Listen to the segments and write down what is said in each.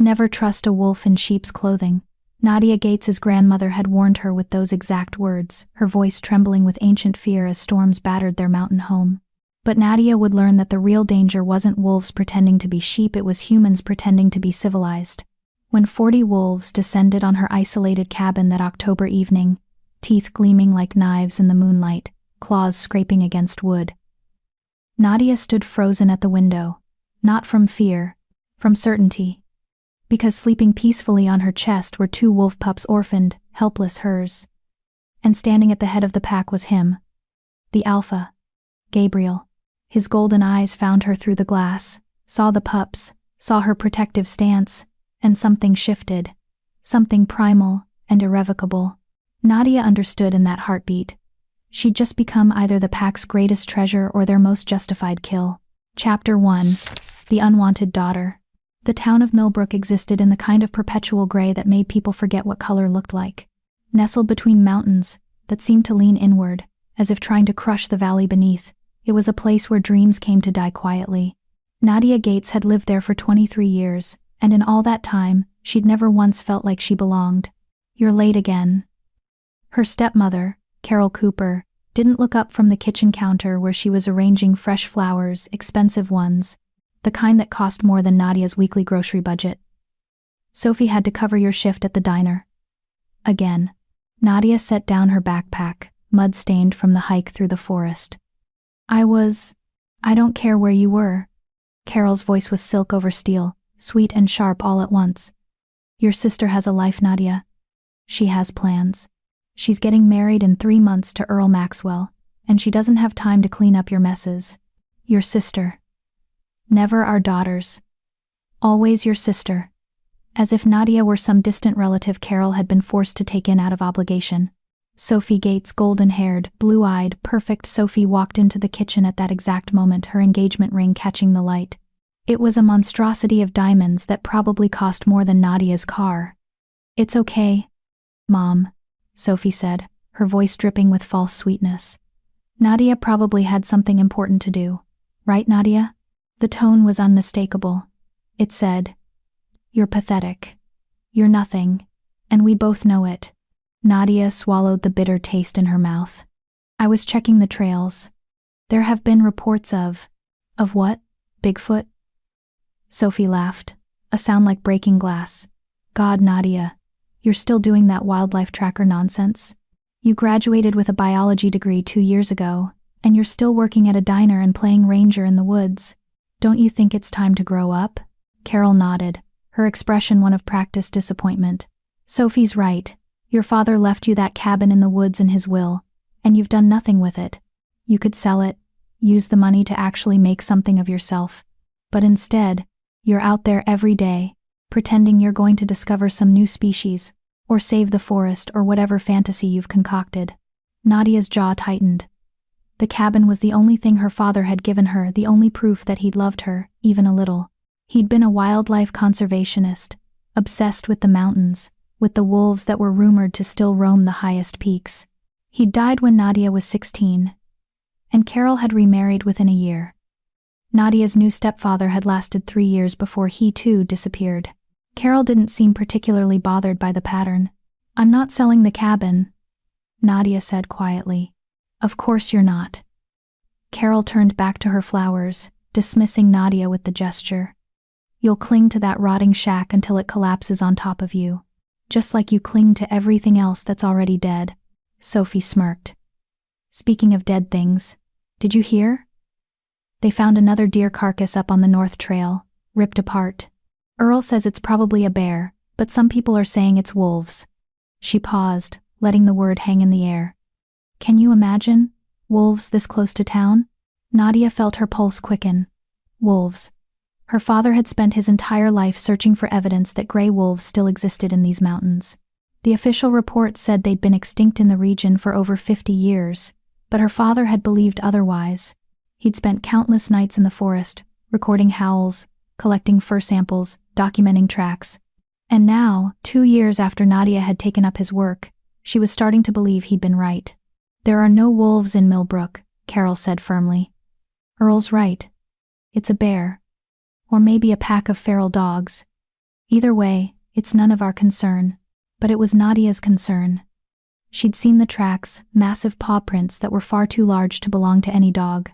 Never trust a wolf in sheep's clothing. Nadia Gates's grandmother had warned her with those exact words, her voice trembling with ancient fear as storms battered their mountain home. But Nadia would learn that the real danger wasn't wolves pretending to be sheep, it was humans pretending to be civilized. When 40 wolves descended on her isolated cabin that October evening, teeth gleaming like knives in the moonlight, claws scraping against wood, Nadia stood frozen at the window, not from fear, from certainty. Because sleeping peacefully on her chest were 2 wolf pups, orphaned, helpless hers. And standing at the head of the pack was him, the alpha, Gabriel. His golden eyes found her through the glass, saw the pups, saw her protective stance, and something shifted, something primal and irrevocable. Nadia understood in that heartbeat. She'd just become either the pack's greatest treasure or their most justified kill. Chapter 1. The Unwanted Daughter. The town of Millbrook existed in the kind of perpetual gray that made people forget what color looked like. Nestled between mountains that seemed to lean inward, as if trying to crush the valley beneath, it was a place where dreams came to die quietly. Nadia Gates had lived there for 23 years, and in all that time, she'd never once felt like she belonged. "You're late again." Her stepmother, Carol Cooper, didn't look up from the kitchen counter where she was arranging fresh flowers, expensive ones, the kind that cost more than Nadia's weekly grocery budget. "Sophie had to cover your shift at the diner." Again. Nadia set down her backpack, mud-stained from the hike through the forest. I don't care where you were." Carol's voice was silk over steel, sweet and sharp all at once. "Your sister has a life, Nadia. She has plans. She's getting married in 3 months to Earl Maxwell, and she doesn't have time to clean up your messes. Your sister. Never our daughters. Always your sister." As if Nadia were some distant relative Carol had been forced to take in out of obligation. Sophie Gates, golden-haired, blue-eyed, perfect Sophie walked into the kitchen at that exact moment, her engagement ring catching the light. It was a monstrosity of diamonds that probably cost more than Nadia's car. "It's okay, Mom," Sophie said, her voice dripping with false sweetness. "Nadia probably had something important to do. Right, Nadia?" The tone was unmistakable. It said, "You're pathetic. You're nothing, and we both know it." Nadia swallowed the bitter taste in her mouth. "I was checking the trails. There have been reports of what? Bigfoot?" Sophie laughed, a sound like breaking glass. "God, Nadia, you're still doing that wildlife tracker nonsense? You graduated with a biology degree 2 years ago, and you're still working at a diner and playing ranger in the woods. Don't you think it's time to grow up?" Carol nodded, her expression one of practiced disappointment. "Sophie's right. Your father left you that cabin in the woods in his will, and you've done nothing with it. You could sell it, use the money to actually make something of yourself. But instead, you're out there every day, pretending you're going to discover some new species, or save the forest, or whatever fantasy you've concocted." Nadia's jaw tightened. The cabin was the only thing her father had given her, the only proof that he'd loved her, even a little. He'd been a wildlife conservationist, obsessed with the mountains, with the wolves that were rumored to still roam the highest peaks. He'd died when Nadia was 16, and Carol had remarried within a year. Nadia's new stepfather had lasted 3 years before he too disappeared. Carol didn't seem particularly bothered by the pattern. "I'm not selling the cabin," Nadia said quietly. "Of course you're not." Carol turned back to her flowers, dismissing Nadia with the gesture. "You'll cling to that rotting shack until it collapses on top of you. Just like you cling to everything else that's already dead." Sophie smirked. "Speaking of dead things, did you hear? They found another deer carcass up on the North Trail, ripped apart. Earl says it's probably a bear, but some people are saying it's wolves." She paused, letting the word hang in the air. "Can you imagine? Wolves this close to town?" Nadia felt her pulse quicken. Wolves. Her father had spent his entire life searching for evidence that gray wolves still existed in these mountains. The official report said they'd been extinct in the region for over 50 years, but her father had believed otherwise. He'd spent countless nights in the forest, recording howls, collecting fur samples, documenting tracks. And now, 2 years after Nadia had taken up his work, she was starting to believe he'd been right. "There are no wolves in Millbrook," Carol said firmly. "Earl's right. It's a bear. Or maybe a pack of feral dogs. Either way, it's none of our concern. But it was Nadia's concern. She'd seen the tracks, massive paw prints that were far too large to belong to any dog.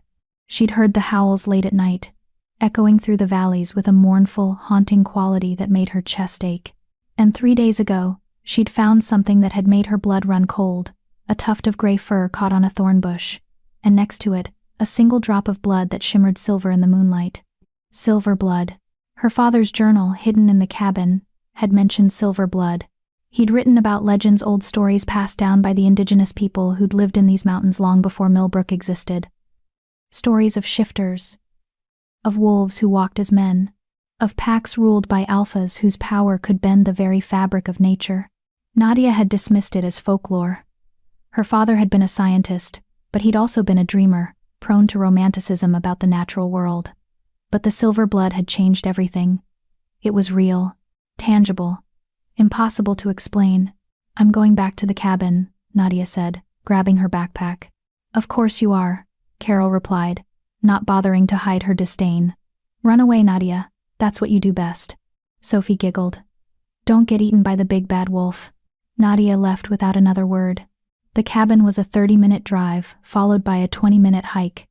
She'd heard the howls late at night, echoing through the valleys with a mournful, haunting quality that made her chest ache. And 3 days ago, she'd found something that had made her blood run cold, a tuft of gray fur caught on a thorn bush, and next to it, a single drop of blood that shimmered silver in the moonlight. Silver blood. Her father's journal, hidden in the cabin, had mentioned silver blood. He'd written about legends, old stories passed down by the indigenous people who'd lived in these mountains long before Millbrook existed. Stories of shifters, of wolves who walked as men, of packs ruled by alphas whose power could bend the very fabric of nature. Nadia had dismissed it as folklore. Her father had been a scientist, but he'd also been a dreamer, prone to romanticism about the natural world. But the silver blood had changed everything. It was real, tangible, impossible to explain. "I'm going back to the cabin," Nadia said, grabbing her backpack. "Of course you are," Carol replied, not bothering to hide her disdain. "Run away, Nadia. That's what you do best." Sophie giggled. "Don't get eaten by the big bad wolf." Nadia left without another word. The cabin was a 30-minute drive, followed by a 20-minute hike.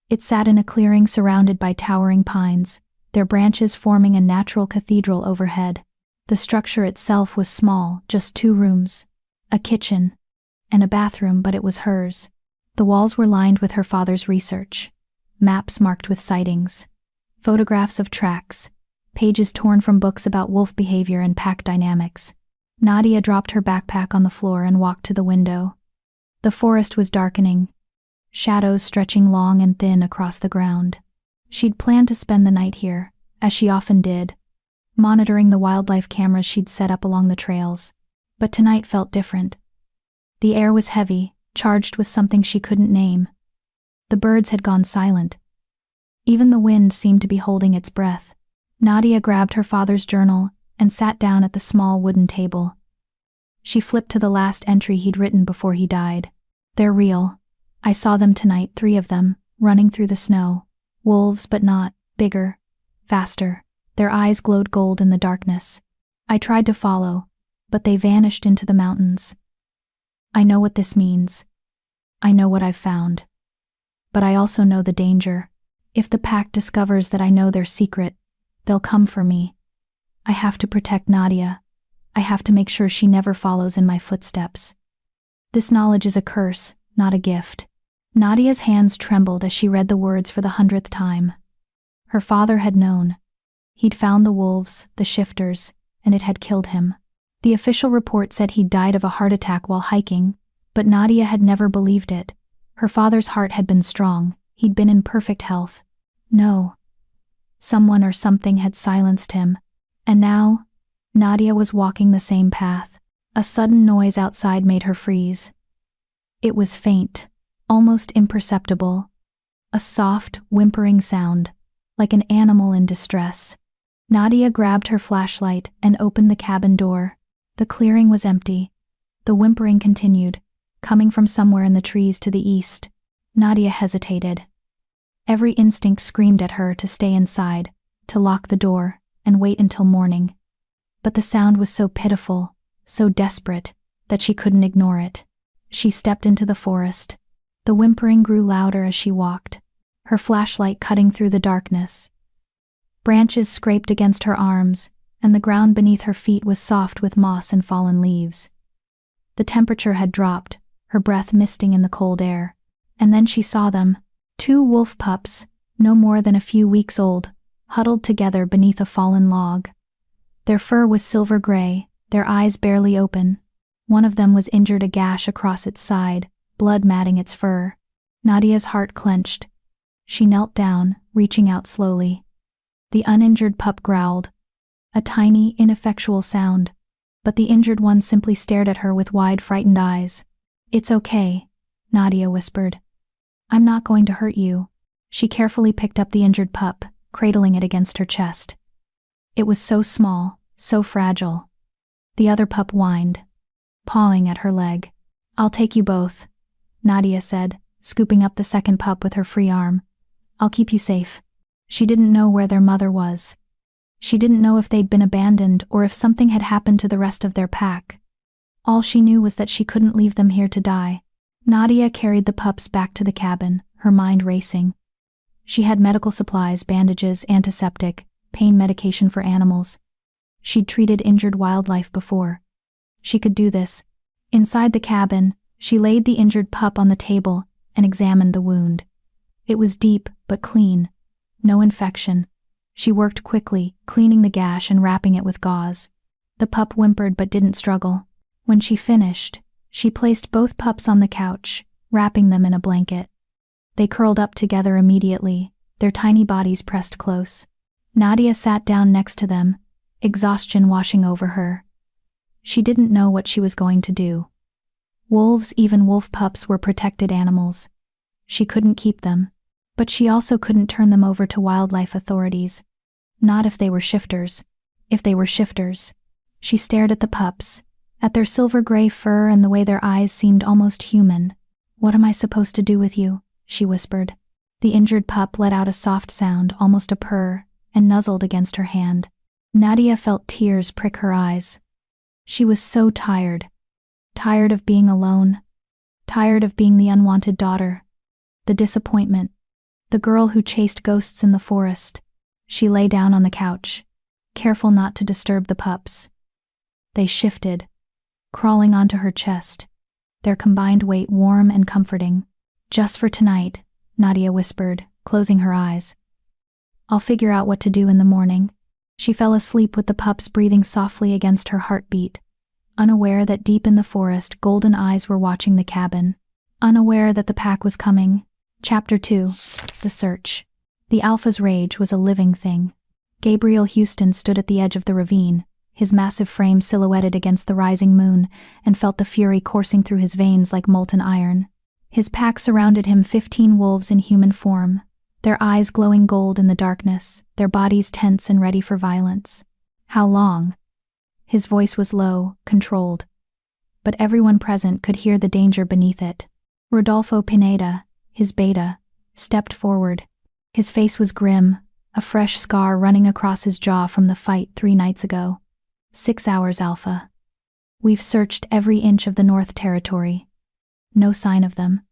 It sat in a clearing surrounded by towering pines, their branches forming a natural cathedral overhead. The structure itself was small, just 2 rooms, a kitchen, and a bathroom, but it was hers. The walls were lined with her father's research, maps marked with sightings, photographs of tracks, pages torn from books about wolf behavior and pack dynamics. Nadia dropped her backpack on the floor and walked to the window. The forest was darkening, shadows stretching long and thin across the ground. She'd planned to spend the night here, as she often did, monitoring the wildlife cameras she'd set up along the trails. But tonight felt different. The air was heavy, charged with something she couldn't name. The birds had gone silent. Even the wind seemed to be holding its breath. Nadia grabbed her father's journal and sat down at the small wooden table. She flipped to the last entry he'd written before he died. "They're real. I saw them tonight, 3 of them, running through the snow. Wolves, but not bigger, faster. Their eyes glowed gold in the darkness. I tried to follow, but they vanished into the mountains. I know what this means. I know what I've found. But I also know the danger. If the pack discovers that I know their secret, they'll come for me. I have to protect Nadia. I have to make sure she never follows in my footsteps. This knowledge is a curse, not a gift." Nadia's hands trembled as she read the words for the 100th time. Her father had known. He'd found the wolves, the shifters, and it had killed him. The official report said he'd died of a heart attack while hiking, but Nadia had never believed it. Her father's heart had been strong. He'd been in perfect health. No. Someone or something had silenced him. And now, Nadia was walking the same path. A sudden noise outside made her freeze. It was faint, almost imperceptible. A soft, whimpering sound, like an animal in distress. Nadia grabbed her flashlight and opened the cabin door. The clearing was empty. The whimpering continued, coming from somewhere in the trees to the east. Nadia hesitated. Every instinct screamed at her to stay inside, to lock the door, and wait until morning. But the sound was so pitiful, so desperate, that she couldn't ignore it. She stepped into the forest. The whimpering grew louder as she walked, her flashlight cutting through the darkness. Branches scraped against her arms, and the ground beneath her feet was soft with moss and fallen leaves. The temperature had dropped, her breath misting in the cold air. And then she saw them, 2 wolf pups, no more than a few weeks old, huddled together beneath a fallen log. Their fur was silver gray, their eyes barely open. One of them was injured, a gash across its side, blood matting its fur. Nadia's heart clenched. She knelt down, reaching out slowly. The uninjured pup growled, a tiny, ineffectual sound, but the injured one simply stared at her with wide, frightened eyes. "It's okay," Nadia whispered. "I'm not going to hurt you." She carefully picked up the injured pup, cradling it against her chest. It was so small, so fragile. The other pup whined, pawing at her leg. "I'll take you both," Nadia said, scooping up the second pup with her free arm. "I'll keep you safe." She didn't know where their mother was. She didn't know if they'd been abandoned or if something had happened to the rest of their pack. All she knew was that she couldn't leave them here to die. Nadia carried the pups back to the cabin, her mind racing. She had medical supplies, bandages, antiseptic, pain medication for animals. She'd treated injured wildlife before. She could do this. Inside the cabin, she laid the injured pup on the table and examined the wound. It was deep but clean. No infection. She worked quickly, cleaning the gash and wrapping it with gauze. The pup whimpered but didn't struggle. When she finished, she placed both pups on the couch, wrapping them in a blanket. They curled up together immediately, their tiny bodies pressed close. Nadia sat down next to them, exhaustion washing over her. She didn't know what she was going to do. Wolves, even wolf pups, were protected animals. She couldn't keep them, but she also couldn't turn them over to wildlife authorities. Not if they were shifters. If they were shifters. She stared at the pups, at their silver-gray fur and the way their eyes seemed almost human. "What am I supposed to do with you?" she whispered. The injured pup let out a soft sound, almost a purr, and nuzzled against her hand. Nadia felt tears prick her eyes. She was so tired. Tired of being alone. Tired of being the unwanted daughter. The disappointment. The girl who chased ghosts in the forest. She lay down on the couch, careful not to disturb the pups. They shifted, crawling onto her chest, their combined weight warm and comforting. "Just for tonight," Nadia whispered, closing her eyes. "I'll figure out what to do in the morning." She fell asleep with the pups breathing softly against her heartbeat, unaware that deep in the forest golden eyes were watching the cabin, unaware that the pack was coming. Chapter 2. The Search. The Alpha's rage was a living thing. Gabriel Houston stood at the edge of the ravine, his massive frame silhouetted against the rising moon, and felt the fury coursing through his veins like molten iron. His pack surrounded him, 15 wolves in human form, their eyes glowing gold in the darkness, their bodies tense and ready for violence. "How long?" His voice was low, controlled, but everyone present could hear the danger beneath it. Rodolfo Pineda, his beta, stepped forward. His face was grim, a fresh scar running across his jaw from the fight 3 nights ago. 6 hours, Alpha. We've searched every inch of the North Territory. No sign of them.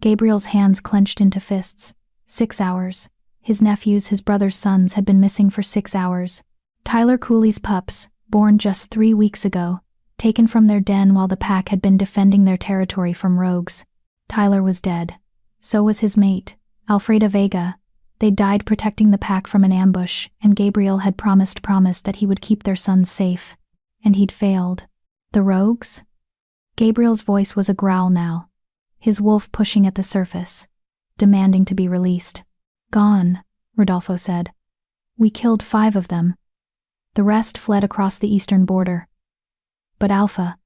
Gabriel's hands clenched into fists. 6 hours. His nephews, his brother's sons, had been missing for 6 hours. Tyler Cooley's pups, born just 3 weeks ago, taken from their den while the pack had been defending their territory from rogues. Tyler was dead. So was his mate, Alfreda Vega. They died protecting the pack from an ambush, and Gabriel had promised that he would keep their sons safe. And he'd failed. The rogues? Gabriel's voice was a growl now, his wolf pushing at the surface, demanding to be released. "Gone," Rodolfo said. "We killed 5 of them. The rest fled across the eastern border." "But Alpha..."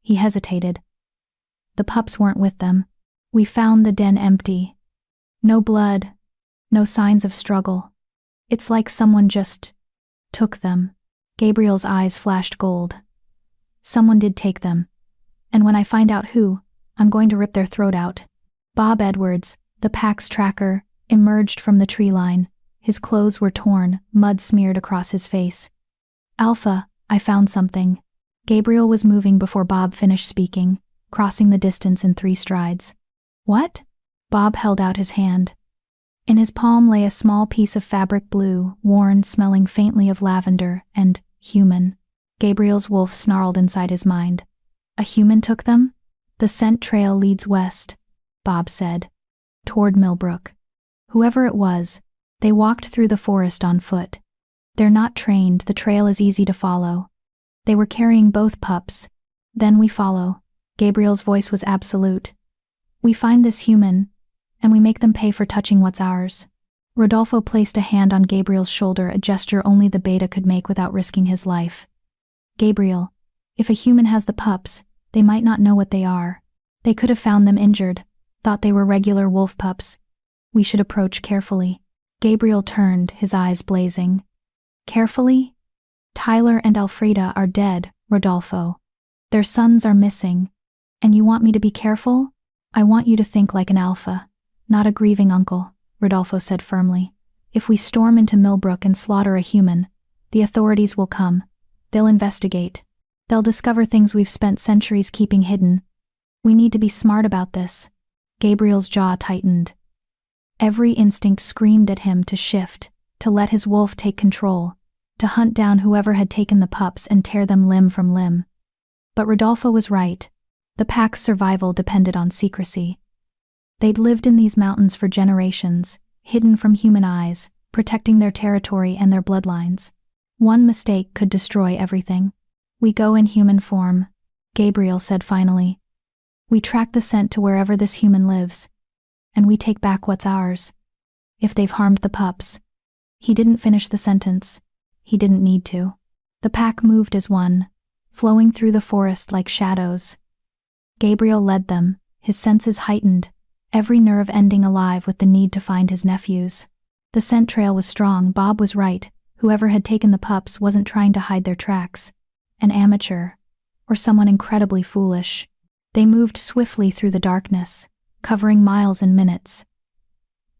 He hesitated. "The pups weren't with them. We found the den empty. No blood, no signs of struggle. It's like someone just took them." Gabriel's eyes flashed gold. "Someone did take them. And when I find out who, I'm going to rip their throat out." Bob Edwards, the pack's tracker, emerged from the tree line. His clothes were torn, mud smeared across his face. "Alpha, I found something." Gabriel was moving before Bob finished speaking, crossing the distance in 3 strides. "What?" Bob held out his hand. In his palm lay a small piece of fabric blue, worn, smelling faintly of lavender, and human. Gabriel's wolf snarled inside his mind. "A human took them?" "The scent trail leads west," Bob said, "toward Millbrook. Whoever it was, they walked through the forest on foot. They're not trained, the trail is easy to follow. They were carrying both pups. Then we follow." Gabriel's voice was absolute. "We find this human, and we make them pay for touching what's ours." Rodolfo placed a hand on Gabriel's shoulder, a gesture only the beta could make without risking his life. "Gabriel, if a human has the pups, they might not know what they are. They could have found them injured, thought they were regular wolf pups. We should approach carefully." Gabriel turned, his eyes blazing. "Carefully? Tyler and Alfreda are dead, Rodolfo. Their sons are missing. And you want me to be careful? I want you to think like an alpha, not a grieving uncle," Rodolfo said firmly. "If we storm into Millbrook and slaughter a human, The authorities will come. They'll investigate. They'll discover things we've spent centuries keeping hidden. We need to be smart about this. Gabriel's jaw tightened. Every instinct screamed at him to shift, to let his wolf take control, to hunt down whoever had taken the pups and tear them limb from limb. But Rodolfo was right. The pack's survival depended on secrecy. They'd lived in these mountains for generations, hidden from human eyes, protecting their territory and their bloodlines. One mistake could destroy everything. We go in human form, Gabriel said finally. We track the scent to wherever this human lives, and we take back what's ours. If they've harmed the pups. He didn't finish the sentence. He didn't need to. The pack moved as one, flowing through the forest like shadows. Gabriel led them, his senses heightened, every nerve ending alive with the need to find his nephews. The scent trail was strong. Bob was right. Whoever had taken the pups wasn't trying to hide their tracks. An amateur, or someone incredibly foolish. They moved swiftly through the darkness, covering miles in minutes.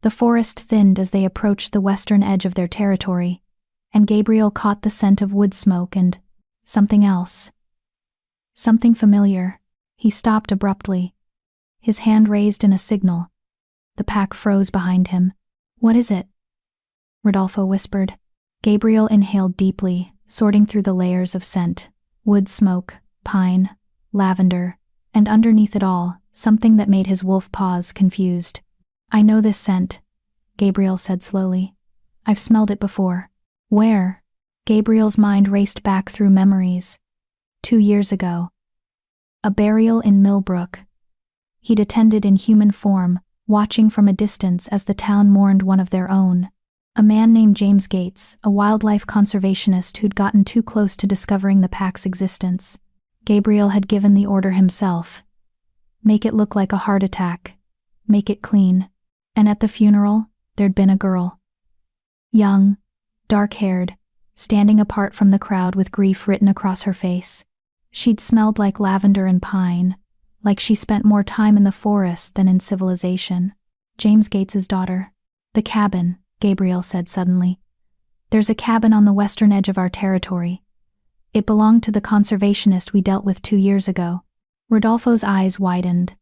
The forest thinned as they approached the western edge of their territory, and Gabriel caught the scent of wood smoke and something else. Something familiar. He stopped abruptly, his hand raised in a signal. The pack froze behind him. What is it? Rodolfo whispered. Gabriel inhaled deeply, sorting through the layers of scent. Wood smoke, pine, lavender, and underneath it all, something that made his wolf pause, confused. I know this scent, Gabriel said slowly. I've smelled it before. Where? Gabriel's mind raced back through memories. 2 years ago. A burial in Millbrook. He'd attended in human form, watching from a distance as the town mourned one of their own. A man named James Gates, a wildlife conservationist who'd gotten too close to discovering the pack's existence. Gabriel had given the order himself. Make it look like a heart attack. Make it clean. And at the funeral, there'd been a girl. Young, dark-haired, standing apart from the crowd with grief written across her face. She'd smelled like lavender and pine, like she spent more time in the forest than in civilization. James Gates's daughter. The cabin, Gabriel said suddenly. There's a cabin on the western edge of our territory. It belonged to the conservationist we dealt with 2 years ago. Rodolfo's eyes widened.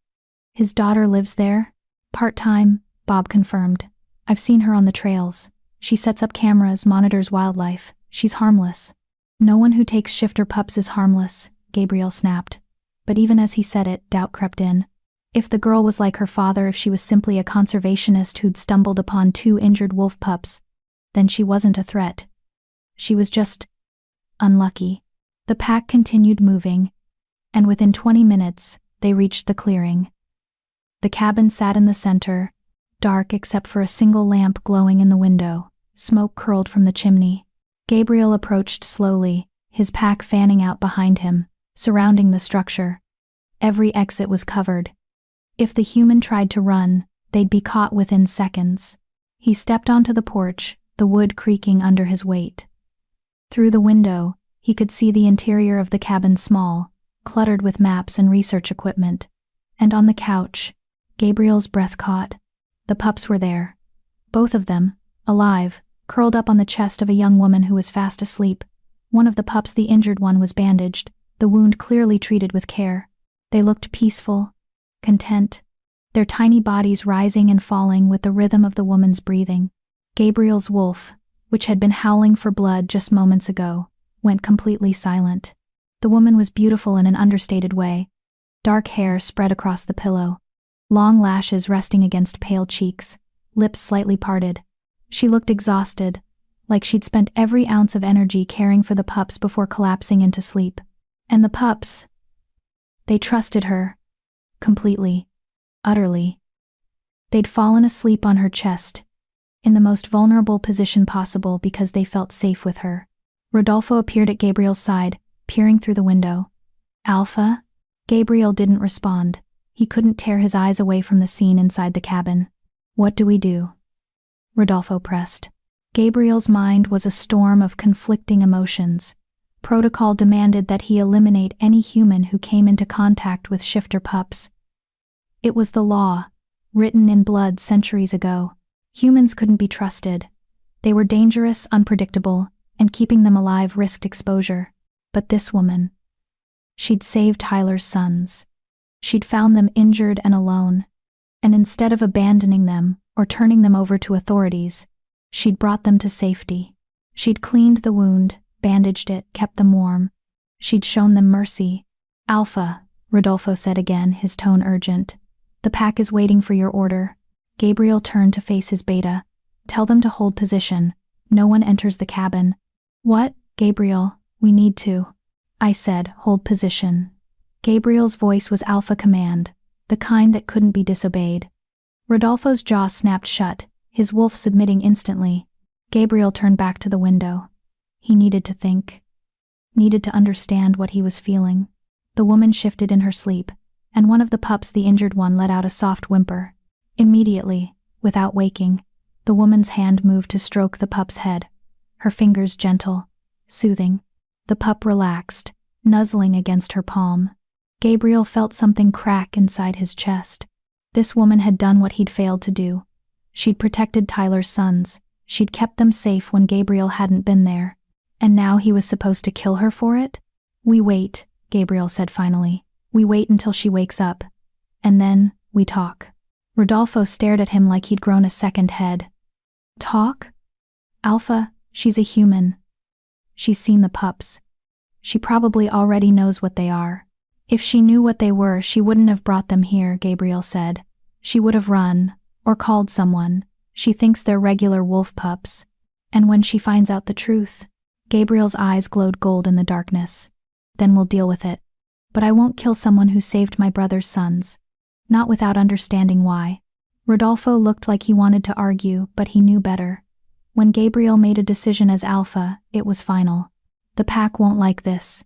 His daughter lives there? Part-time, Bob confirmed. I've seen her on the trails. She sets up cameras, monitors wildlife. She's harmless. No one who takes shifter pups is harmless, Gabriel snapped. But even as he said it, doubt crept in. If the girl was like her father, if she was simply a conservationist who'd stumbled upon 2 injured wolf pups, then she wasn't a threat. She was just unlucky. The pack continued moving, and within 20 minutes, they reached the clearing. The cabin sat in the center, dark except for a single lamp glowing in the window. Smoke curled from the chimney. Gabriel approached slowly, his pack fanning out behind him, surrounding the structure. Every exit was covered. If the human tried to run, they'd be caught within seconds. He stepped onto the porch, the wood creaking under his weight. Through the window, he could see the interior of the cabin, small, cluttered with maps and research equipment. And on the couch, Gabriel's breath caught. The pups were there. Both of them, alive, curled up on the chest of a young woman who was fast asleep. One of the pups, the injured one, was bandaged, the wound clearly treated with care. They looked peaceful, content, their tiny bodies rising and falling with the rhythm of the woman's breathing. Gabriel's wolf, which had been howling for blood just moments ago, went completely silent. The woman was beautiful in an understated way. Dark hair spread across the pillow, long lashes resting against pale cheeks, lips slightly parted. She looked exhausted, like she'd spent every ounce of energy caring for the pups before collapsing into sleep. And the pups, they trusted her. Completely. Utterly. They'd fallen asleep on her chest, in the most vulnerable position possible because they felt safe with her. Rodolfo appeared at Gabriel's side, peering through the window. Alpha? Gabriel didn't respond. He couldn't tear his eyes away from the scene inside the cabin. What do we do? Rodolfo pressed. Gabriel's mind was a storm of conflicting emotions. Protocol demanded that he eliminate any human who came into contact with shifter pups. It was the law, written in blood centuries ago. Humans couldn't be trusted. They were dangerous, unpredictable, and keeping them alive risked exposure. But this woman, she'd saved Tyler's sons. She'd found them injured and alone, and instead of abandoning them or turning them over to authorities, she'd brought them to safety. She'd cleaned the wound, bandaged it, kept them warm. She'd shown them mercy. "Alpha," Rodolfo said again, his tone urgent. "The pack is waiting for your order." Gabriel turned to face his beta. "Tell them to hold position. No one enters the cabin." "What, Gabriel? We need to." I said, "Hold position." Gabriel's voice was alpha command, the kind that couldn't be disobeyed. Rodolfo's jaw snapped shut, his wolf submitting instantly. Gabriel turned back to the window. He needed to think. Needed to understand what he was feeling. The woman shifted in her sleep, and one of the pups, the injured one, let out a soft whimper. Immediately, without waking, the woman's hand moved to stroke the pup's head, her fingers gentle, soothing. The pup relaxed, nuzzling against her palm. Gabriel felt something crack inside his chest. This woman had done what he'd failed to do. She'd protected Tyler's sons. She'd kept them safe when Gabriel hadn't been there. And now he was supposed to kill her for it? "We wait," Gabriel said finally. "We wait until she wakes up. And then, we talk." Rodolfo stared at him like he'd grown a second head. "Talk? Alpha, she's a human. She's seen the pups. She probably already knows what they are. If she knew what they were, she wouldn't have brought them here," Gabriel said. "She would have run, or called someone. She thinks they're regular wolf pups. And when she finds out the truth..." Gabriel's eyes glowed gold in the darkness. "Then we'll deal with it. But I won't kill someone who saved my brother's sons. Not without understanding why." Rodolfo looked like he wanted to argue, but he knew better. When Gabriel made a decision as alpha, it was final. "The pack won't like this,"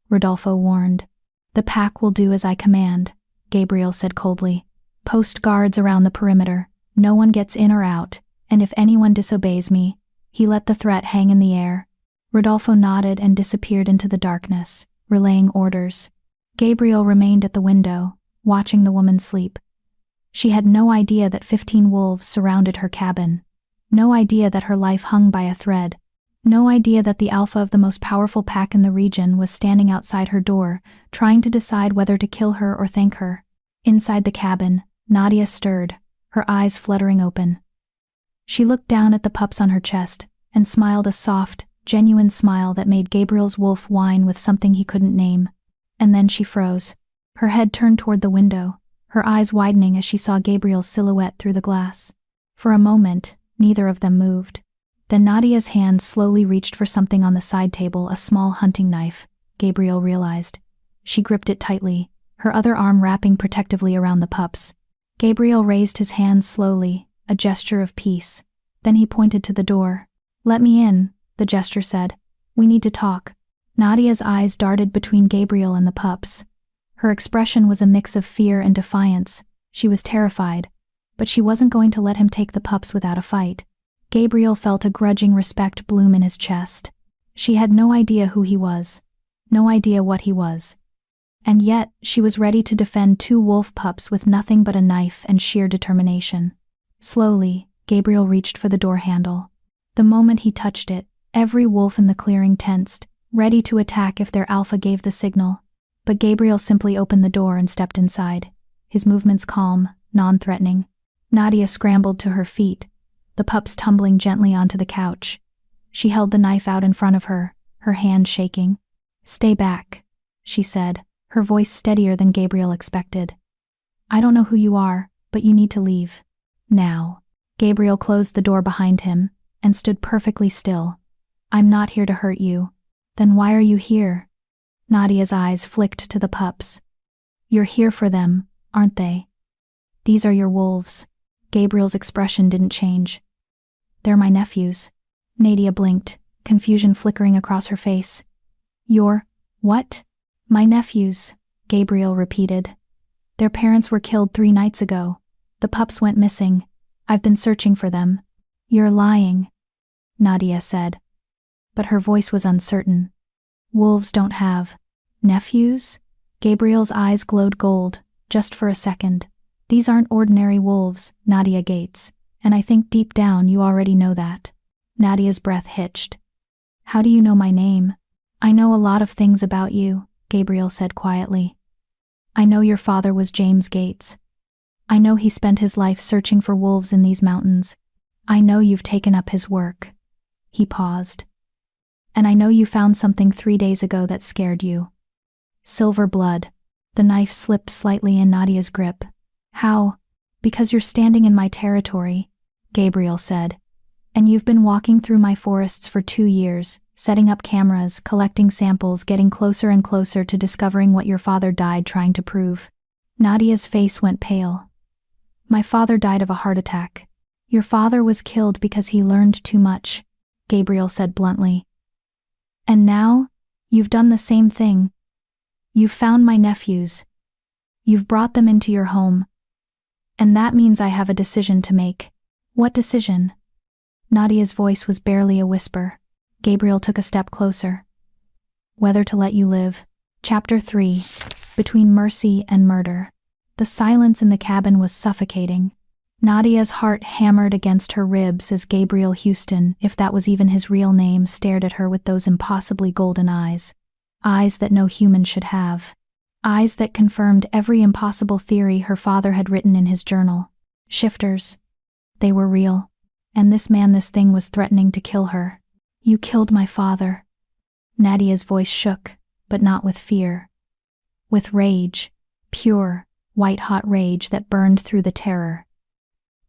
Rodolfo warned. "The pack will do as I command," Gabriel said coldly. "Post guards around the perimeter. No one gets in or out, and if anyone disobeys me..." He let the threat hang in the air. Rodolfo nodded and disappeared into the darkness, relaying orders. Gabriel remained at the window, watching the woman sleep. She had no idea that 15 wolves surrounded her cabin. No idea that her life hung by a thread. No idea that the alpha of the most powerful pack in the region was standing outside her door, trying to decide whether to kill her or thank her. Inside the cabin, Nadia stirred, her eyes fluttering open. She looked down at the pups on her chest and smiled a soft, genuine smile that made Gabriel's wolf whine with something he couldn't name. And then she froze. Her head turned toward the window, her eyes widening as she saw Gabriel's silhouette through the glass. For a moment, neither of them moved. Then Nadia's hand slowly reached for something on the side table, a small hunting knife, Gabriel realized. She gripped it tightly, her other arm wrapping protectively around the pups. Gabriel raised his hands slowly, a gesture of peace. Then he pointed to the door. "Let me in," the gesture said. "We need to talk." Nadia's eyes darted between Gabriel and the pups. Her expression was a mix of fear and defiance. She was terrified, but she wasn't going to let him take the pups without a fight. Gabriel felt a grudging respect bloom in his chest. She had no idea who he was, no idea what he was. And yet, she was ready to defend 2 wolf pups with nothing but a knife and sheer determination. Slowly, Gabriel reached for the door handle. The moment he touched it, every wolf in the clearing tensed, ready to attack if their alpha gave the signal. But Gabriel simply opened the door and stepped inside, his movements calm, non-threatening. Nadia scrambled to her feet, the pups tumbling gently onto the couch. She held the knife out in front of her, her hand shaking. "Stay back," she said, her voice steadier than Gabriel expected. "I don't know who you are, but you need to leave. Now." Gabriel closed the door behind him and stood perfectly still. "I'm not here to hurt you." "Then why are you here?" Nadia's eyes flicked to the pups. "You're here for them, aren't they? These are your wolves." Gabriel's expression didn't change. "They're my nephews." Nadia blinked, confusion flickering across her face. "Your what?" "My nephews," Gabriel repeated. "Their parents were killed 3 nights ago. The pups went missing. I've been searching for them." "You're lying," Nadia said. But her voice was uncertain. "Wolves don't have nephews?" Gabriel's eyes glowed gold, just for a second. "These aren't ordinary wolves, Nadia Gates, and I think deep down you already know that." Nadia's breath hitched. How do you know my name? I know a lot of things about you, Gabriel said quietly. I know your father was James Gates. I know he spent his life searching for wolves in these mountains. I know you've taken up his work. He paused. And I know you found something 3 days ago that scared you. Silver blood. The knife slipped slightly in Nadia's grip. How? Because you're standing in my territory, Gabriel said. And you've been walking through my forests for 2 years, setting up cameras, collecting samples, getting closer and closer to discovering what your father died trying to prove. Nadia's face went pale. My father died of a heart attack. Your father was killed because he learned too much, Gabriel said bluntly. And now, you've done the same thing. You've found my nephews. You've brought them into your home. And that means I have a decision to make. What decision? Nadia's voice was barely a whisper. Gabriel took a step closer. Whether to let you live. Chapter 3. Between Mercy and Murder. The silence in the cabin was suffocating. Nadia's heart hammered against her ribs as Gabriel Houston, if that was even his real name, stared at her with those impossibly golden eyes. Eyes that no human should have. Eyes that confirmed every impossible theory her father had written in his journal. Shifters. They were real. And this thing was threatening to kill her. You killed my father. Nadia's voice shook, but not with fear. With rage. Pure, white-hot rage that burned through the terror.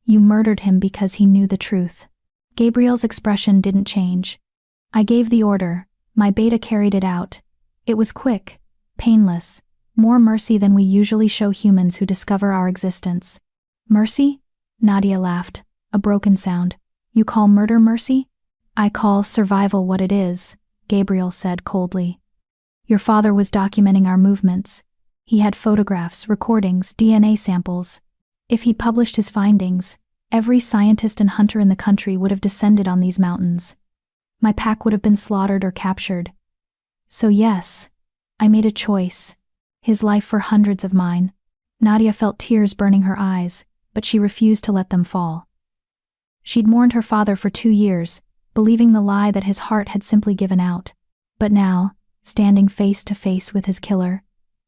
You murdered him because he knew the truth. Gabriel's expression didn't change. I gave the order. My beta carried it out. It was quick, painless, more mercy than we usually show humans who discover our existence. Mercy? Nadia laughed, a broken sound. You call murder mercy? I call survival what it is, Gabriel said coldly. Your father was documenting our movements. He had photographs, recordings, DNA samples. If he published his findings, every scientist and hunter in the country would have descended on these mountains. My pack would have been slaughtered or captured. So yes, I made a choice. His life for hundreds of mine. Nadia felt tears burning her eyes, but she refused to let them fall. She'd mourned her father for 2 years, believing the lie that his heart had simply given out. But now, standing face to face with his killer,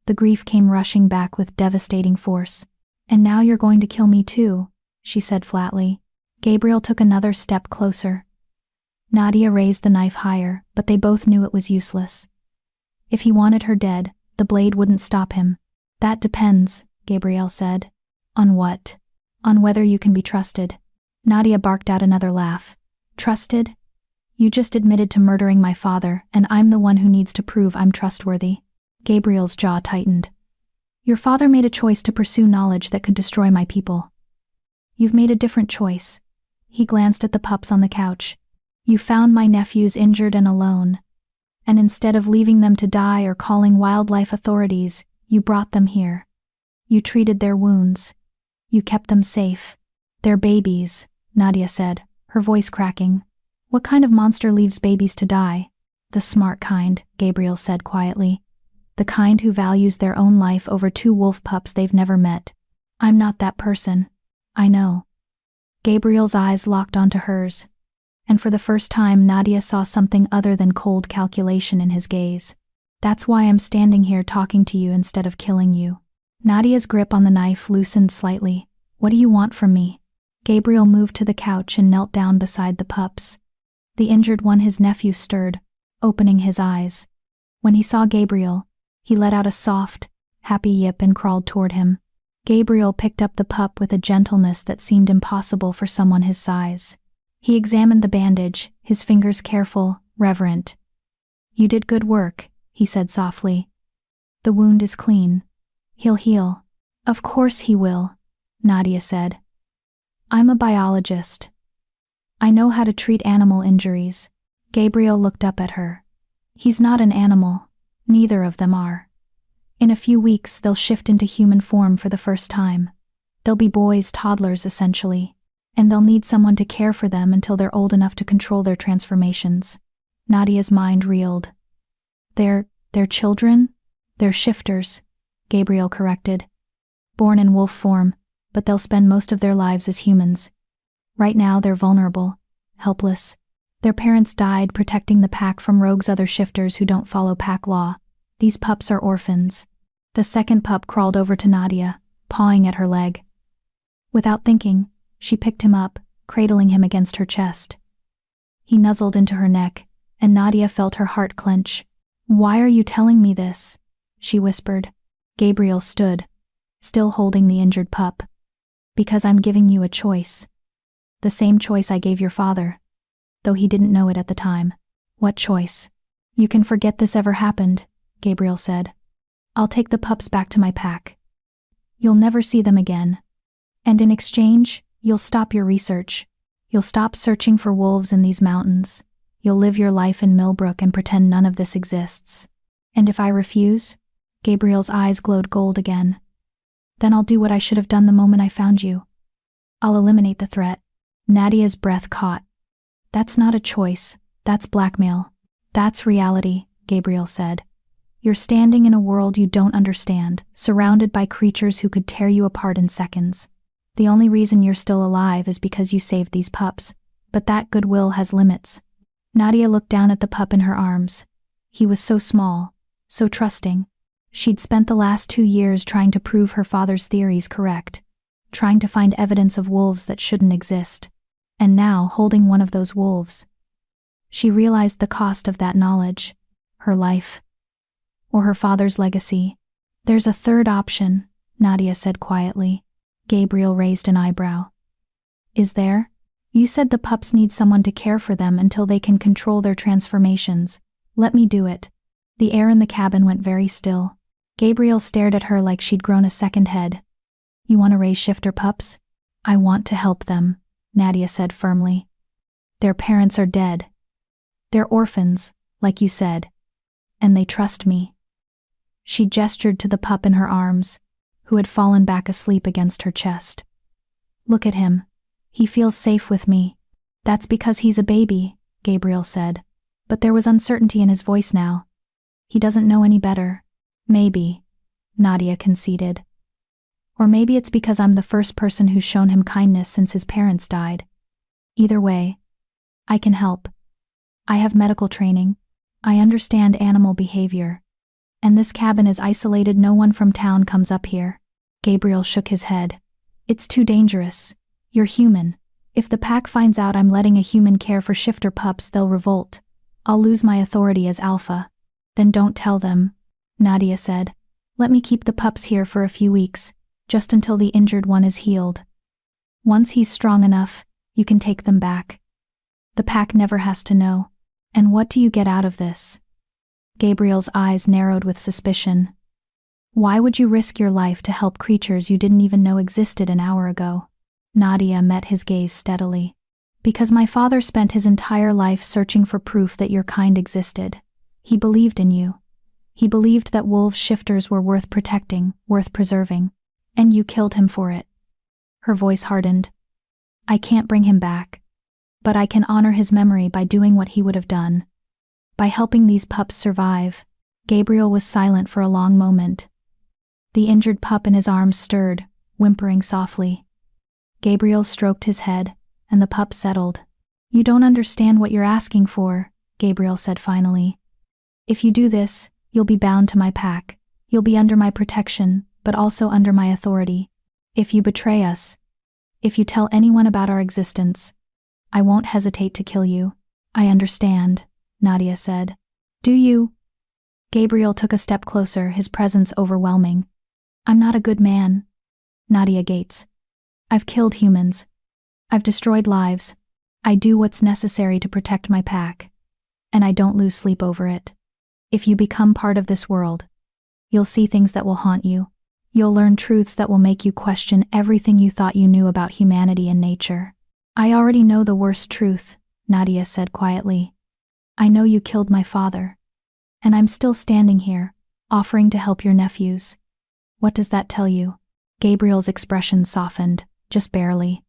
the grief came rushing back with devastating force. And now you're going to kill me too, she said flatly. Gabriel took another step closer. Nadia raised the knife higher, but they both knew it was useless. If he wanted her dead, the blade wouldn't stop him. That depends, Gabriel said. On what? On whether you can be trusted. Nadia barked out another laugh. Trusted? You just admitted to murdering my father, and I'm the one who needs to prove I'm trustworthy. Gabriel's jaw tightened. Your father made a choice to pursue knowledge that could destroy my people. You've made a different choice. He glanced at the pups on the couch. You found my nephews injured and alone. And instead of leaving them to die or calling wildlife authorities, you brought them here. You treated their wounds. You kept them safe. They're babies, Nadia said, her voice cracking. What kind of monster leaves babies to die? The smart kind, Gabriel said quietly. The kind who values their own life over 2 wolf pups they've never met. I'm not that person. I know. Gabriel's eyes locked onto hers. And for the first time Nadia saw something other than cold calculation in his gaze. That's why I'm standing here talking to you instead of killing you. Nadia's grip on the knife loosened slightly. What do you want from me? Gabriel moved to the couch and knelt down beside the pups. The injured one, his nephew, stirred, opening his eyes. When he saw Gabriel, he let out a soft, happy yip and crawled toward him. Gabriel picked up the pup with a gentleness that seemed impossible for someone his size. He examined the bandage, his fingers careful, reverent. You did good work, he said softly. The wound is clean. He'll heal. Of course he will, Nadia said. I'm a biologist. I know how to treat animal injuries. Gabriel looked up at her. He's not an animal. Neither of them are. In a few weeks they'll shift into human form for the first time. They'll be boys, toddlers essentially. And they'll need someone to care for them until they're old enough to control their transformations. Nadia's mind reeled. They're children? They're shifters, Gabriel corrected. Born in wolf form, but they'll spend most of their lives as humans. Right now they're vulnerable, helpless. Their parents died protecting the pack from rogues, other shifters who don't follow pack law. These pups are orphans. The second pup crawled over to Nadia, pawing at her leg. Without thinking, she picked him up, cradling him against her chest. He nuzzled into her neck, and Nadia felt her heart clench. "Why are you telling me this?" she whispered. Gabriel stood, still holding the injured pup. "Because I'm giving you a choice. The same choice I gave your father, though he didn't know it at the time." "What choice?" "You can forget this ever happened," Gabriel said. "I'll take the pups back to my pack. You'll never see them again. And in exchange, you'll stop your research. You'll stop searching for wolves in these mountains. You'll live your life in Millbrook and pretend none of this exists." "And if I refuse?" Gabriel's eyes glowed gold again. "Then I'll do what I should have done the moment I found you. I'll eliminate the threat." Nadia's breath caught. "That's not a choice, that's blackmail. That's reality," Gabriel said. "You're standing in a world you don't understand, surrounded by creatures who could tear you apart in seconds. The only reason you're still alive is because you saved these pups, but that goodwill has limits." Nadia looked down at the pup in her arms. He was so small, so trusting. She'd spent the last 2 years trying to prove her father's theories correct, trying to find evidence of wolves that shouldn't exist, and now holding one of those wolves. She realized the cost of that knowledge, her life, or her father's legacy. "There's a third option," Nadia said quietly. Gabriel raised an eyebrow. "Is there? You said the pups need someone to care for them until they can control their transformations. Let me do it." The air in the cabin went very still. Gabriel stared at her like she'd grown a second head. "You want to raise shifter pups?" "I want to help them," Nadia said firmly. "Their parents are dead. They're orphans, like you said. And they trust me." She gestured to the pup in her arms, who had fallen back asleep against her chest. "Look at him. He feels safe with me." "That's because he's a baby," Gabriel said. But there was uncertainty in his voice now. "He doesn't know any better." "Maybe," Nadia conceded. "Or maybe it's because I'm the first person who's shown him kindness since his parents died. Either way, I can help. I have medical training. I understand animal behavior. And this cabin is isolated, no one from town comes up here." Gabriel shook his head. "It's too dangerous. You're human. If the pack finds out I'm letting a human care for shifter pups, they'll revolt. I'll lose my authority as alpha." "Then don't tell them," Nadia said. "Let me keep the pups here for a few weeks, just until the injured one is healed. Once he's strong enough, you can take them back. The pack never has to know. And what do you get out of this?" Gabriel's eyes narrowed with suspicion. "Why would you risk your life to help creatures you didn't even know existed an hour ago?" Nadia met his gaze steadily. "Because my father spent his entire life searching for proof that your kind existed. He believed in you. He believed that wolf shifters were worth protecting, worth preserving. And you killed him for it." Her voice hardened. "I can't bring him back. But I can honor his memory by doing what he would have done. By helping these pups survive." Gabriel was silent for a long moment. The injured pup in his arms stirred, whimpering softly. Gabriel stroked his head, and the pup settled. "You don't understand what you're asking for," Gabriel said finally. "If you do this, you'll be bound to my pack. You'll be under my protection, but also under my authority. If you betray us, if you tell anyone about our existence, I won't hesitate to kill you." "I understand," Nadia said. "Do you?" Gabriel took a step closer, his presence overwhelming. "I'm not a good man, Nadia Gates. I've killed humans. I've destroyed lives. I do what's necessary to protect my pack. And I don't lose sleep over it. If you become part of this world, you'll see things that will haunt you. You'll learn truths that will make you question everything you thought you knew about humanity and nature." "I already know the worst truth," Nadia said quietly. "I know you killed my father. And I'm still standing here, offering to help your nephews. What does that tell you?" Gabriel's expression softened, just barely.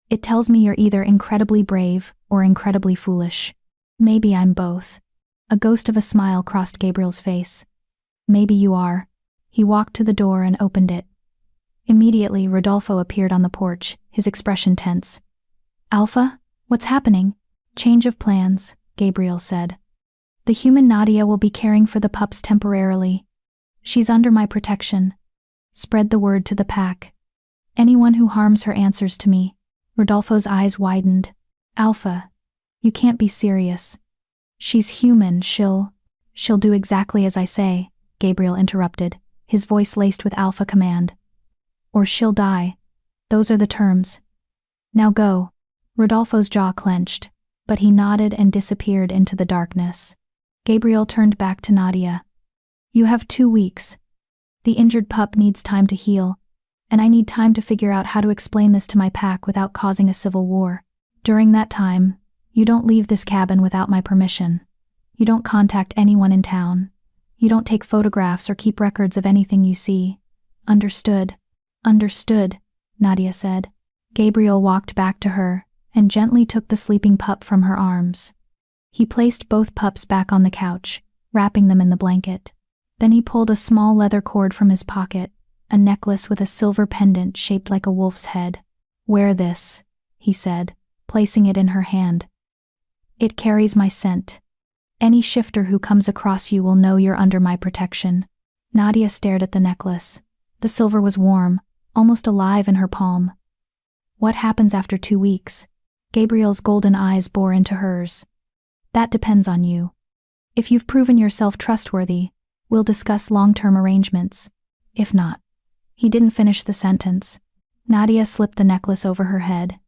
"It tells me you're either incredibly brave or incredibly foolish. Maybe I'm both." A ghost of a smile crossed Gabriel's face. "Maybe you are." He walked to the door and opened it. Immediately, Rodolfo appeared on the porch, his expression tense. "Alpha, what's happening?" Change of plans, Gabriel said. The human Nadia will be caring for the pups temporarily. She's under my protection. Spread the word to the pack. Anyone who harms her answers to me. Rodolfo's eyes widened. Alpha, you can't be serious. She's human, she'll do exactly as I say, Gabriel interrupted, his voice laced with alpha command. Or she'll die. Those are the terms. Now go. Rodolfo's jaw clenched, but he nodded and disappeared into the darkness. Gabriel turned back to Nadia. You have 2 weeks. The injured pup needs time to heal, and I need time to figure out how to explain this to my pack without causing a civil war. During that time, you don't leave this cabin without my permission. You don't contact anyone in town. You don't take photographs or keep records of anything you see. Understood? Understood, Nadia said. Gabriel walked back to her and gently took the sleeping pup from her arms. He placed both pups back on the couch, wrapping them in the blanket. Then he pulled a small leather cord from his pocket, a necklace with a silver pendant shaped like a wolf's head. Wear this, he said, placing it in her hand. It carries my scent. Any shifter who comes across you will know you're under my protection. Nadia stared at the necklace. The silver was warm, almost alive in her palm. What happens after 2 weeks? Gabriel's golden eyes bore into hers. That depends on you. If you've proven yourself trustworthy, we'll discuss long-term arrangements. If not. He didn't finish the sentence. Nadia slipped the necklace over her head.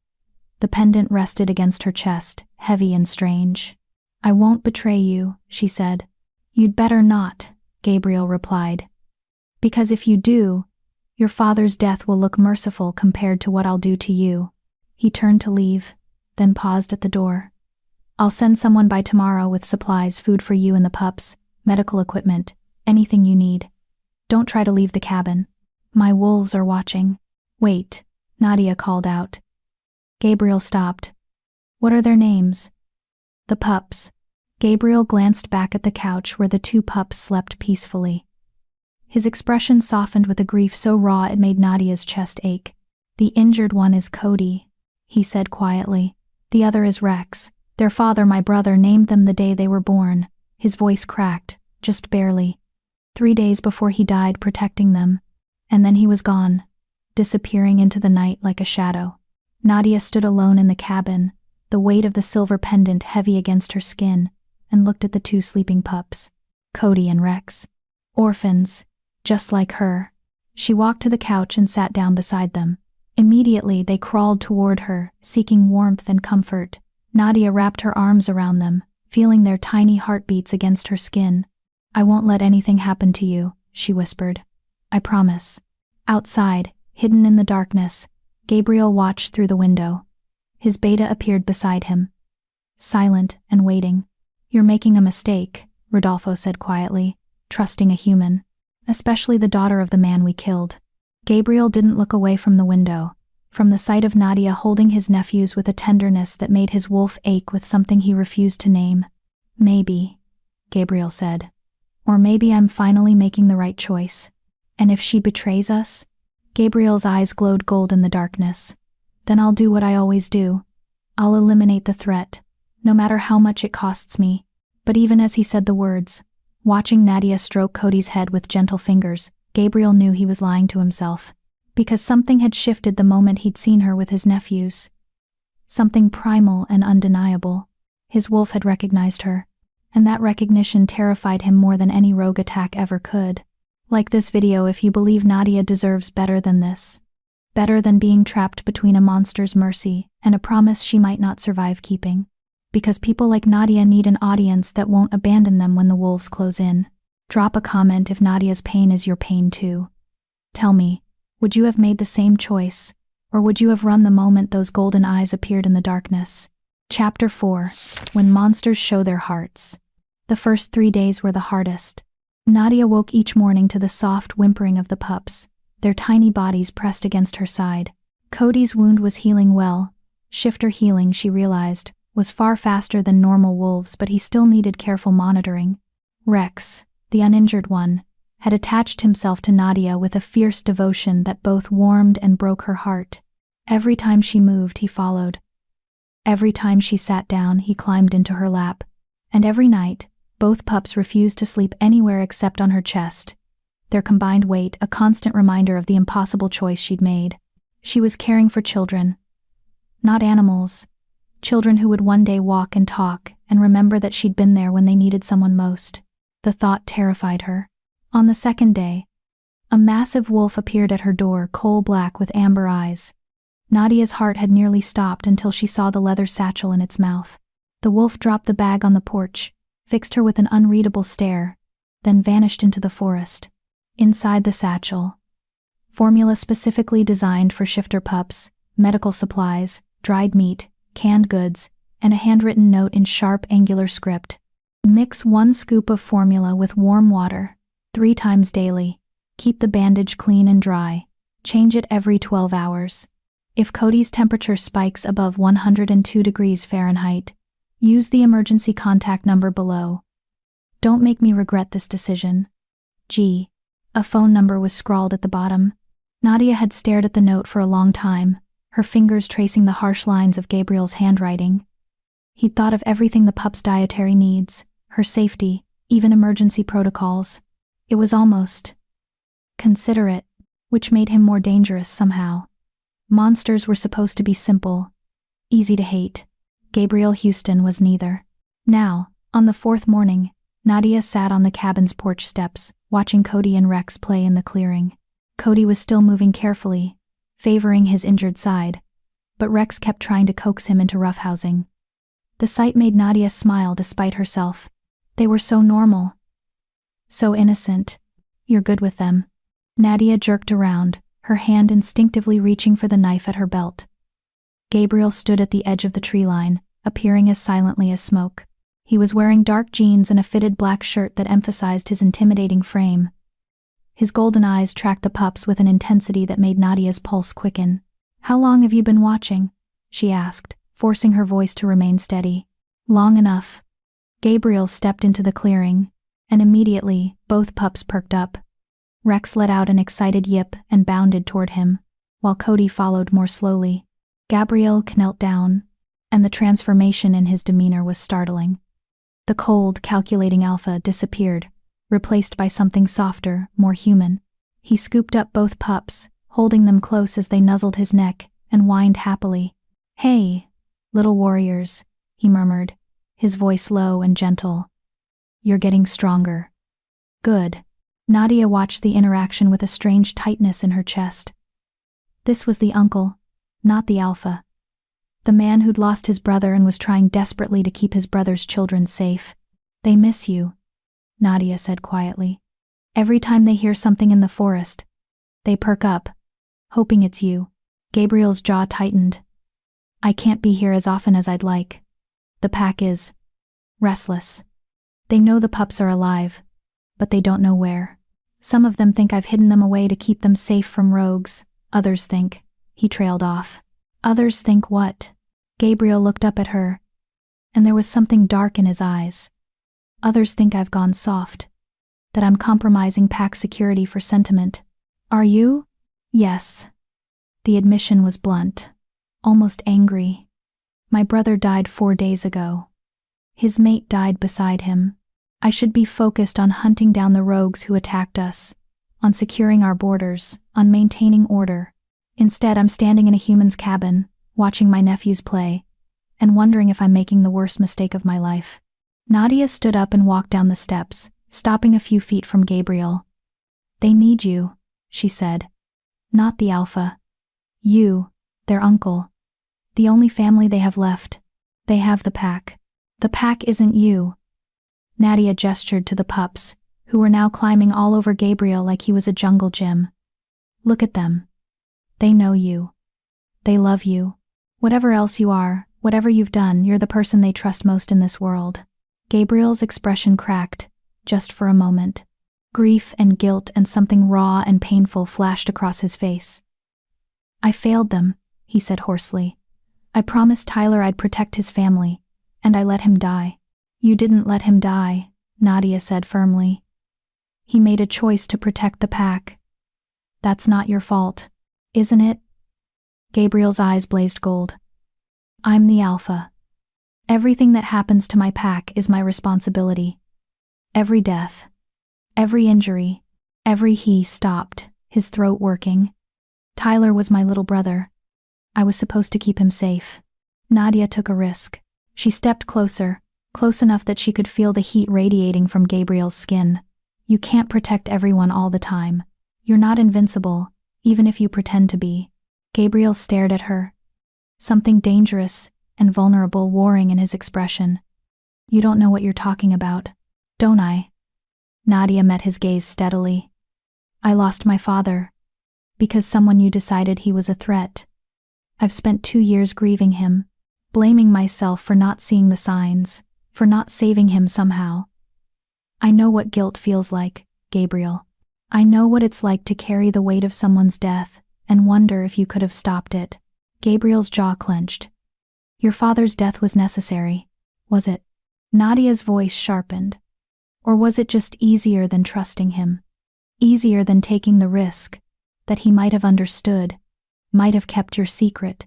The pendant rested against her chest, heavy and strange. I won't betray you, she said. You'd better not, Gabriel replied. Because if you do, your father's death will look merciful compared to what I'll do to you. He turned to leave, then paused at the door. I'll send someone by tomorrow with supplies, food for you and the pups, medical equipment, anything you need. Don't try to leave the cabin. My wolves are watching. Wait, Nadia called out. Gabriel stopped. What are their names? The pups. Gabriel glanced back at the couch where the 2 pups slept peacefully. His expression softened with a grief so raw it made Nadia's chest ache. The injured one is Cody, he said quietly. The other is Rex. Their father, my brother, named them the day they were born. His voice cracked, just barely. 3 days before he died protecting them. And then he was gone, disappearing into the night like a shadow. Nadia stood alone in the cabin, the weight of the silver pendant heavy against her skin, and looked at the 2 sleeping pups, Cody and Rex. Orphans, just like her. She walked to the couch and sat down beside them. Immediately they crawled toward her, seeking warmth and comfort. Nadia wrapped her arms around them, feeling their tiny heartbeats against her skin. I won't let anything happen to you, she whispered. I promise. Outside, hidden in the darkness, Gabriel watched through the window. His beta appeared beside him, silent and waiting. You're making a mistake, Rodolfo said quietly, trusting a human, especially the daughter of the man we killed. Gabriel didn't look away from the window, from the sight of Nadia holding his nephews with a tenderness that made his wolf ache with something he refused to name. Maybe, Gabriel said. Or maybe I'm finally making the right choice. And if she betrays us? Gabriel's eyes glowed gold in the darkness. Then I'll do what I always do. I'll eliminate the threat, no matter how much it costs me. But even as he said the words, watching Nadia stroke Cody's head with gentle fingers, Gabriel knew he was lying to himself. Because something had shifted the moment he'd seen her with his nephews. Something primal and undeniable. His wolf had recognized her, and that recognition terrified him more than any rogue attack ever could. Like this video if you believe Nadia deserves better than this. Better than being trapped between a monster's mercy and a promise she might not survive keeping. Because people like Nadia need an audience that won't abandon them when the wolves close in. Drop a comment if Nadia's pain is your pain too. Tell me, would you have made the same choice, or would you have run the moment those golden eyes appeared in the darkness? Chapter 4. When Monsters Show Their Hearts. The first 3 days were the hardest. Nadia woke each morning to the soft whimpering of the pups, their tiny bodies pressed against her side. Cody's wound was healing well. Shifter healing, she realized, was far faster than normal wolves, but he still needed careful monitoring. Rex, the uninjured one, had attached himself to Nadia with a fierce devotion that both warmed and broke her heart. Every time she moved, he followed. Every time she sat down, he climbed into her lap. And every night, both pups refused to sleep anywhere except on her chest. Their combined weight, a constant reminder of the impossible choice she'd made. She was caring for children. Not animals. Children who would one day walk and talk and remember that she'd been there when they needed someone most. The thought terrified her. On the second day, a massive wolf appeared at her door, coal-black with amber eyes. Nadia's heart had nearly stopped until she saw the leather satchel in its mouth. The wolf dropped the bag on the porch, fixed her with an unreadable stare, then vanished into the forest. Inside the satchel, formula specifically designed for shifter pups, medical supplies, dried meat, canned goods, and a handwritten note in sharp, angular script. Mix 1 scoop of formula with warm water, 3 times daily. Keep the bandage clean and dry. Change it every 12 hours. If Cody's temperature spikes above 102 degrees Fahrenheit, use the emergency contact number below. Don't make me regret this decision. G. A phone number was scrawled at the bottom. Nadia had stared at the note for a long time, her fingers tracing the harsh lines of Gabriel's handwriting. He'd thought of everything the pup's dietary needs, her safety, even emergency protocols. It was almost considerate, which made him more dangerous somehow. Monsters were supposed to be simple, easy to hate. Gabriel Houston was neither. Now, on the 4th morning, Nadia sat on the cabin's porch steps, watching Cody and Rex play in the clearing. Cody was still moving carefully, favoring his injured side, but Rex kept trying to coax him into roughhousing. The sight made Nadia smile despite herself. They were so normal. So innocent. You're good with them. Nadia jerked around, her hand instinctively reaching for the knife at her belt. Gabriel stood at the edge of the tree line, appearing as silently as smoke. He was wearing dark jeans and a fitted black shirt that emphasized his intimidating frame. His golden eyes tracked the pups with an intensity that made Nadia's pulse quicken. "How long have you been watching?" she asked, forcing her voice to remain steady. "Long enough." Gabriel stepped into the clearing, and immediately, both pups perked up. Rex let out an excited yip and bounded toward him, while Cody followed more slowly. Gabriel knelt down, and the transformation in his demeanor was startling. The cold, calculating alpha disappeared, replaced by something softer, more human. He scooped up both pups, holding them close as they nuzzled his neck, and whined happily. "Hey, little warriors," he murmured, his voice low and gentle. "You're getting stronger." "Good." Nadia watched the interaction with a strange tightness in her chest. This was the uncle, not the alpha. The man who'd lost his brother and was trying desperately to keep his brother's children safe. "They miss you," Nadia said quietly. "Every time they hear something in the forest, they perk up, hoping it's you." Gabriel's jaw tightened. "I can't be here as often as I'd like. The pack is restless. They know the pups are alive, but they don't know where. Some of them think I've hidden them away to keep them safe from rogues. Others think," he trailed off. "Others think what?" Gabriel looked up at her, and there was something dark in his eyes. "Others think I've gone soft, that I'm compromising pack security for sentiment." "Are you?" "Yes." The admission was blunt, almost angry. "My brother died 4 days ago. His mate died beside him. I should be focused on hunting down the rogues who attacked us, on securing our borders, on maintaining order. Instead, I'm standing in a human's cabin, watching my nephews play, and wondering if I'm making the worst mistake of my life." Nadia stood up and walked down the steps, stopping a few feet from Gabriel. "They need you," she said. "Not the alpha. You, their uncle. The only family they have left. They have the pack. The pack isn't you." Nadia gestured to the pups, who were now climbing all over Gabriel like he was a jungle gym. "Look at them. They know you. They love you. Whatever else you are, whatever you've done, you're the person they trust most in this world." Gabriel's expression cracked, just for a moment. Grief and guilt and something raw and painful flashed across his face. "I failed them," he said hoarsely. "I promised Tyler I'd protect his family, and I let him die." "You didn't let him die," Nadia said firmly. "He made a choice to protect the pack. That's not your fault, isn't it?" Gabriel's eyes blazed gold. I'm the alpha. Everything that happens to my pack is my responsibility. Every death, every injury, He stopped, his throat working. Tyler was my little brother. I was supposed to keep him safe. Nadia took a risk. She stepped closer, close enough that she could feel the heat radiating from Gabriel's skin. You can't protect everyone all the time. You're not invincible, even if you pretend to be. Gabriel stared at her. Something dangerous and vulnerable warring in his expression. You don't know what you're talking about, don't I? Nadia met his gaze steadily. I lost my father. Because someone you decided he was a threat. I've spent 2 years grieving him, blaming myself for not seeing the signs, for not saving him somehow. I know what guilt feels like, Gabriel. I know what it's like to carry the weight of someone's death and wonder if you could have stopped it. Gabriel's jaw clenched. Your father's death was necessary, was it? Nadia's voice sharpened. Or was it just easier than trusting him? Easier than taking the risk that he might have understood, might have kept your secret,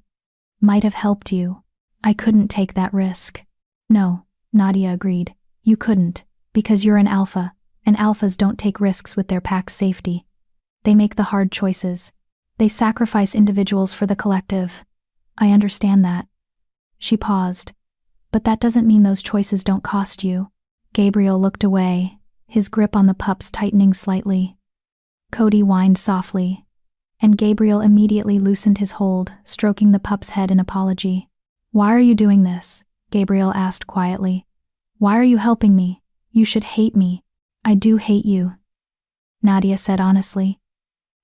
might have helped you. I couldn't take that risk. No, Nadia agreed. You couldn't, because you're an alpha, and alphas don't take risks with their pack's safety. They make the hard choices. They sacrifice individuals for the collective. I understand that. She paused. But that doesn't mean those choices don't cost you. Gabriel looked away, his grip on the pups tightening slightly. Cody whined softly, and Gabriel immediately loosened his hold, stroking the pup's head in apology. Why are you doing this? Gabriel asked quietly. Why are you helping me? You should hate me. I do hate you. Nadia said honestly.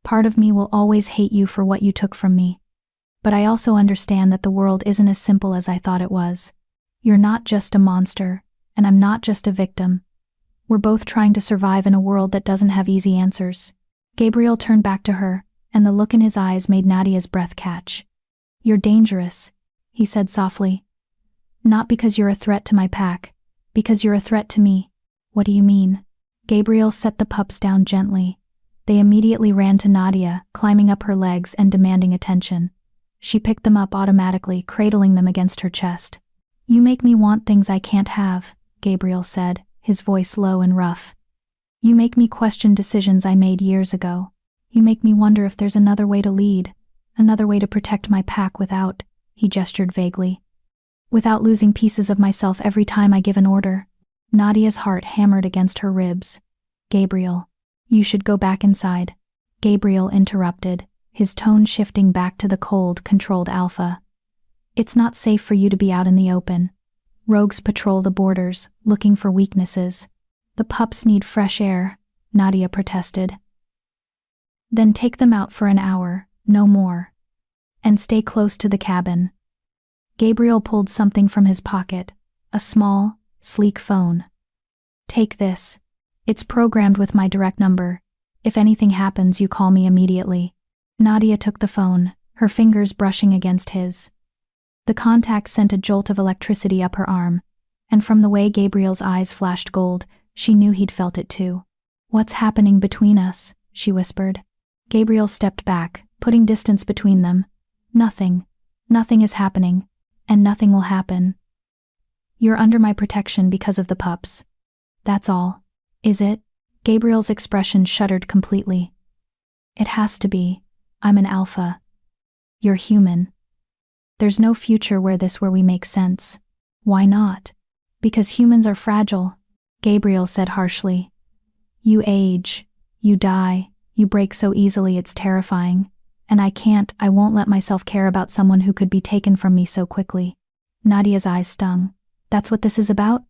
Part of me will always hate you for what you took from me. But I also understand that the world isn't as simple as I thought it was. You're not just a monster, and I'm not just a victim. We're both trying to survive in a world that doesn't have easy answers. Gabriel turned back to her, and the look in his eyes made Nadia's breath catch. You're dangerous, he said softly. Not because you're a threat to my pack, because you're a threat to me. What do you mean? Gabriel set the pups down gently. They immediately ran to Nadia, climbing up her legs and demanding attention. She picked them up automatically, cradling them against her chest. You make me want things I can't have, Gabriel said, his voice low and rough. You make me question decisions I made years ago. You make me wonder if there's another way to lead, another way to protect my pack without, he gestured vaguely, without losing pieces of myself every time I give an order. Nadia's heart hammered against her ribs. Gabriel, you should go back inside. Gabriel interrupted, his tone shifting back to the cold, controlled alpha. It's not safe for you to be out in the open. Rogues patrol the borders, looking for weaknesses. The pups need fresh air, Nadia protested. Then take them out for an hour, no more. And stay close to the cabin. Gabriel pulled something from his pocket, a small, sleek phone. Take this. It's programmed with my direct number. If anything happens, you call me immediately. Nadia took the phone, her fingers brushing against his. The contact sent a jolt of electricity up her arm, and from the way Gabriel's eyes flashed gold, she knew he'd felt it too. What's happening between us? She whispered. Gabriel stepped back, putting distance between them. Nothing. Nothing is happening, and nothing will happen. You're under my protection because of the pups. That's all. Is it? Gabriel's expression shuddered completely. It has to be. I'm an alpha. You're human. There's no future where we make sense. Why not? Because humans are fragile, Gabriel said harshly. You age, you die, you break so easily it's terrifying. And I won't let myself care about someone who could be taken from me so quickly. Nadia's eyes stung. That's what this is about?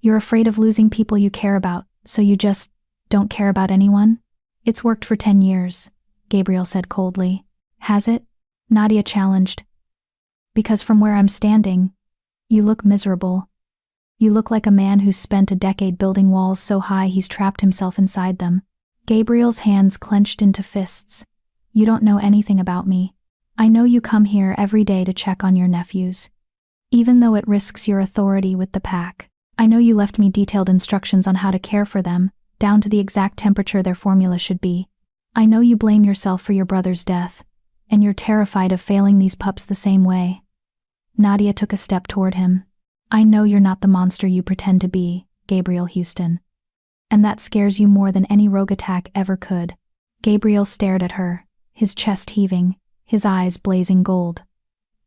You're afraid of losing people you care about, so you just don't care about anyone? It's worked for 10 years, Gabriel said coldly. Has it? Nadia challenged. Because from where I'm standing, you look miserable. You look like a man who's spent a decade building walls so high he's trapped himself inside them. Gabriel's hands clenched into fists. You don't know anything about me. I know you come here every day to check on your nephews. Even though it risks your authority with the pack. I know you left me detailed instructions on how to care for them, down to the exact temperature their formula should be. I know you blame yourself for your brother's death, and you're terrified of failing these pups the same way. Nadia took a step toward him. I know you're not the monster you pretend to be, Gabriel Houston. And that scares you more than any rogue attack ever could. Gabriel stared at her, his chest heaving, his eyes blazing gold.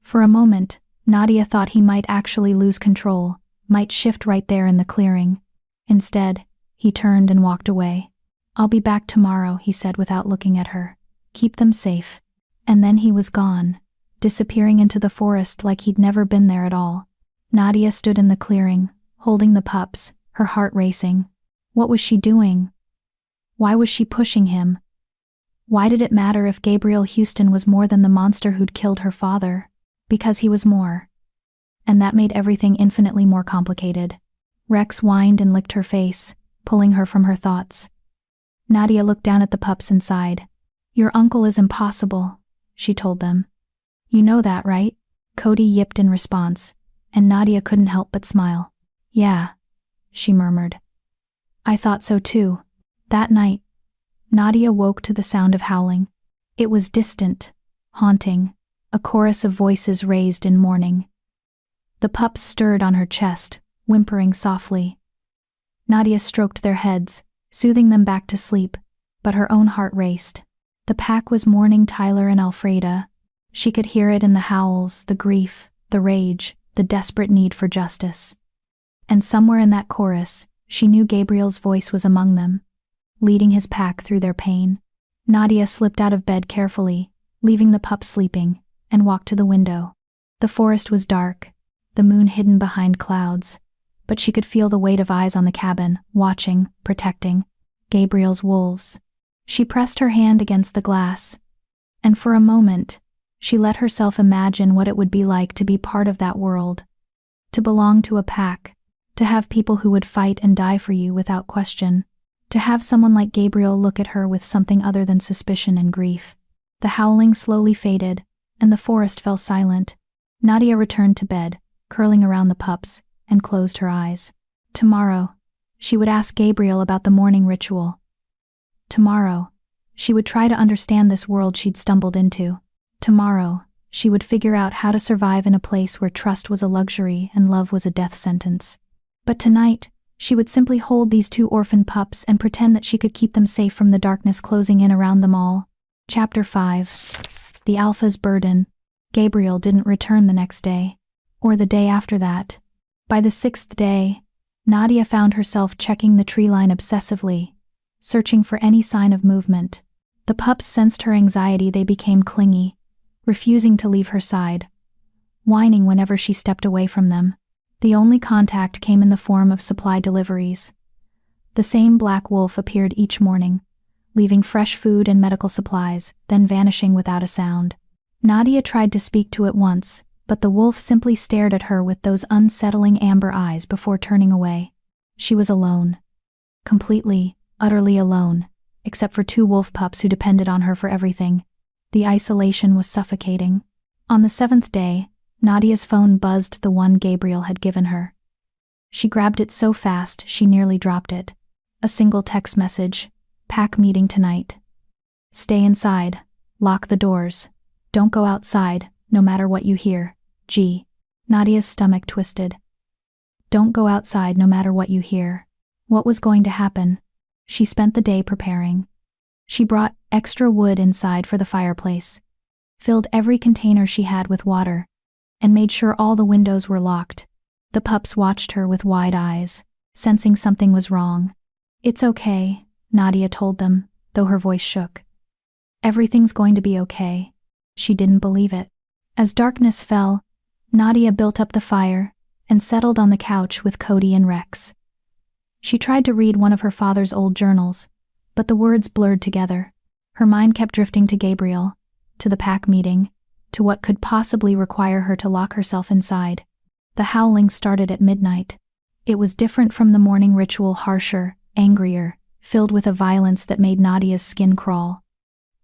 For a moment, Nadia thought he might actually lose control, might shift right there in the clearing. Instead, he turned and walked away. I'll be back tomorrow, he said without looking at her. Keep them safe. And then he was gone, disappearing into the forest like he'd never been there at all. Nadia stood in the clearing, holding the pups, her heart racing. What was she doing? Why was she pushing him? Why did it matter if Gabriel Houston was more than the monster who'd killed her father? Because he was more. And that made everything infinitely more complicated. Rex whined and licked her face, pulling her from her thoughts. Nadia looked down at the pups and sighed. Your uncle is impossible, she told them. You know that, right? Cody yipped in response, and Nadia couldn't help but smile. Yeah, she murmured. I thought so too. That night, Nadia woke to the sound of howling. It was distant, haunting, a chorus of voices raised in mourning. The pups stirred on her chest, whimpering softly. Nadia stroked their heads, soothing them back to sleep, but her own heart raced. The pack was mourning Tyler and Alfreda. She could hear it in the howls, the grief, the rage, the desperate need for justice. And somewhere in that chorus, she knew Gabriel's voice was among them, leading his pack through their pain. Nadia slipped out of bed carefully, leaving the pups sleeping, and walked to the window. The forest was dark, the moon hidden behind clouds, but she could feel the weight of eyes on the cabin, watching, protecting. Gabriel's wolves. She pressed her hand against the glass, and for a moment, she let herself imagine what it would be like to be part of that world, to belong to a pack, to have people who would fight and die for you without question, to have someone like Gabriel look at her with something other than suspicion and grief. The howling slowly faded, and the forest fell silent. Nadia returned to bed, curling around the pups, and closed her eyes. Tomorrow, she would ask Gabriel about the morning ritual. Tomorrow, she would try to understand this world she'd stumbled into. Tomorrow, she would figure out how to survive in a place where trust was a luxury and love was a death sentence. But tonight, she would simply hold these two orphan pups and pretend that she could keep them safe from the darkness closing in around them all. Chapter 5. The Alpha's Burden. Gabriel didn't return the next day, or the day after that. By the 6th day, Nadia found herself checking the tree line obsessively, searching for any sign of movement. The pups sensed her anxiety. They became clingy, refusing to leave her side, whining whenever she stepped away from them. The only contact came in the form of supply deliveries. The same black wolf appeared each morning, leaving fresh food and medical supplies, then vanishing without a sound. Nadia tried to speak to it once, but the wolf simply stared at her with those unsettling amber eyes before turning away. She was alone. Completely, utterly alone, except for two wolf pups who depended on her for everything. The isolation was suffocating. On the 7th day, Nadia's phone buzzed, the one Gabriel had given her. She grabbed it so fast she nearly dropped it. A single text message. Pack meeting tonight. Stay inside. Lock the doors. Don't go outside, no matter what you hear. G. Nadia's stomach twisted. Don't go outside no matter what you hear. What was going to happen? She spent the day preparing. She brought extra wood inside for the fireplace, filled every container she had with water, and made sure all the windows were locked. The pups watched her with wide eyes, sensing something was wrong. It's okay, Nadia told them, though her voice shook. Everything's going to be okay. She didn't believe it. As darkness fell, Nadia built up the fire and settled on the couch with Cody and Rex. She tried to read one of her father's old journals, but the words blurred together. Her mind kept drifting to Gabriel, to the pack meeting, to what could possibly require her to lock herself inside. The howling started at midnight. It was different from the morning ritual, harsher, angrier, filled with a violence that made Nadia's skin crawl.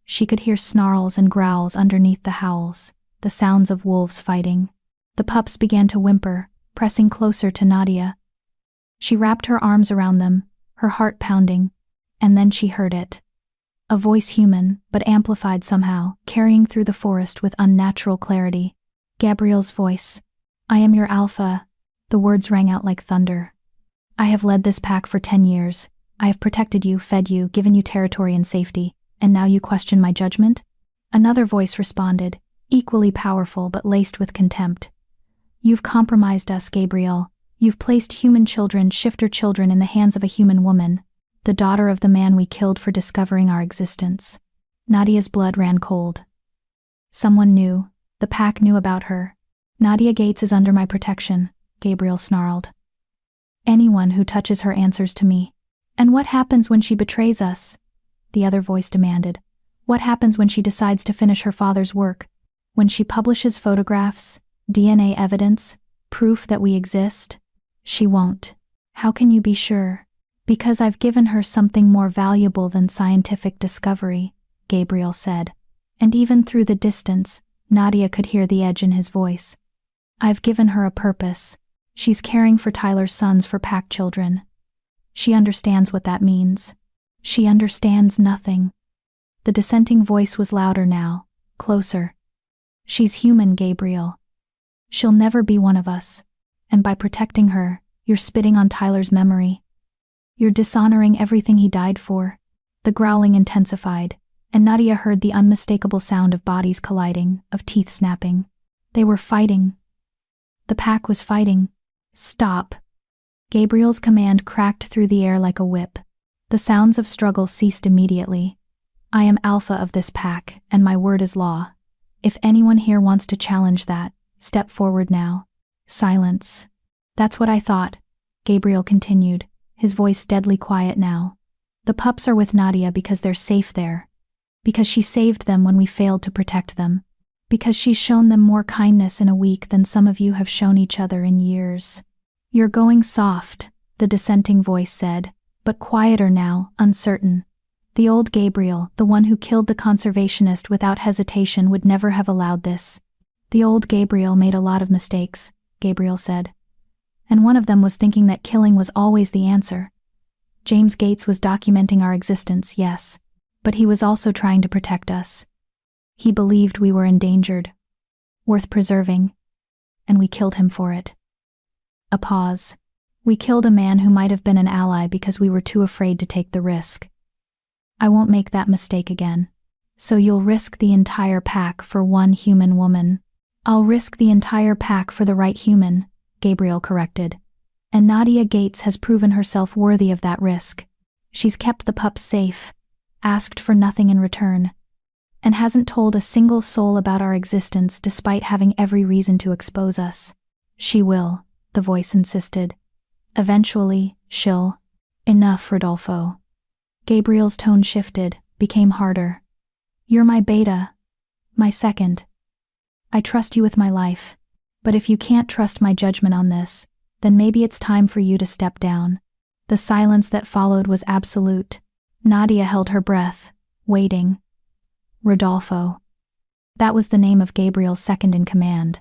She could hear snarls and growls underneath the howls, the sounds of wolves fighting. The pups began to whimper, pressing closer to Nadia. She wrapped her arms around them, her heart pounding, and then she heard it. A voice, human, but amplified somehow, carrying through the forest with unnatural clarity. Gabriel's voice. I am your alpha. The words rang out like thunder. I have led this pack for 10 years. I have protected you, fed you, given you territory and safety, and now you question my judgment? Another voice responded, equally powerful but laced with contempt. You've compromised us, Gabriel. You've placed human children, shifter children, in the hands of a human woman, the daughter of the man we killed for discovering our existence. Nadia's blood ran cold. Someone knew. The pack knew about her. Nadia Gates is under my protection, Gabriel snarled. Anyone who touches her answers to me. And what happens when she betrays us? The other voice demanded. What happens when she decides to finish her father's work? When she publishes photographs, DNA evidence, proof that we exist? She won't. How can you be sure? Because I've given her something more valuable than scientific discovery, Gabriel said. And even through the distance, Nadia could hear the edge in his voice. I've given her a purpose. She's caring for Tyler's sons, for pack children. She understands what that means. She understands nothing. The dissenting voice was louder now, closer. She's human, Gabriel. She'll never be one of us. And by protecting her, you're spitting on Tyler's memory. You're dishonoring everything he died for. The growling intensified, and Nadia heard the unmistakable sound of bodies colliding, of teeth snapping. They were fighting. The pack was fighting. Stop. Gabriel's command cracked through the air like a whip. The sounds of struggle ceased immediately. I am alpha of this pack, and my word is law. If anyone here wants to challenge that, step forward now. Silence. That's what I thought, Gabriel continued, his voice deadly quiet now. The pups are with Nadia because they're safe there. Because she saved them when we failed to protect them. Because she's shown them more kindness in a week than some of you have shown each other in years. You're going soft, the dissenting voice said, but quieter now, uncertain. The old Gabriel, the one who killed the conservationist without hesitation, would never have allowed this. The old Gabriel made a lot of mistakes, Gabriel said. And one of them was thinking that killing was always the answer. James Gates was documenting our existence, yes, but he was also trying to protect us. He believed we were endangered, worth preserving, and we killed him for it. A pause. We killed a man who might have been an ally because we were too afraid to take the risk. I won't make that mistake again. So you'll risk the entire pack for one human woman. I'll risk the entire pack for the right human, Gabriel corrected. And Nadia Gates has proven herself worthy of that risk. She's kept the pups safe, asked for nothing in return, and hasn't told a single soul about our existence despite having every reason to expose us. She will, the voice insisted. Eventually, she'll. Enough, Rodolfo. Gabriel's tone shifted, became harder. You're my beta. My second. I trust you with my life. But if you can't trust my judgment on this, then maybe it's time for you to step down. The silence that followed was absolute. Nadia held her breath, waiting. Rodolfo. That was the name of Gabriel's second in command,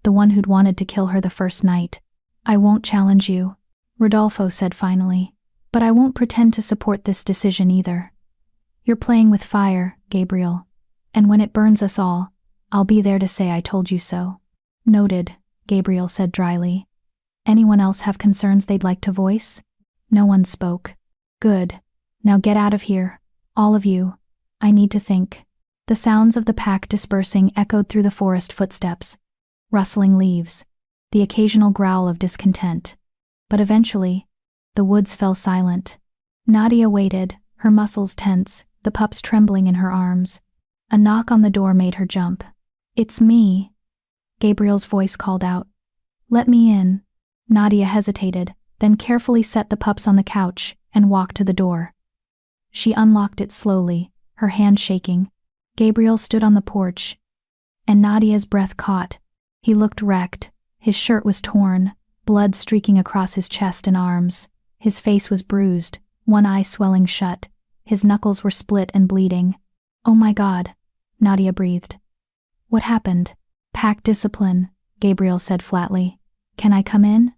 the one who'd wanted to kill her the first night. I won't challenge you, Rodolfo said finally, but I won't pretend to support this decision either. You're playing with fire, Gabriel, and when it burns us all, I'll be there to say I told you so. Noted, Gabriel said dryly. Anyone else have concerns they'd like to voice? No one spoke. Good. Now get out of here, all of you. I need to think. The sounds of the pack dispersing echoed through the forest footsteps, rustling leaves, the occasional growl of discontent. But eventually, the woods fell silent. Nadia waited, her muscles tense, the pups trembling in her arms. A knock on the door made her jump. It's me, Gabriel's voice called out. Let me in. Nadia hesitated, then carefully set the pups on the couch and walked to the door. She unlocked it slowly, her hand shaking. Gabriel stood on the porch, and Nadia's breath caught. He looked wrecked. His shirt was torn, blood streaking across his chest and arms. His face was bruised, one eye swelling shut. His knuckles were split and bleeding. Oh my God, Nadia breathed. What happened? Pack discipline, Gabriel said flatly. Can I come in?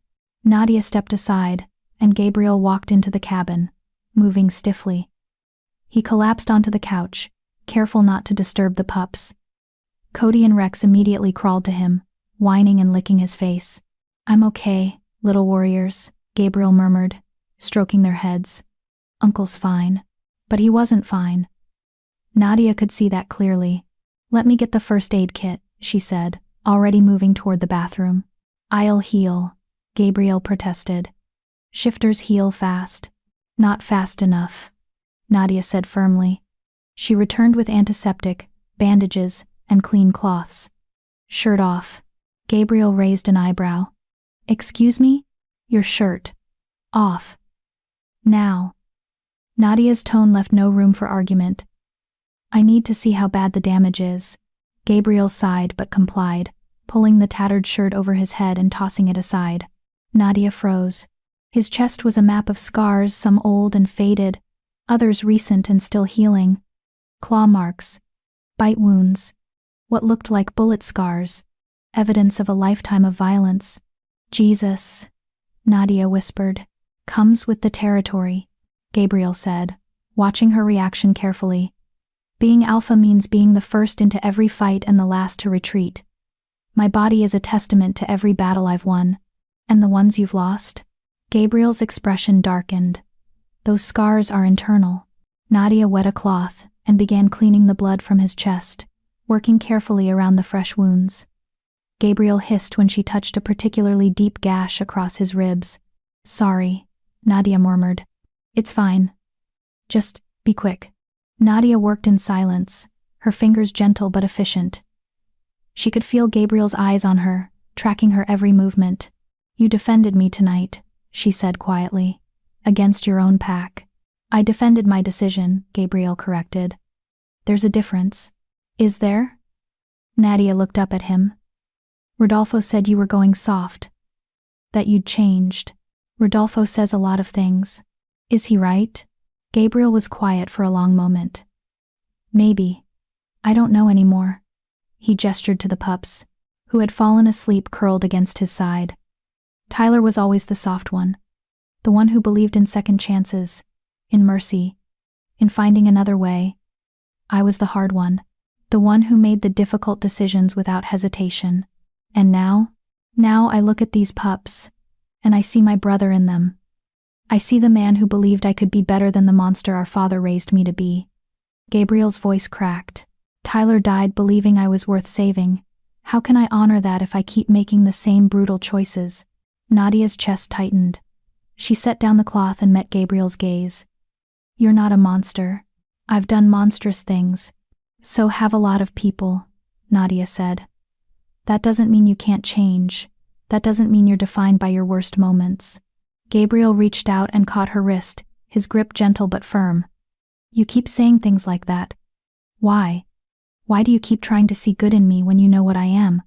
Nadia stepped aside, and Gabriel walked into the cabin, moving stiffly. He collapsed onto the couch, careful not to disturb the pups. Cody and Rex immediately crawled to him, whining and licking his face. "I'm okay, little warriors," Gabriel murmured, stroking their heads. "Uncle's fine." But he wasn't fine. Nadia could see that clearly. "Let me get the first aid kit," she said, already moving toward the bathroom. "I'll heal," Gabriel protested. "Shifters heal fast." "Not fast enough," Nadia said firmly. She returned with antiseptic, bandages, and clean cloths. "Shirt off." Gabriel raised an eyebrow. "Excuse me? Your shirt. Off. Now." Nadia's tone left no room for argument. "I need to see how bad the damage is." Gabriel sighed but complied, pulling the tattered shirt over his head and tossing it aside. Nadia froze. His chest was a map of scars, some old and faded, others recent and still healing. Claw marks, bite wounds, what looked like bullet scars, evidence of a lifetime of violence. "Jesus," Nadia whispered. "Comes with the territory," Gabriel said, watching her reaction carefully. "Being alpha means being the first into every fight and the last to retreat. My body is a testament to every battle I've won. And the ones you've lost?" Gabriel's expression darkened. "Those scars are internal." Nadia wet a cloth and began cleaning the blood from his chest, working carefully around the fresh wounds. Gabriel hissed when she touched a particularly deep gash across his ribs. "Sorry," Nadia murmured. "It's fine. Just be quick." Nadia worked in silence, her fingers gentle but efficient. She could feel Gabriel's eyes on her, tracking her every movement. "You defended me tonight," she said quietly. "Against your own pack." "I defended my decision," Gabriel corrected. "There's a difference." "Is there?" Nadia looked up at him. "Rodolfo said you were going soft. That you'd changed. Rodolfo says a lot of things. Is he right?" Gabriel was quiet for a long moment. "Maybe. I don't know anymore." He gestured to the pups, who had fallen asleep curled against his side. Tyler was always the soft one. The one who believed in second chances, in mercy, in finding another way. I was the hard one. The one who made the difficult decisions without hesitation. And now I look at these pups, and I see my brother in them. I see the man who believed I could be better than the monster our father raised me to be. Gabriel's voice cracked. "Tyler died believing I was worth saving. How can I honor that if I keep making the same brutal choices?" Nadia's chest tightened. She set down the cloth and met Gabriel's gaze. "You're not a monster. I've done monstrous things. So have a lot of people," Nadia said. "That doesn't mean you can't change. That doesn't mean you're defined by your worst moments." Gabriel reached out and caught her wrist, his grip gentle but firm. "You keep saying things like that. Why? Why do you keep trying to see good in me when you know what I am?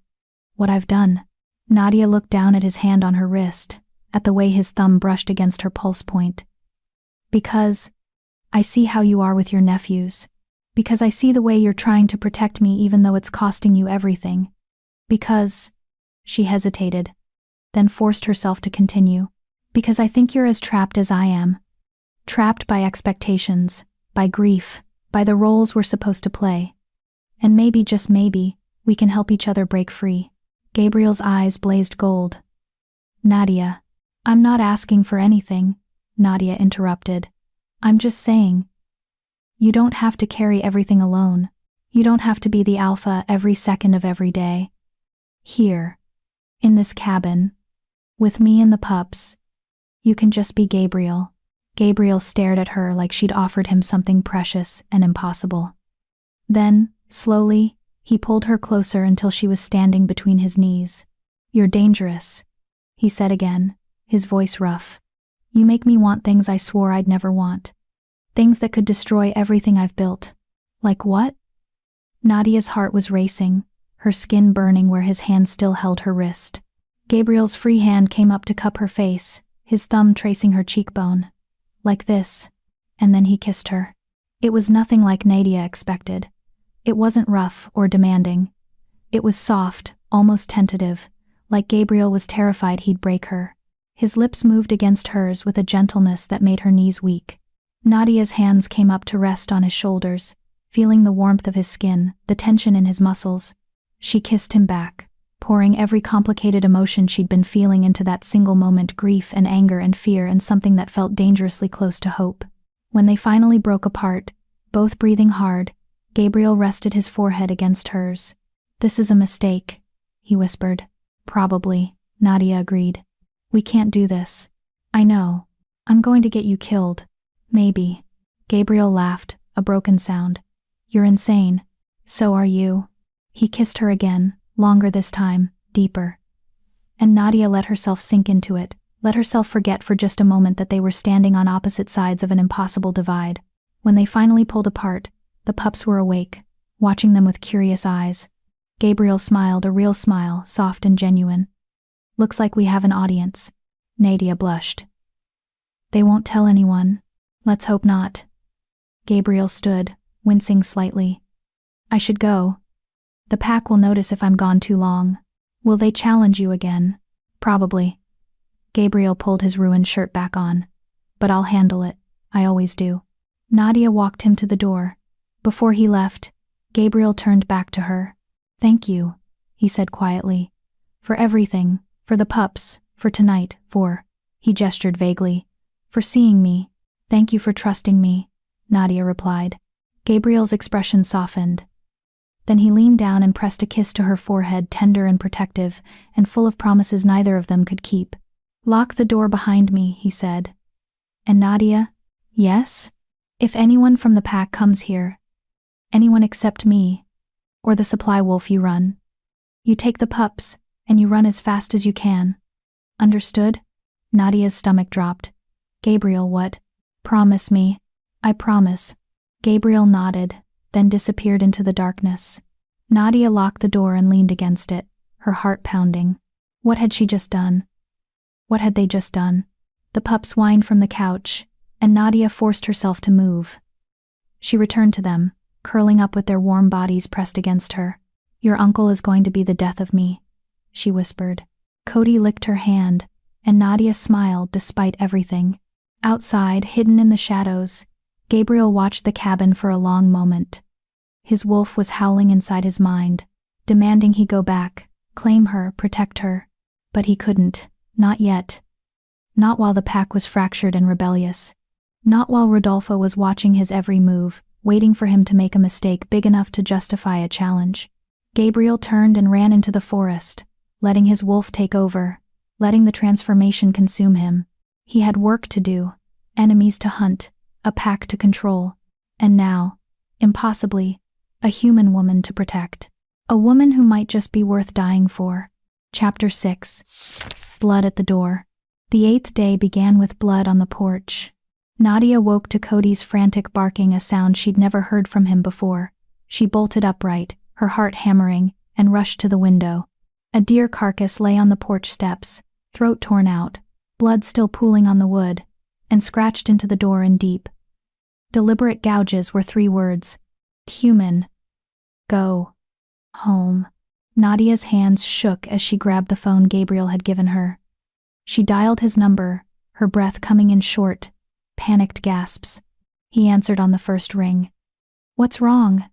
What I've done?" Nadia looked down at his hand on her wrist, at the way his thumb brushed against her pulse point. "Because I see how you are with your nephews. Because I see the way you're trying to protect me even though it's costing you everything. Because..." She hesitated, then forced herself to continue. "Because I think you're as trapped as I am. Trapped by expectations, by grief, by the roles we're supposed to play. And maybe, just maybe, we can help each other break free." Gabriel's eyes blazed gold. "Nadia, I'm not asking for anything," Nadia interrupted. "I'm just saying. You don't have to carry everything alone. You don't have to be the alpha every second of every day. Here, in this cabin, with me and the pups, you can just be Gabriel." Gabriel stared at her like she'd offered him something precious and impossible. Then, slowly, he pulled her closer until she was standing between his knees. "You're dangerous," he said again, his voice rough. "You make me want things I swore I'd never want. Things that could destroy everything I've built." "Like what?" Nadia's heart was racing, her skin burning where his hand still held her wrist. Gabriel's free hand came up to cup her face, his thumb tracing her cheekbone. "Like this." And then he kissed her. It was nothing like Nadia expected. It wasn't rough or demanding. It was soft, almost tentative, like Gabriel was terrified he'd break her. His lips moved against hers with a gentleness that made her knees weak. Nadia's hands came up to rest on his shoulders, feeling the warmth of his skin, the tension in his muscles. She kissed him back, pouring every complicated emotion she'd been feeling into that single moment: grief and anger and fear and something that felt dangerously close to hope. When they finally broke apart, both breathing hard, Gabriel rested his forehead against hers. "This is a mistake," he whispered. "Probably," Nadia agreed. "We can't do this." "I know. I'm going to get you killed." "Maybe." Gabriel laughed, a broken sound. "You're insane." "So are you." He kissed her again, longer this time, deeper. And Nadia let herself sink into it, let herself forget for just a moment that they were standing on opposite sides of an impossible divide. When they finally pulled apart, the pups were awake, watching them with curious eyes. Gabriel smiled, a real smile, soft and genuine. "Looks like we have an audience." Nadia blushed. "They won't tell anyone." "Let's hope not." Gabriel stood, wincing slightly. "I should go. The pack will notice if I'm gone too long." "Will they challenge you again?" "Probably." Gabriel pulled his ruined shirt back on. "But I'll handle it. I always do." Nadia walked him to the door. Before he left, Gabriel turned back to her. "Thank you," he said quietly. "For everything, for the pups, for tonight, he gestured vaguely, "for seeing me." "Thank you for trusting me," Nadia replied. Gabriel's expression softened. Then he leaned down and pressed a kiss to her forehead, tender and protective, and full of promises neither of them could keep. "Lock the door behind me," he said. "And Nadia?" "Yes? If anyone from the pack comes here, anyone except me, or the supply wolf, you run. You take the pups, and you run as fast as you can. Understood?" Nadia's stomach dropped. "Gabriel, what?" "Promise me." "I promise." Gabriel nodded, then disappeared into the darkness. Nadia locked the door and leaned against it, her heart pounding. What had she just done? What had they just done? The pups whined from the couch, and Nadia forced herself to move. She returned to them, curling up with their warm bodies pressed against her. "Your uncle is going to be the death of me," she whispered. Cody licked her hand, and Nadia smiled despite everything. Outside, hidden in the shadows, Gabriel watched the cabin for a long moment. His wolf was howling inside his mind, demanding he go back, claim her, protect her. But he couldn't, not yet. Not while the pack was fractured and rebellious. Not while Rodolfo was watching his every move, waiting for him to make a mistake big enough to justify a challenge. Gabriel turned and ran into the forest, letting his wolf take over, letting the transformation consume him. He had work to do, enemies to hunt, a pack to control, and now, impossibly, a human woman to protect. A woman who might just be worth dying for. Chapter 6. Blood at the door. The 8th day began with blood on the porch. Nadia woke to Cody's frantic barking, a sound she'd never heard from him before. She bolted upright, her heart hammering, and rushed to the window. A deer carcass lay on the porch steps, throat torn out, blood still pooling on the wood, and scratched into the door in deep, deliberate gouges were 3 words. "Human. Go. Home." Nadia's hands shook as she grabbed the phone Gabriel had given her. She dialed his number, her breath coming in short, panicked gasps. He answered on the first ring. "What's wrong?"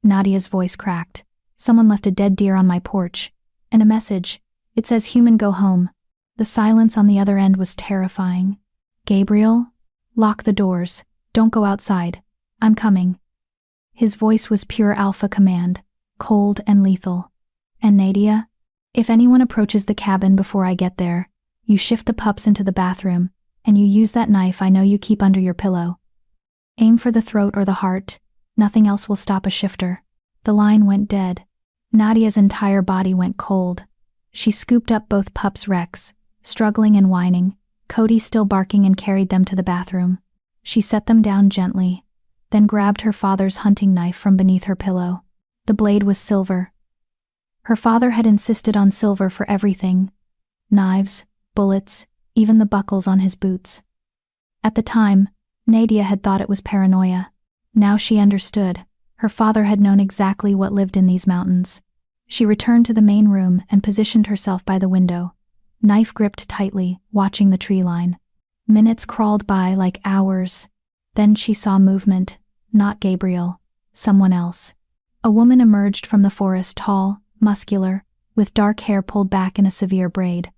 Nadia's voice cracked. "Someone left a dead deer on my porch. And a message. It says human go home." The silence on the other end was terrifying. "Gabriel? Lock the doors. Don't go outside. I'm coming." His voice was pure alpha command, cold and lethal. "And Nadia? If anyone approaches the cabin before I get there, you shift the pups into the bathroom, and you use that knife I know you keep under your pillow. Aim for the throat or the heart. Nothing else will stop a shifter." The line went dead. Nadia's entire body went cold. She scooped up both pups' wrecks, struggling and whining, Cody still barking, and carried them to the bathroom. She set them down gently, then grabbed her father's hunting knife from beneath her pillow. The blade was silver. Her father had insisted on silver for everything. Knives, bullets, even the buckles on his boots. At the time, Nadia had thought it was paranoia. Now she understood. Her father had known exactly what lived in these mountains. She returned to the main room and positioned herself by the window, knife gripped tightly, watching the tree line. Minutes crawled by like hours. Then she saw movement. Not Gabriel. Someone else. A woman emerged from the forest, tall, muscular, with dark hair pulled back in a severe braid.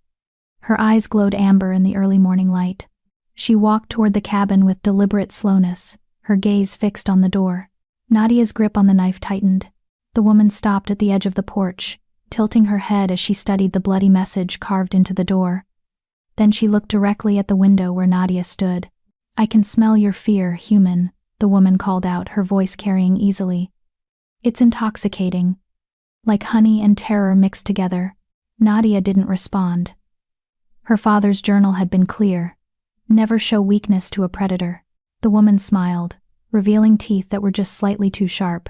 Her eyes glowed amber in the early morning light. She walked toward the cabin with deliberate slowness, her gaze fixed on the door. Nadia's grip on the knife tightened. The woman stopped at the edge of the porch, tilting her head as she studied the bloody message carved into the door. Then she looked directly at the window where Nadia stood. "I can smell your fear, human," the woman called out, her voice carrying easily. "It's intoxicating. Like honey and terror mixed together." Nadia didn't respond. Her father's journal had been clear. Never show weakness to a predator. The woman smiled, revealing teeth that were just slightly too sharp.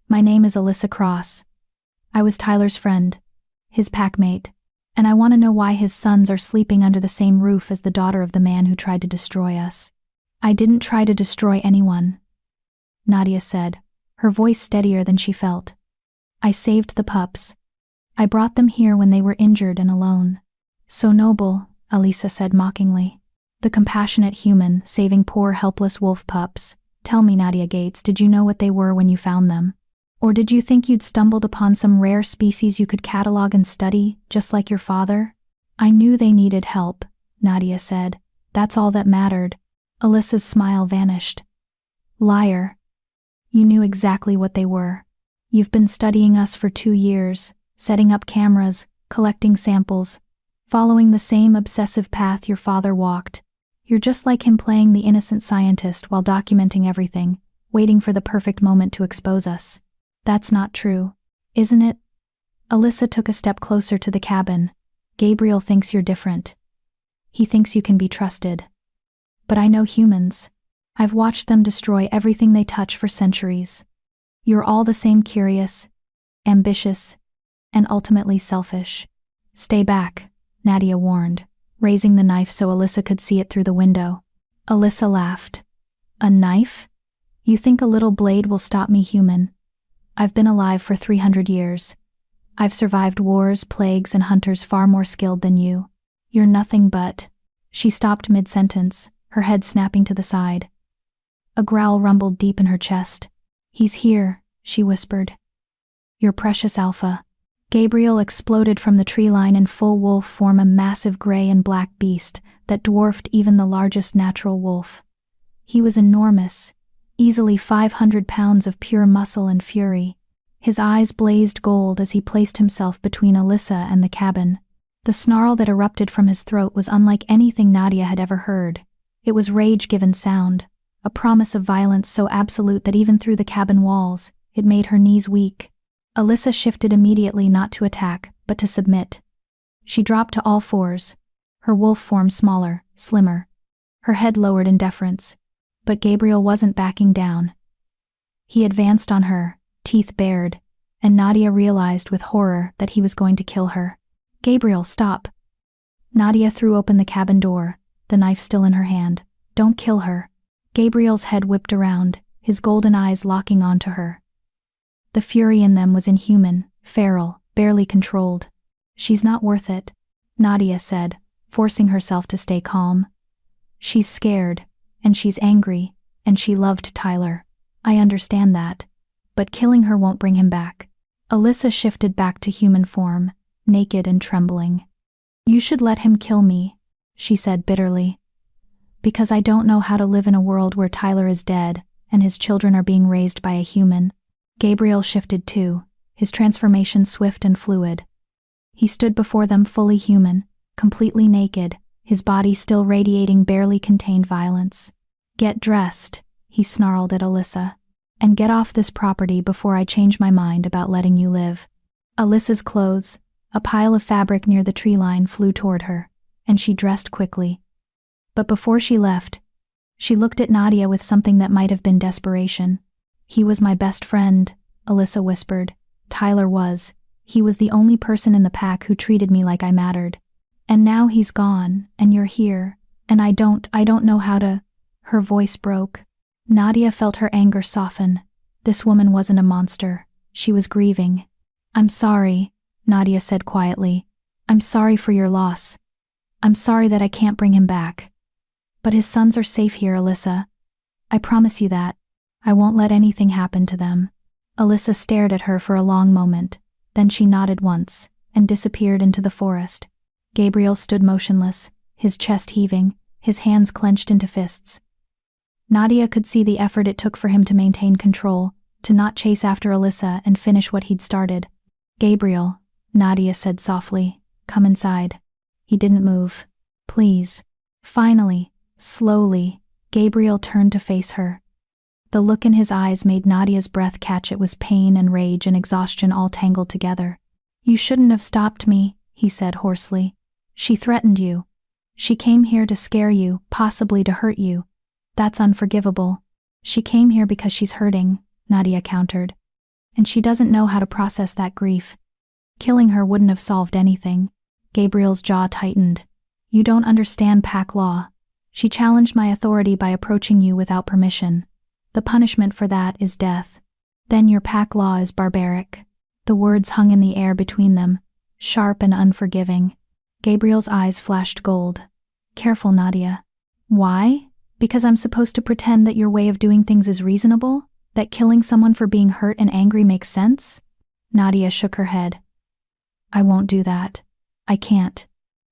"My name is Alyssa Cross. I was Tyler's friend, his packmate, and I want to know why his sons are sleeping under the same roof as the daughter of the man who tried to destroy us." "I didn't try to destroy anyone," Nadia said, her voice steadier than she felt. "I saved the pups. I brought them here when they were injured and alone." "So noble," Alyssa said mockingly. "The compassionate human, saving poor helpless wolf pups. Tell me, Nadia Gates, did you know what they were when you found them? Or did you think you'd stumbled upon some rare species you could catalog and study, just like your father?" "I knew they needed help," Nadia said. "That's all that mattered." Alyssa's smile vanished. "Liar. You knew exactly what they were. You've been studying us for 2 years, setting up cameras, collecting samples, following the same obsessive path your father walked. You're just like him, playing the innocent scientist while documenting everything, waiting for the perfect moment to expose us. That's not true, isn't it?" Alyssa took a step closer to the cabin. "Gabriel thinks you're different. He thinks you can be trusted. But I know humans. I've watched them destroy everything they touch for centuries. You're all the same, curious, ambitious, and ultimately selfish." "Stay back," Nadia warned, raising the knife so Alyssa could see it through the window. Alyssa laughed. "A knife? You think a little blade will stop me, human? I've been alive for 300 years. I've survived wars, plagues, and hunters far more skilled than you. You're nothing but—" She stopped mid-sentence, her head snapping to the side. A growl rumbled deep in her chest. "He's here," she whispered. "Your precious alpha." Gabriel exploded from the tree line in full wolf form, a massive gray and black beast that dwarfed even the largest natural wolf. He was enormous, easily 500 pounds of pure muscle and fury. His eyes blazed gold as he placed himself between Alyssa and the cabin. The snarl that erupted from his throat was unlike anything Nadia had ever heard. It was rage-given sound, a promise of violence so absolute that even through the cabin walls, it made her knees weak. Alyssa shifted immediately, not to attack, but to submit. She dropped to all fours, her wolf form smaller, slimmer, her head lowered in deference. But Gabriel wasn't backing down. He advanced on her, teeth bared, and Nadia realized with horror that he was going to kill her. "Gabriel, stop." Nadia threw open the cabin door, the knife still in her hand. "Don't kill her." Gabriel's head whipped around, his golden eyes locking onto her. The fury in them was inhuman, feral, barely controlled. "She's not worth it," Nadia said, forcing herself to stay calm. "She's scared, and she's angry, and she loved Tyler. I understand that. But killing her won't bring him back." Alyssa shifted back to human form, naked and trembling. "You should let him kill me," she said bitterly. "Because I don't know how to live in a world where Tyler is dead, and his children are being raised by a human." Gabriel shifted too, his transformation swift and fluid. He stood before them fully human, completely naked, his body still radiating barely contained violence. "Get dressed," he snarled at Alyssa, "and get off this property before I change my mind about letting you live." Alyssa's clothes, a pile of fabric near the tree line, flew toward her, and she dressed quickly. But before she left, she looked at Nadia with something that might have been desperation. "He was my best friend," Alyssa whispered. "Tyler was. He was the only person in the pack who treated me like I mattered. And now he's gone, and you're here, and I don't know how to—" Her voice broke. Nadia felt her anger soften. This woman wasn't a monster. She was grieving. "I'm sorry," Nadia said quietly. "I'm sorry for your loss. I'm sorry that I can't bring him back. But his sons are safe here, Alyssa. I promise you that. I won't let anything happen to them." Alyssa stared at her for a long moment, then she nodded once, and disappeared into the forest. Gabriel stood motionless, his chest heaving, his hands clenched into fists. Nadia could see the effort it took for him to maintain control, to not chase after Alyssa and finish what he'd started. "Gabriel," Nadia said softly, "come inside." He didn't move. "Please." Finally, slowly, Gabriel turned to face her. The look in his eyes made Nadia's breath catch. It was pain and rage and exhaustion all tangled together. "You shouldn't have stopped me," he said hoarsely. "She threatened you. She came here to scare you, possibly to hurt you. That's unforgivable." "She came here because she's hurting," Nadia countered. "And she doesn't know how to process that grief. Killing her wouldn't have solved anything." Gabriel's jaw tightened. "You don't understand pack law. She challenged my authority by approaching you without permission. The punishment for that is death. Then your pack law is barbaric." The words hung in the air between them, sharp and unforgiving. Gabriel's eyes flashed gold. "Careful, Nadia." "Why? Because I'm supposed to pretend that your way of doing things is reasonable? That killing someone for being hurt and angry makes sense?" Nadia shook her head. "I won't do that. I can't."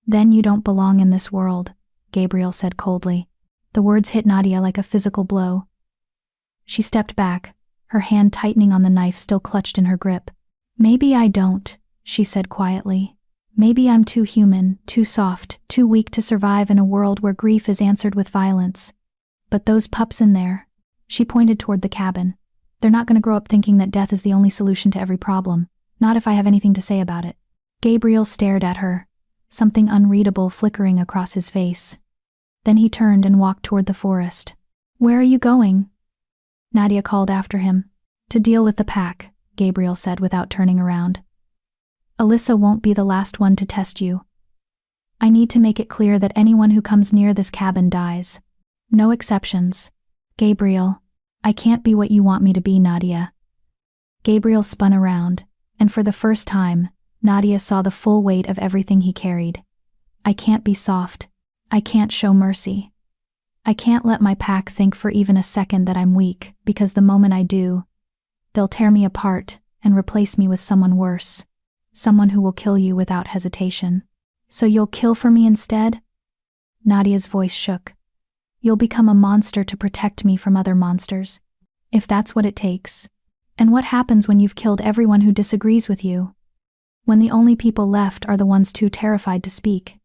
"Then you don't belong in this world," Gabriel said coldly. The words hit Nadia like a physical blow. She stepped back, her hand tightening on the knife still clutched in her grip. "Maybe I don't," she said quietly. "Maybe I'm too human, too soft, too weak to survive in a world where grief is answered with violence. But those pups in there," she pointed toward the cabin, "they're not going to grow up thinking that death is the only solution to every problem, not if I have anything to say about it." Gabriel stared at her, something unreadable flickering across his face. Then he turned and walked toward the forest. "Where are you going?" Nadia called after him. "To deal with the pack," Gabriel said without turning around. "Alyssa won't be the last one to test you. I need to make it clear that anyone who comes near this cabin dies. No exceptions." "Gabriel, I can't be what you want me to be, Nadia." Gabriel spun around, and for the first time, Nadia saw the full weight of everything he carried. "I can't be soft. I can't show mercy. I can't let my pack think for even a second that I'm weak, because the moment I do, they'll tear me apart and replace me with someone worse. Someone who will kill you without hesitation." "So you'll kill for me instead?" Nadia's voice shook. "You'll become a monster to protect me from other monsters, if that's what it takes. And what happens when you've killed everyone who disagrees with you? When the only people left are the ones too terrified to speak?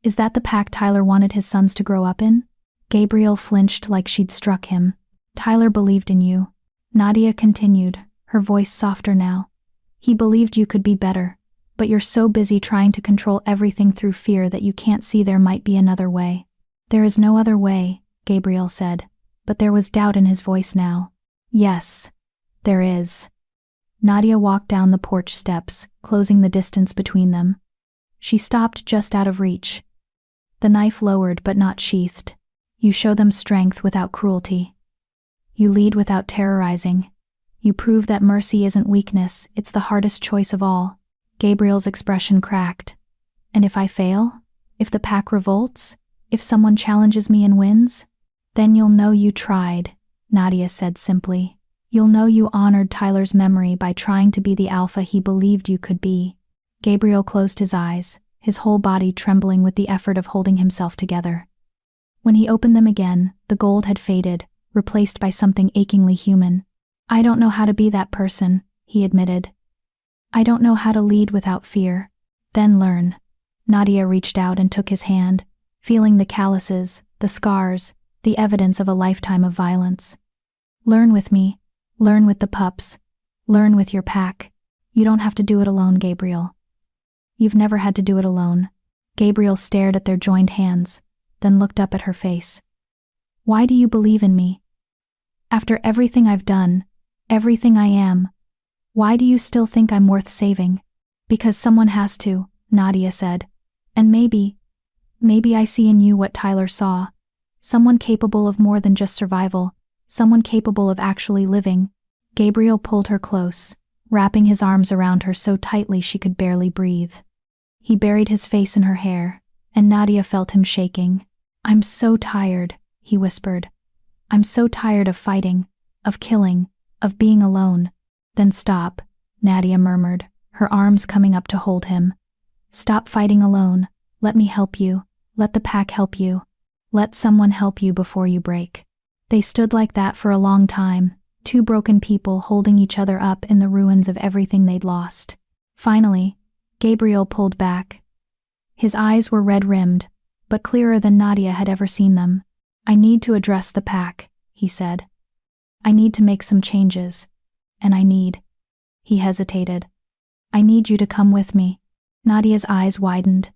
Is that the pack Tyler wanted his sons to grow up in?" Gabriel flinched like she'd struck him. "Tyler believed in you," Nadia continued, her voice softer now. "He believed you could be better, but you're so busy trying to control everything through fear that you can't see there might be another way." "There is no other way," Gabriel said, but there was doubt in his voice now. "Yes, there is." Nadia walked down the porch steps, closing the distance between them. She stopped just out of reach. The knife lowered but not sheathed. "You show them strength without cruelty. You lead without terrorizing. You prove that mercy isn't weakness, it's the hardest choice of all." Gabriel's expression cracked. "And if I fail? If the pack revolts? If someone challenges me and wins? Then you'll know you tried," Nadia said simply. "You'll know you honored Tyler's memory by trying to be the alpha he believed you could be." Gabriel closed his eyes, his whole body trembling with the effort of holding himself together. When he opened them again, the gold had faded, replaced by something achingly human. "I don't know how to be that person," he admitted. "I don't know how to lead without fear." "Then learn." Nadia reached out and took his hand, feeling the calluses, the scars, the evidence of a lifetime of violence. "Learn with me. Learn with the pups. Learn with your pack. You don't have to do it alone, Gabriel. You've never had to do it alone." Gabriel stared at their joined hands, then looked up at her face. "Why do you believe in me? After everything I've done, everything I am, why do you still think I'm worth saving?" "Because someone has to," Nadia said. "And maybe I see in you what Tyler saw. Someone capable of more than just survival, someone capable of actually living." Gabriel pulled her close, wrapping his arms around her so tightly she could barely breathe. He buried his face in her hair, and Nadia felt him shaking. "I'm so tired," he whispered. "I'm so tired of fighting, of killing, of being alone." "Then stop," Nadia murmured, her arms coming up to hold him. "Stop fighting alone. Let me help you. Let the pack help you. Let someone help you before you break." They stood like that for a long time, two broken people holding each other up in the ruins of everything they'd lost. Finally, Gabriel pulled back. His eyes were red-rimmed, but clearer than Nadia had ever seen them. "I need to address the pack," he said. "I need to make some changes. And he hesitated. "I need you to come with me." Nadia's eyes widened.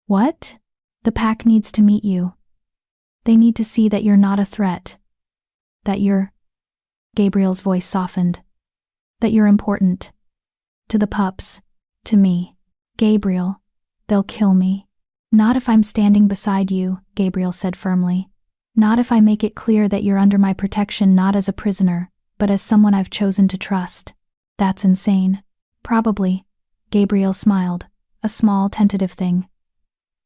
"What?" "The pack needs to meet you. They need to see that you're not a threat. That you're—" Gabriel's voice softened. "That you're important. To the pups. To me." "Gabriel, they'll kill me." "Not if I'm standing beside you," Gabriel said firmly. "Not if I make it clear that you're under my protection, not as a prisoner, but as someone I've chosen to trust." "That's insane." "Probably." Gabriel smiled, a small, tentative thing.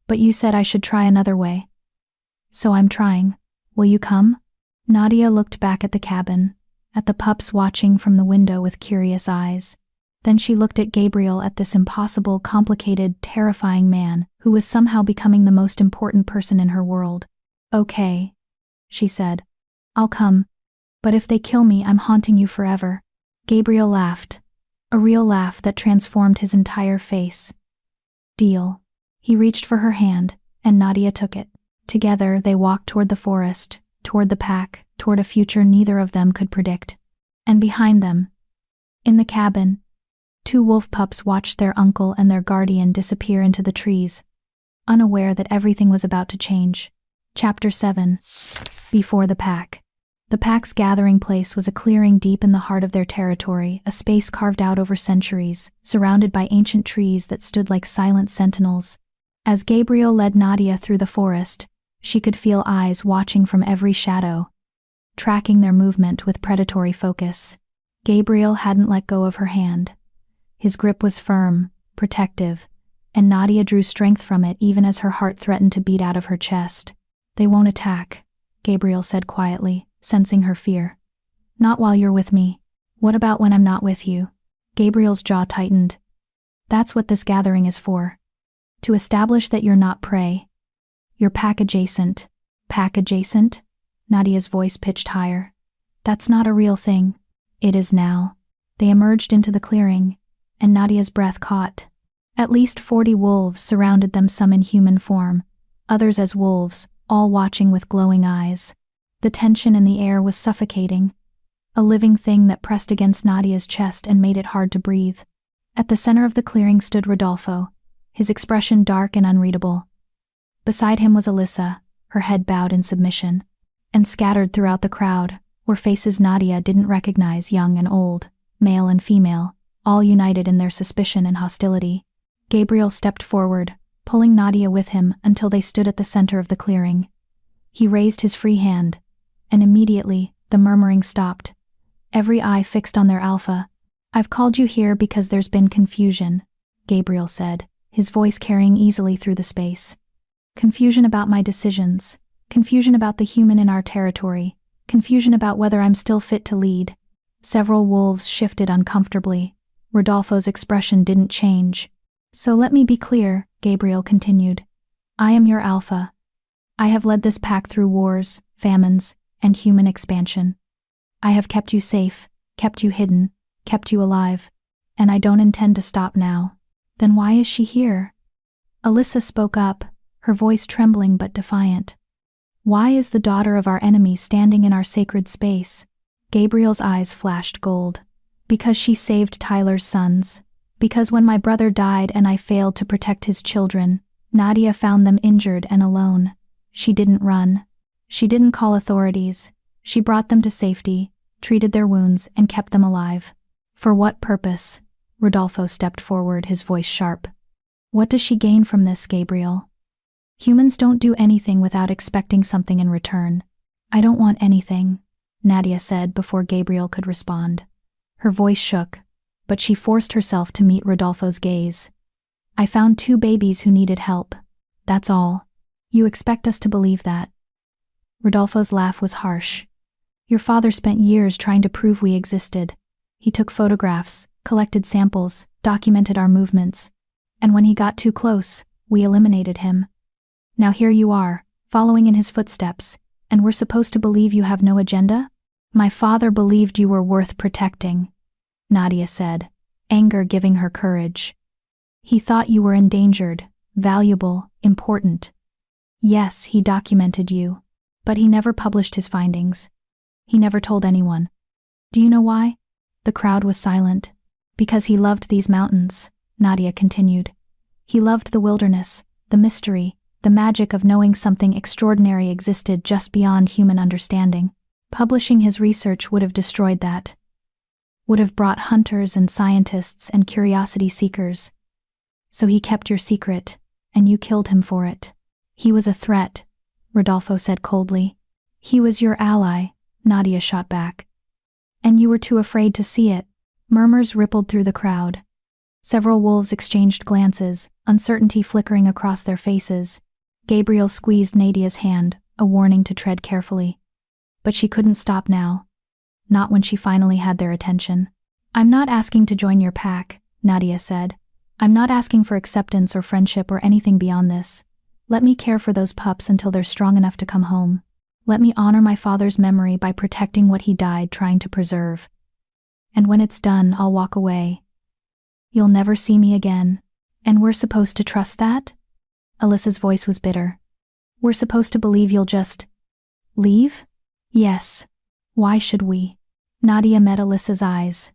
"But you said I should try another way. So I'm trying. Will you come?" Nadia looked back at the cabin, at the pups watching from the window with curious eyes. Then she looked at Gabriel, at this impossible, complicated, terrifying man who was somehow becoming the most important person in her world. "Okay," she said. "I'll come. But if they kill me, I'm haunting you forever." Gabriel laughed, a real laugh that transformed his entire face. "Deal." He reached for her hand, and Nadia took it. Together, they walked toward the forest, toward the pack, toward a future neither of them could predict. And behind them, in the cabin, two wolf pups watched their uncle and their guardian disappear into the trees, unaware that everything was about to change. Chapter 7. Before the pack. The pack's gathering place was a clearing deep in the heart of their territory, a space carved out over centuries, surrounded by ancient trees that stood like silent sentinels. As Gabriel led Nadia through the forest, she could feel eyes watching from every shadow, tracking their movement with predatory focus. Gabriel hadn't let go of her hand. His grip was firm, protective, and Nadia drew strength from it even as her heart threatened to beat out of her chest. "They won't attack," Gabriel said quietly, sensing her fear. "Not while you're with me." "What about when I'm not with you?" Gabriel's jaw tightened. "That's what this gathering is for. To establish that you're not prey. You're pack adjacent." "Pack adjacent?" Nadia's voice pitched higher. "That's not a real thing." "It is now." They emerged into the clearing, and Nadia's breath caught. At least 40 wolves surrounded them, some in human form, others as wolves, all watching with glowing eyes. The tension in the air was suffocating, a living thing that pressed against Nadia's chest and made it hard to breathe. At the center of the clearing stood Rodolfo, his expression dark and unreadable. Beside him was Alyssa, her head bowed in submission. And scattered throughout the crowd were faces Nadia didn't recognize, young and old, male and female, all united in their suspicion and hostility. Gabriel stepped forward, pulling Nadia with him until they stood at the center of the clearing. He raised his free hand, and immediately the murmuring stopped, every eye fixed on their alpha. "I've called you here because there's been confusion," Gabriel said, his voice carrying easily through the space. "Confusion about my decisions, confusion about the human in our territory, confusion about whether I'm still fit to lead." Several wolves shifted uncomfortably. Rodolfo's expression didn't change. "So let me be clear," Gabriel continued. "I am your alpha. I have led this pack through wars, famines, and human expansion. I have kept you safe, kept you hidden, kept you alive, and I don't intend to stop now." "Then why is she here?" Alyssa spoke up, her voice trembling but defiant. "Why is the daughter of our enemy standing in our sacred space?" Gabriel's eyes flashed gold. "Because she saved Tyler's sons. Because when my brother died and I failed to protect his children, Nadia found them injured and alone. She didn't run. She didn't call authorities. She brought them to safety, treated their wounds, and kept them alive." "For what purpose?" Rodolfo stepped forward, his voice sharp. "What does she gain from this, Gabriel? Humans don't do anything without expecting something in return." "I don't want anything," Nadia said before Gabriel could respond. Her voice shook, but she forced herself to meet Rodolfo's gaze. "I found 2 babies who needed help. That's all. You expect us to believe that?" Rodolfo's laugh was harsh. "Your father spent years trying to prove we existed. He took photographs, collected samples, documented our movements. And when he got too close, we eliminated him. Now here you are, following in his footsteps, and we're supposed to believe you have no agenda? My father believed you were worth protecting, Nadia said, anger giving her courage. He thought you were endangered, valuable, important. Yes, he documented you, but he never published his findings. He never told anyone. Do you know why? The crowd was silent. Because he loved these mountains, Nadia continued. He loved the wilderness, the mystery, the magic of knowing something extraordinary existed just beyond human understanding. Publishing his research would have destroyed that. Would have brought hunters and scientists and curiosity seekers. So he kept your secret, and you killed him for it. He was a threat, Rodolfo said coldly. He was your ally, Nadia shot back. And you were too afraid to see it. Murmurs rippled through the crowd. Several wolves exchanged glances, uncertainty flickering across their faces. Gabriel squeezed Nadia's hand, a warning to tread carefully. But she couldn't stop now. Not when she finally had their attention. I'm not asking to join your pack, Nadia said. I'm not asking for acceptance or friendship or anything beyond this. Let me care for those pups until they're strong enough to come home. Let me honor my father's memory by protecting what he died trying to preserve. And when it's done, I'll walk away. You'll never see me again. And we're supposed to trust that? Alyssa's voice was bitter. We're supposed to believe you'll just leave? Yes. Why should we? Nadia met Alyssa's eyes.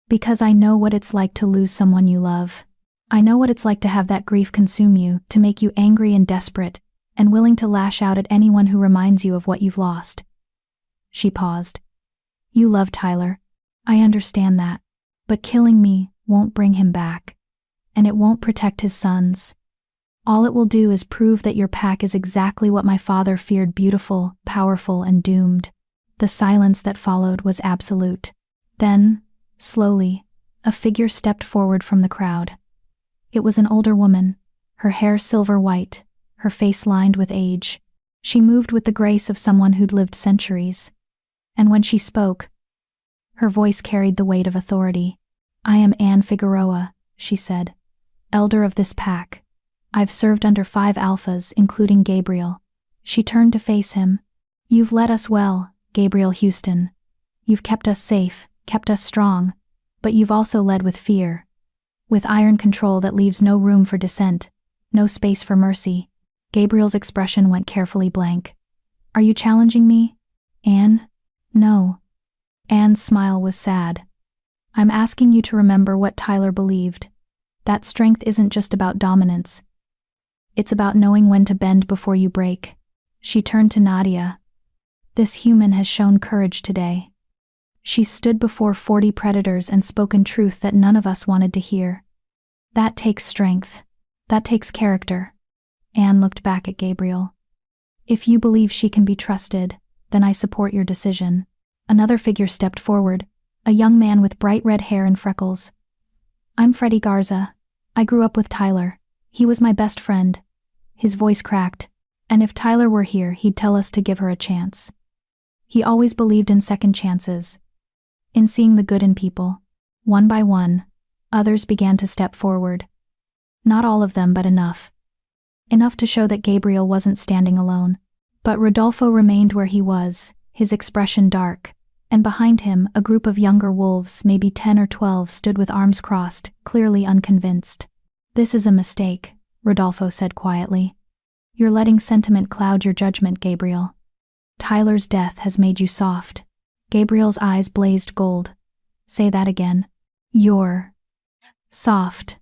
Because I know what it's like to lose someone you love. I know what it's like to have that grief consume you, to make you angry and desperate, and willing to lash out at anyone who reminds you of what you've lost. She paused. You love Tyler. I understand that. But killing me won't bring him back. And it won't protect his sons. All it will do is prove that your pack is exactly what my father feared: beautiful, powerful, and doomed. The silence that followed was absolute. Then, slowly, a figure stepped forward from the crowd. It was an older woman, her hair silver white, her face lined with age. She moved with the grace of someone who'd lived centuries. And when she spoke, her voice carried the weight of authority. I am Anne Figueroa, she said, elder of this pack. I've served under 5 alphas, including Gabriel. She turned to face him. You've led us well, Gabriel Houston. You've kept us safe, kept us strong, but you've also led with fear. With iron control that leaves no room for dissent, no space for mercy. Gabriel's expression went carefully blank. Are you challenging me, Anne? No. Anne's smile was sad. I'm asking you to remember what Tyler believed. That strength isn't just about dominance. It's about knowing when to bend before you break. She turned to Nadia. This human has shown courage today. She's stood before 40 predators and spoken truth that none of us wanted to hear. That takes strength. That takes character. Anne looked back at Gabriel. If you believe she can be trusted, then I support your decision. Another figure stepped forward, a young man with bright red hair and freckles. I'm Freddie Garza. I grew up with Tyler. He was my best friend. His voice cracked, and if Tyler were here, he'd tell us to give her a chance. He always believed in second chances, in seeing the good in people. One by one, others began to step forward. Not all of them, but enough. Enough to show that Gabriel wasn't standing alone. But Rodolfo remained where he was, his expression dark, and behind him, a group of younger wolves, maybe 10 or 12, stood with arms crossed, clearly unconvinced. This is a mistake, Rodolfo said quietly. You're letting sentiment cloud your judgment, Gabriel. Tyler's death has made you soft. Gabriel's eyes blazed gold. Say that again. You're soft.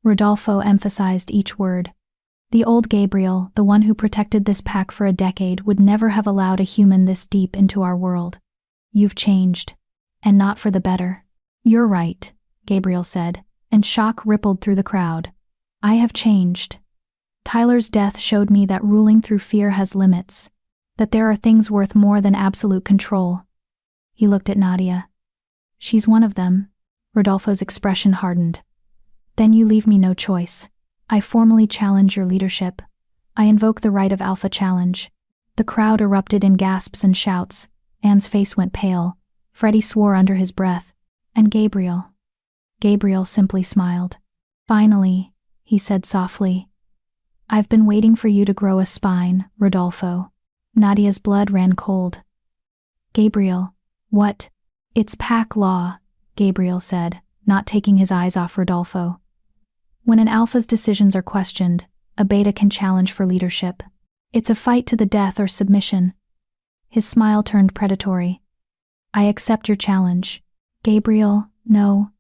Rodolfo emphasized each word. The old Gabriel, the one who protected this pack for a decade, would never have allowed a human this deep into our world. You've changed. And not for the better. You're right, Gabriel said, and shock rippled through the crowd. I have changed. Tyler's death showed me that ruling through fear has limits, that there are things worth more than absolute control. He looked at Nadia. She's one of them. Rodolfo's expression hardened. Then you leave me no choice. I formally challenge your leadership. I invoke the right of alpha challenge. The crowd erupted in gasps and shouts. Anne's face went pale. Freddie swore under his breath. And Gabriel? Gabriel simply smiled. Finally, he said softly. I've been waiting for you to grow a spine, Rodolfo. Nadia's blood ran cold. Gabriel, what? It's pack law, Gabriel said, not taking his eyes off Rodolfo. When an alpha's decisions are questioned, a beta can challenge for leadership. It's a fight to the death or submission. His smile turned predatory. I accept your challenge. Gabriel, no.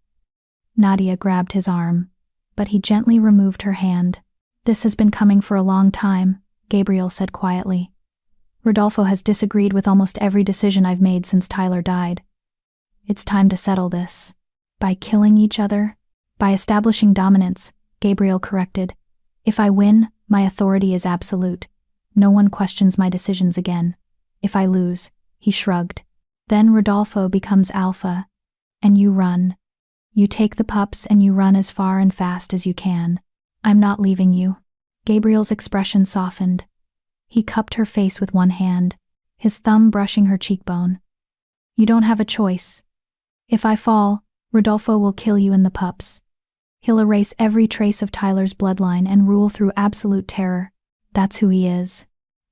Nadia grabbed his arm, but he gently removed her hand. This has been coming for a long time, Gabriel said quietly. Rodolfo has disagreed with almost every decision I've made since Tyler died. It's time to settle this. By killing each other? By establishing dominance, Gabriel corrected. If I win, my authority is absolute. No one questions my decisions again. If I lose, he shrugged. Then Rodolfo becomes alpha, and you run. You take the pups and you run as far and fast as you can. I'm not leaving you. Gabriel's expression softened. He cupped her face with one hand, his thumb brushing her cheekbone. You don't have a choice. If I fall, Rodolfo will kill you and the pups. He'll erase every trace of Tyler's bloodline and rule through absolute terror. That's who he is.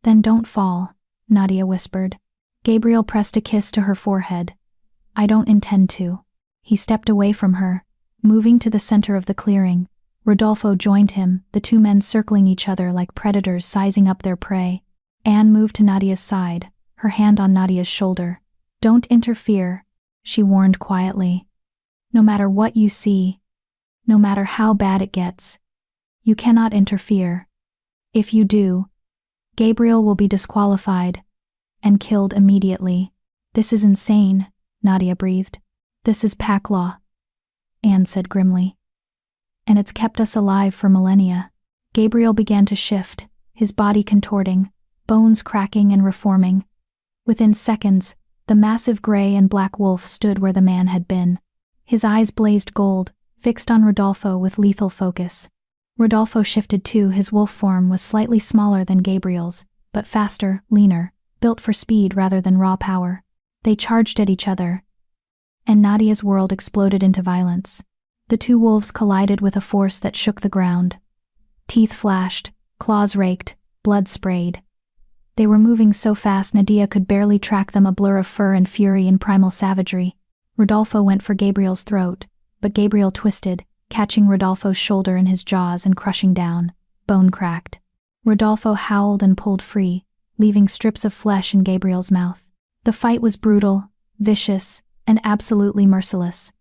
Then don't fall, Nadia whispered. Gabriel pressed a kiss to her forehead. I don't intend to. He stepped away from her, moving to the center of the clearing. Rodolfo joined him, the two men circling each other like predators sizing up their prey. Anne moved to Nadia's side, her hand on Nadia's shoulder. Don't interfere, she warned quietly. No matter what you see, no matter how bad it gets, you cannot interfere. If you do, Gabriel will be disqualified and killed immediately. This is insane, Nadia breathed. This is pack law, Anne said grimly. And it's kept us alive for millennia. Gabriel began to shift, his body contorting, bones cracking and reforming. Within seconds, the massive gray and black wolf stood where the man had been. His eyes blazed gold, fixed on Rodolfo with lethal focus. Rodolfo shifted too. His wolf form was slightly smaller than Gabriel's, but faster, leaner, built for speed rather than raw power. They charged at each other, and Nadia's world exploded into violence. The two wolves collided with a force that shook the ground. Teeth flashed, claws raked, blood sprayed. They were moving so fast Nadia could barely track them, a blur of fur and fury and primal savagery. Rodolfo went for Gabriel's throat, but Gabriel twisted, catching Rodolfo's shoulder in his jaws and crushing down. Bone cracked. Rodolfo howled and pulled free, leaving strips of flesh in Gabriel's mouth. The fight was brutal, vicious, and absolutely merciless.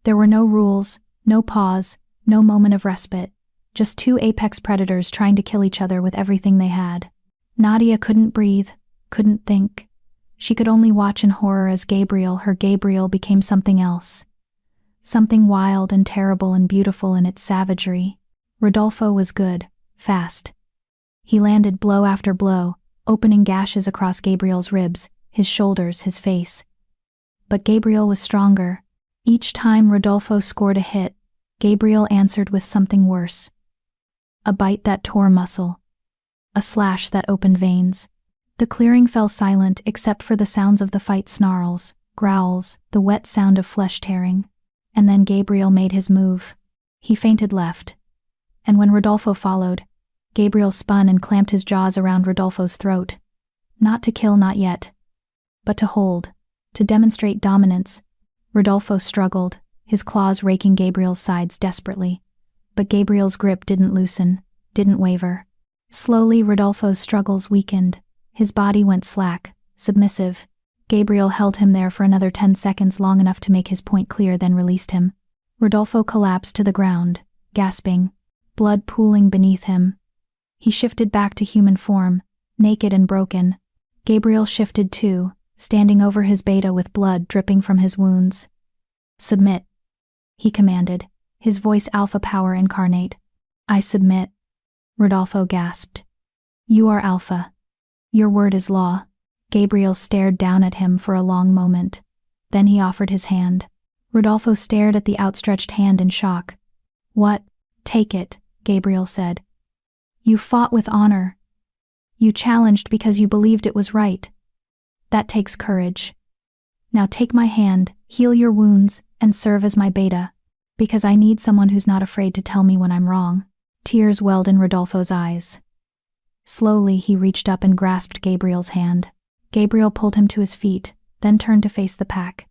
There were no rules, no pause, no moment of respite, just two apex predators trying to kill each other with everything they had. Nadia couldn't breathe, couldn't think. She could only watch in horror as her Gabriel became something else. Something wild and terrible and beautiful in its savagery. Rodolfo was good, fast. He landed blow after blow, opening gashes across Gabriel's ribs, his shoulders, his face. But Gabriel was stronger. Each time Rodolfo scored a hit, Gabriel answered with something worse. A bite that tore muscle. A slash that opened veins. The clearing fell silent except for the sounds of the fight: snarls, growls, the wet sound of flesh tearing. And then Gabriel made his move. He feinted left. And when Rodolfo followed, Gabriel spun and clamped his jaws around Rodolfo's throat. Not to kill, not yet. But to hold, to demonstrate dominance. Rodolfo struggled, his claws raking Gabriel's sides desperately. But Gabriel's grip didn't loosen, didn't waver. Slowly Rodolfo's struggles weakened. His body went slack, submissive. Gabriel held him there for another 10 seconds, long enough to make his point clear, then released him. Rodolfo collapsed to the ground, gasping, blood pooling beneath him. He shifted back to human form, naked and broken. Gabriel shifted too, standing over his beta with blood dripping from his wounds. Submit, he commanded, his voice alpha power incarnate. I submit, Rodolfo gasped. You are alpha. Your word is law. Gabriel stared down at him for a long moment. Then he offered his hand. Rodolfo stared at the outstretched hand in shock. What? Take it, Gabriel said. You fought with honor. You challenged because you believed it was right. That takes courage. Now take my hand, heal your wounds, and serve as my beta. Because I need someone who's not afraid to tell me when I'm wrong." Tears welled in Rodolfo's eyes. Slowly, he reached up and grasped Gabriel's hand. Gabriel pulled him to his feet, then turned to face the pack.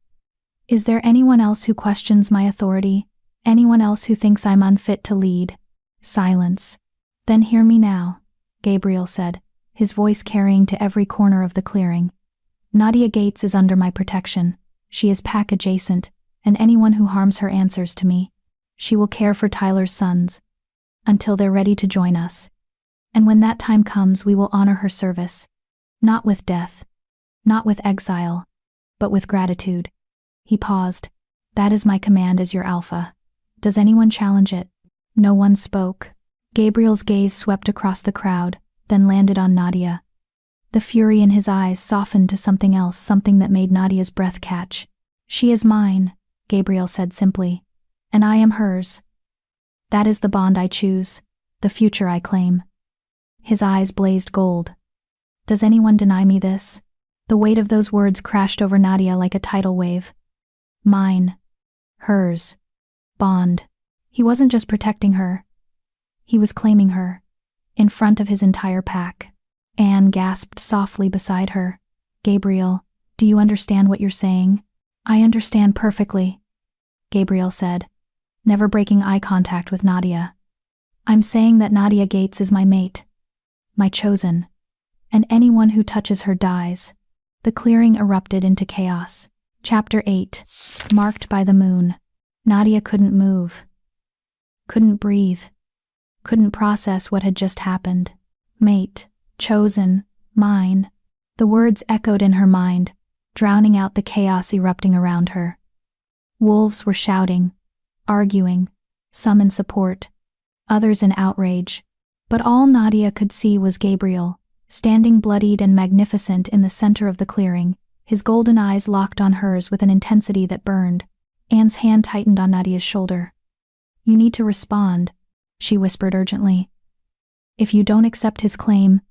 "Is there anyone else who questions my authority? Anyone else who thinks I'm unfit to lead?" Silence. "Then hear me now," Gabriel said, his voice carrying to every corner of the clearing. "Nadia Gates is under my protection. She is pack adjacent, and anyone who harms her answers to me. She will care for Tyler's sons until they're ready to join us. And when that time comes, we will honor her service. Not with death, not with exile, but with gratitude." He paused. "That is my command as your alpha. Does anyone challenge it?" No one spoke. Gabriel's gaze swept across the crowd, then landed on Nadia. The fury in his eyes softened to something else, something that made Nadia's breath catch. "She is mine," Gabriel said simply, "and I am hers. That is the bond I choose, the future I claim." His eyes blazed gold. "Does anyone deny me this?" The weight of those words crashed over Nadia like a tidal wave. Mine. Hers. Bond. He wasn't just protecting her. He was claiming her. In front of his entire pack. Anne gasped softly beside her. "Gabriel, do you understand what you're saying?" "I understand perfectly," Gabriel said, never breaking eye contact with Nadia. "I'm saying that Nadia Gates is my mate. My chosen. And anyone who touches her dies." The clearing erupted into chaos. Chapter 8. Marked by the moon. Nadia couldn't move. Couldn't breathe. Couldn't process what had just happened. Mate. Chosen. Mine. The words echoed in her mind, drowning out the chaos erupting around her. Wolves were shouting, arguing, some in support, others in outrage. But all Nadia could see was Gabriel, standing bloodied and magnificent in the center of the clearing, his golden eyes locked on hers with an intensity that burned. Anne's hand tightened on Nadia's shoulder. "You need to respond," she whispered urgently. "If you don't accept his claim,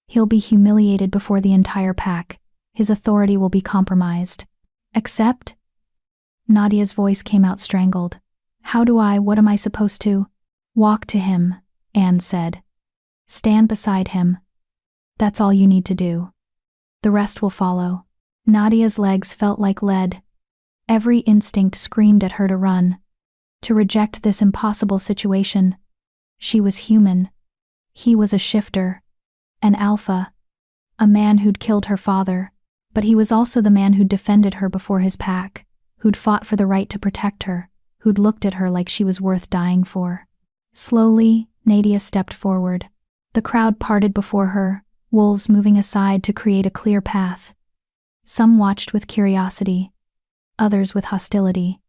he'll be humiliated before the entire pack. His authority will be compromised." "Accept?" Nadia's voice came out strangled. What am I supposed to?" "Walk to him," Anne said. "Stand beside him. That's all you need to do. The rest will follow." Nadia's legs felt like lead. Every instinct screamed at her to run, to reject this impossible situation. She was human. He was a shifter, an alpha, a man who'd killed her father, but he was also the man who'd defended her before his pack, who'd fought for the right to protect her, who'd looked at her like she was worth dying for. Slowly, Nadia stepped forward. The crowd parted before her, wolves moving aside to create a clear path. Some watched with curiosity, others with hostility.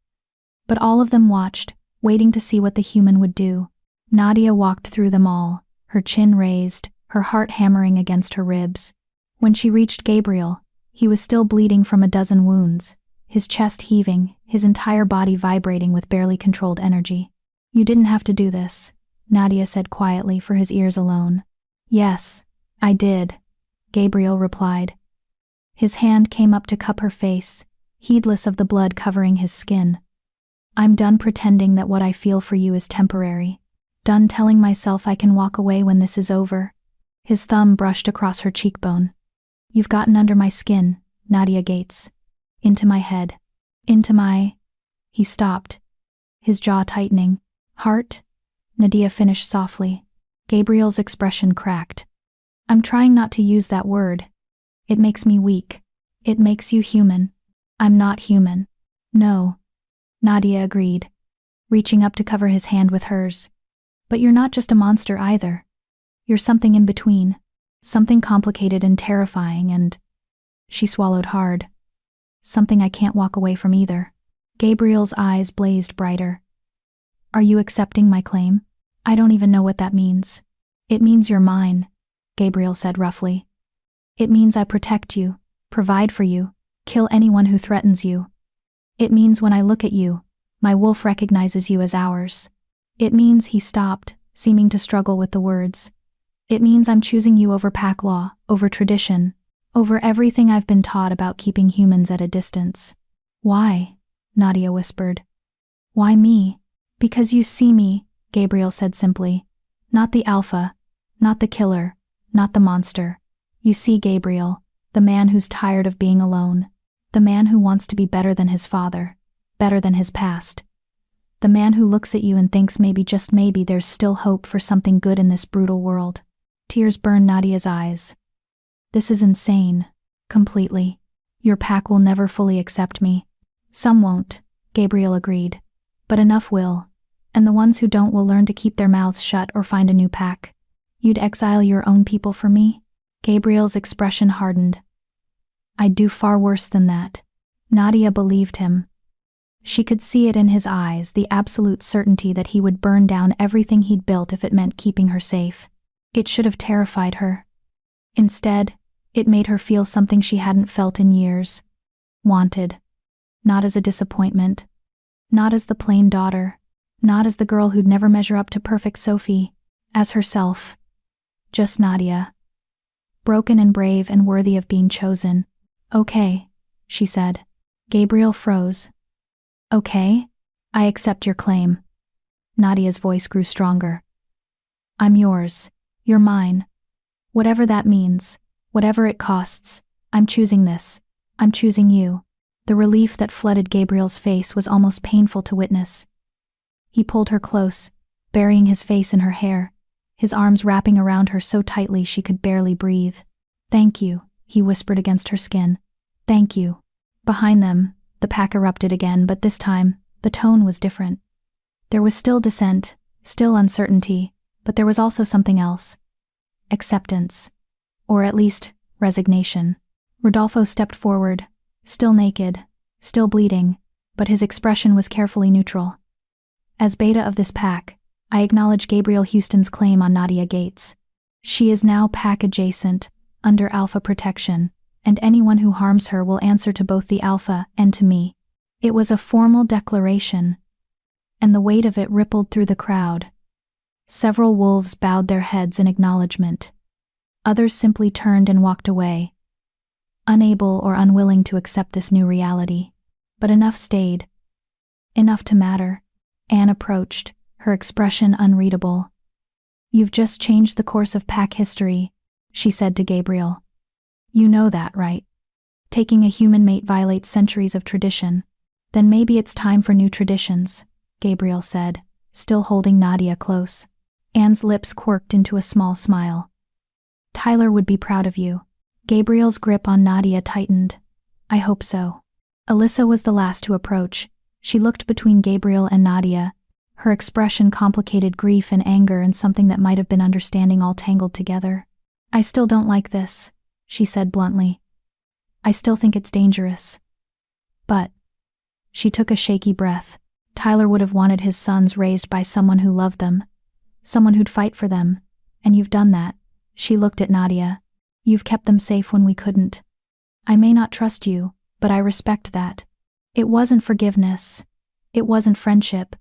But all of them watched, waiting to see what the human would do. Nadia walked through them all, her chin raised, her heart hammering against her ribs. When she reached Gabriel, he was still bleeding from a dozen wounds, his chest heaving, his entire body vibrating with barely controlled energy. "You didn't have to do this," Nadia said quietly for his ears alone. "Yes, I did," Gabriel replied. His hand came up to cup her face, heedless of the blood covering his skin. "I'm done pretending that what I feel for you is temporary. Done telling myself I can walk away when this is over." His thumb brushed across her cheekbone. "You've gotten under my skin, Nadia Gates. Into my head. Into my—" He stopped, his jaw tightening. "Heart?" Nadia finished softly. Gabriel's expression cracked. "I'm trying not to use that word. It makes me weak. It makes you human. I'm not human." "No," Nadia agreed, reaching up to cover his hand with hers. "But you're not just a monster either. You're something in between. Something complicated and terrifying and—" She swallowed hard. "Something I can't walk away from either." Gabriel's eyes blazed brighter. "Are you accepting my claim?" "I don't even know what that means." "It means you're mine," Gabriel said roughly. "It means I protect you, provide for you, kill anyone who threatens you. It means when I look at you, my wolf recognizes you as ours. It means," he stopped, seeming to struggle with the words. "It means I'm choosing you over pack law, over tradition, over everything I've been taught about keeping humans at a distance." "Why?" Nadia whispered. Why me? Because you see me, Gabriel said simply. Not the alpha, not the killer, not the monster. You see Gabriel, the man who's tired of being alone, the man who wants to be better than his father, better than his past. The man who looks at you and thinks maybe, just maybe, there's still hope for something good in this brutal world. Tears burned Nadia's eyes. This is insane. Completely. Your pack will never fully accept me. Some won't, Gabriel agreed. But enough will. And the ones who don't will learn to keep their mouths shut or find a new pack. You'd exile your own people for me? Gabriel's expression hardened. I'd do far worse than that. Nadia believed him. She could see it in his eyes, the absolute certainty that he would burn down everything he'd built if it meant keeping her safe. It should have terrified her. Instead, it made her feel something she hadn't felt in years. Wanted. Not as a disappointment. Not as the plain daughter. Not as the girl who'd never measure up to perfect Sophie. As herself. Just Nadia. Broken and brave and worthy of being chosen. Okay, she said. Gabriel froze. Okay? I accept your claim. Nadia's voice grew stronger. I'm yours. You're mine. Whatever that means, whatever it costs, I'm choosing this. I'm choosing you. The relief that flooded Gabriel's face was almost painful to witness. He pulled her close, burying his face in her hair, his arms wrapping around her so tightly she could barely breathe. Thank you, he whispered against her skin. Thank you. Behind them, the pack erupted again, but this time, the tone was different. There was still dissent, still uncertainty, but there was also something else. Acceptance. Or at least, resignation. Rodolfo stepped forward, still naked, still bleeding, but his expression was carefully neutral. As beta of this pack, I acknowledge Gabriel Houston's claim on Nadia Gates. She is now pack adjacent, under alpha protection, and anyone who harms her will answer to both the alpha and to me. It was a formal declaration, and the weight of it rippled through the crowd. Several wolves bowed their heads in acknowledgement. Others simply turned and walked away, unable or unwilling to accept this new reality. But enough stayed. Enough to matter. Anne approached, her expression unreadable. You've just changed the course of pack history, she said to Gabriel. You know that, right? Taking a human mate violates centuries of tradition. Then maybe it's time for new traditions, Gabriel said, still holding Nadia close. Anne's lips quirked into a small smile. Tyler would be proud of you. Gabriel's grip on Nadia tightened. I hope so. Alyssa was the last to approach. She looked between Gabriel and Nadia, her expression complicated grief and anger and something that might have been understanding all tangled together. I still don't like this, she said bluntly. I still think it's dangerous. But, she took a shaky breath. Tyler would have wanted his sons raised by someone who loved them, someone who'd fight for them, and you've done that. She looked at Nadia. You've kept them safe when we couldn't. I may not trust you, but I respect that. It wasn't forgiveness. It wasn't friendship.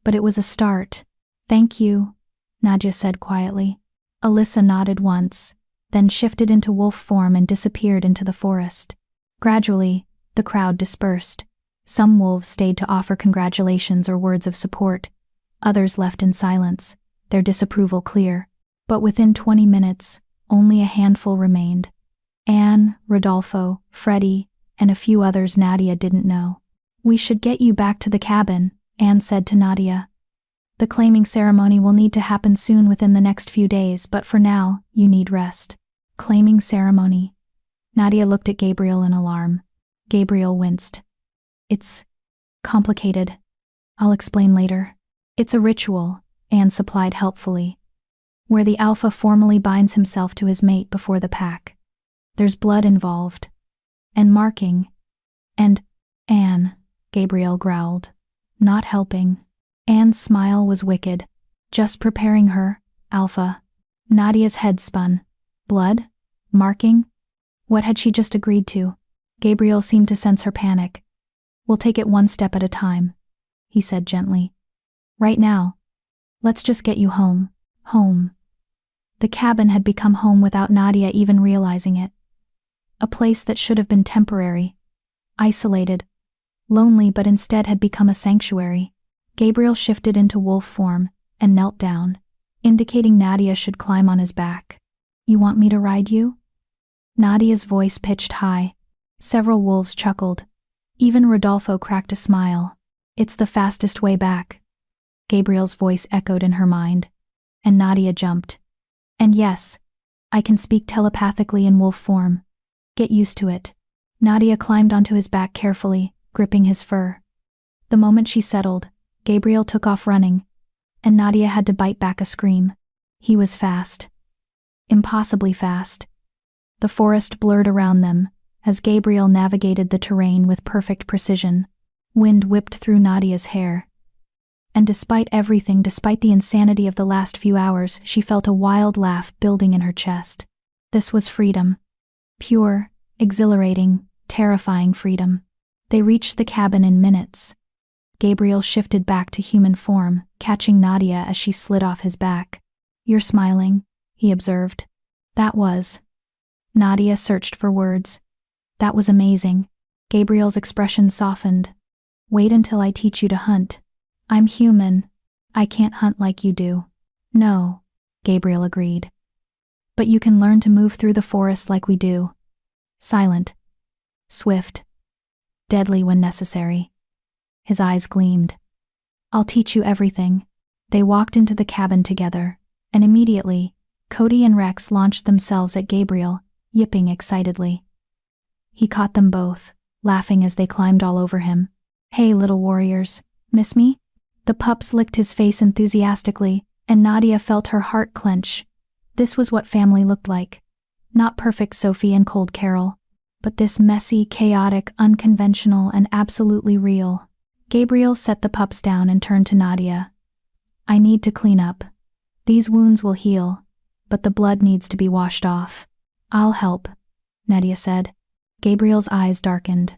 But it was a start. Thank you, Nadia said quietly. Alyssa nodded once, then shifted into wolf form and disappeared into the forest. Gradually, the crowd dispersed. Some wolves stayed to offer congratulations or words of support. Others left in silence, their disapproval clear. But within 20 minutes, only a handful remained. Anne, Rodolfo, Freddie, and a few others Nadia didn't know. We should get you back to the cabin, Anne said to Nadia. The claiming ceremony will need to happen soon within the next few days, but for now, you need rest. Claiming ceremony. Nadia looked at Gabriel in alarm. Gabriel winced. It's complicated. I'll explain later. It's a ritual, Anne supplied helpfully, where the alpha formally binds himself to his mate before the pack. There's blood involved. And marking. And, Anne, Gabriel growled. Not helping. Anne's smile was wicked. Just preparing her, alpha. Nadia's head spun. Blood? Marking? What had she just agreed to? Gabriel seemed to sense her panic. We'll take it one step at a time, he said gently. Right now. Let's just get you home. Home. The cabin had become home without Nadia even realizing it. A place that should have been temporary. Isolated. lonely but instead had become a sanctuary. Gabriel shifted into wolf form and knelt down, indicating Nadia should climb on his back. "You want me to ride you?" Nadia's voice pitched high. Several wolves chuckled. Even Rodolfo cracked a smile. "It's the fastest way back." Gabriel's voice echoed in her mind, and Nadia jumped. "And yes, I can speak telepathically in wolf form. Get used to it." Nadia climbed onto his back carefully, gripping his fur. The moment she settled, Gabriel took off running, and Nadia had to bite back a scream. He was fast. Impossibly fast. The forest blurred around them as Gabriel navigated the terrain with perfect precision. Wind whipped through Nadia's hair. And despite everything, despite the insanity of the last few hours, she felt a wild laugh building in her chest. This was freedom. Pure, exhilarating, terrifying freedom. They reached the cabin in minutes. Gabriel shifted back to human form, catching Nadia as she slid off his back. "You're smiling," he observed. "That was." Nadia searched for words. "That was amazing." Gabriel's expression softened. "Wait until I teach you to hunt. I'm human. I can't hunt like you do." "No," Gabriel agreed. "But you can learn to move through the forest like we do. Silent. Swift. Deadly when necessary." His eyes gleamed. "I'll teach you everything." They walked into the cabin together, and immediately, Cody and Rex launched themselves at Gabriel, yipping excitedly. He caught them both, laughing as they climbed all over him. "Hey, little warriors, miss me?" The pups licked his face enthusiastically, and Nadia felt her heart clench. This was what family looked like. Not perfect Sophie and cold Carol, but this messy, chaotic, unconventional, and absolutely real. Gabriel set the pups down and turned to Nadia. "I need to clean up. These wounds will heal, but the blood needs to be washed off." "I'll help," Nadia said. Gabriel's eyes darkened.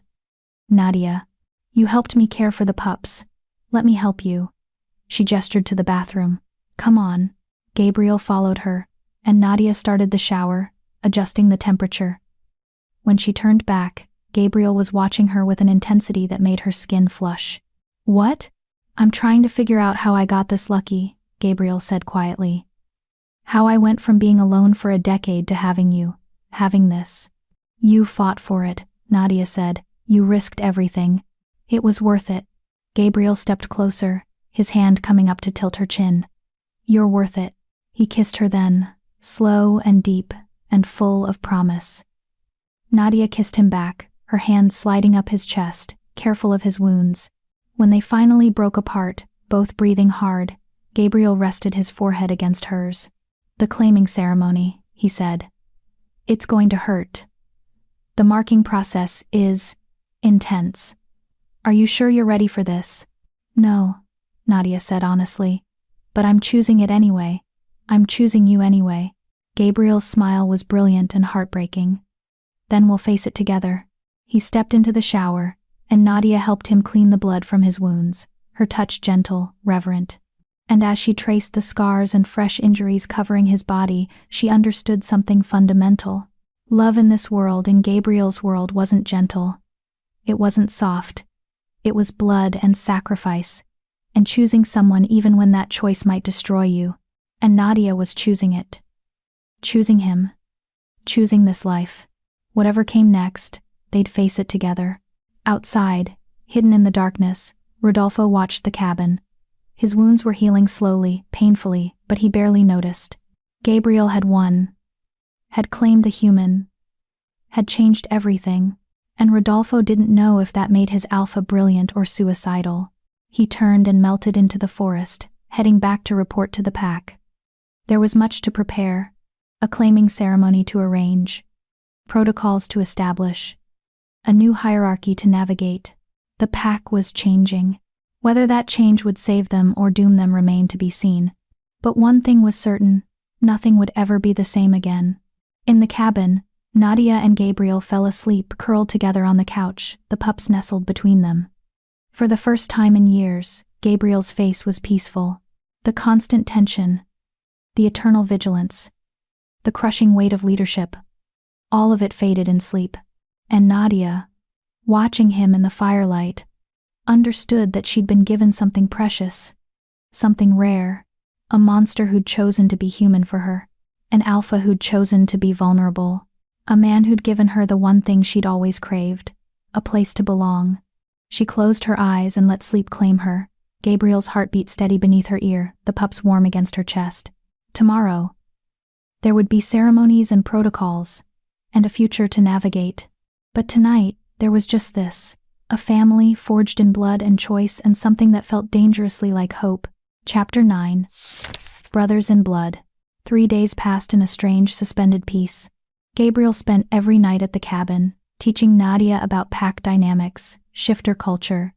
"Nadia, you helped me care for the pups. Let me help you." She gestured to the bathroom. "Come on." Gabriel followed her, and Nadia started the shower, adjusting the temperature. When she turned back, Gabriel was watching her with an intensity that made her skin flush. "What?" "I'm trying to figure out how I got this lucky," Gabriel said quietly. "How I went from being alone for a decade to having this." "You fought for it," Nadia said. "You risked everything. It was worth it." Gabriel stepped closer, his hand coming up to tilt her chin. "You're worth it." He kissed her then, slow and deep and full of promise. Nadia kissed him back, her hand sliding up his chest, careful of his wounds. When they finally broke apart, both breathing hard, Gabriel rested his forehead against hers. "The claiming ceremony," he said. "It's going to hurt. The marking process is intense. Are you sure you're ready for this?" "No," Nadia said honestly. "But I'm choosing it anyway. I'm choosing you anyway." Gabriel's smile was brilliant and heartbreaking. "Then we'll face it together." He stepped into the shower, and Nadia helped him clean the blood from his wounds, her touch gentle, reverent. And as she traced the scars and fresh injuries covering his body, she understood something fundamental. Love in this world, in Gabriel's world, wasn't gentle. It wasn't soft. It was blood and sacrifice, and choosing someone even when that choice might destroy you. And Nadia was choosing it. Choosing him. Choosing this life. Whatever came next, they'd face it together. Outside, hidden in the darkness, Rodolfo watched the cabin. His wounds were healing slowly, painfully, but he barely noticed. Gabriel had won. Had claimed the human. Had changed everything. And Rodolfo didn't know if that made his alpha brilliant or suicidal. He turned and melted into the forest, heading back to report to the pack. There was much to prepare, a claiming ceremony to arrange, protocols to establish, a new hierarchy to navigate. The pack was changing. Whether that change would save them or doom them remained to be seen. But one thing was certain, nothing would ever be the same again. In the cabin, Nadia and Gabriel fell asleep curled together on the couch, the pups nestled between them. For the first time in years, Gabriel's face was peaceful. The constant tension, the eternal vigilance, the crushing weight of leadership, all of it faded in sleep. And Nadia, watching him in the firelight, understood that she'd been given something precious, something rare, a monster who'd chosen to be human for her, an alpha who'd chosen to be vulnerable, a man who'd given her the one thing she'd always craved, a place to belong. She closed her eyes and let sleep claim her, Gabriel's heartbeat steady beneath her ear, the pups warm against her chest. Tomorrow, there would be ceremonies and protocols, and a future to navigate. But tonight, there was just this, a family forged in blood and choice, and something that felt dangerously like hope. Chapter 9. Brothers in Blood. 3 days passed in a strange, suspended peace. Gabriel spent every night at the cabin, teaching Nadia about pack dynamics, shifter culture,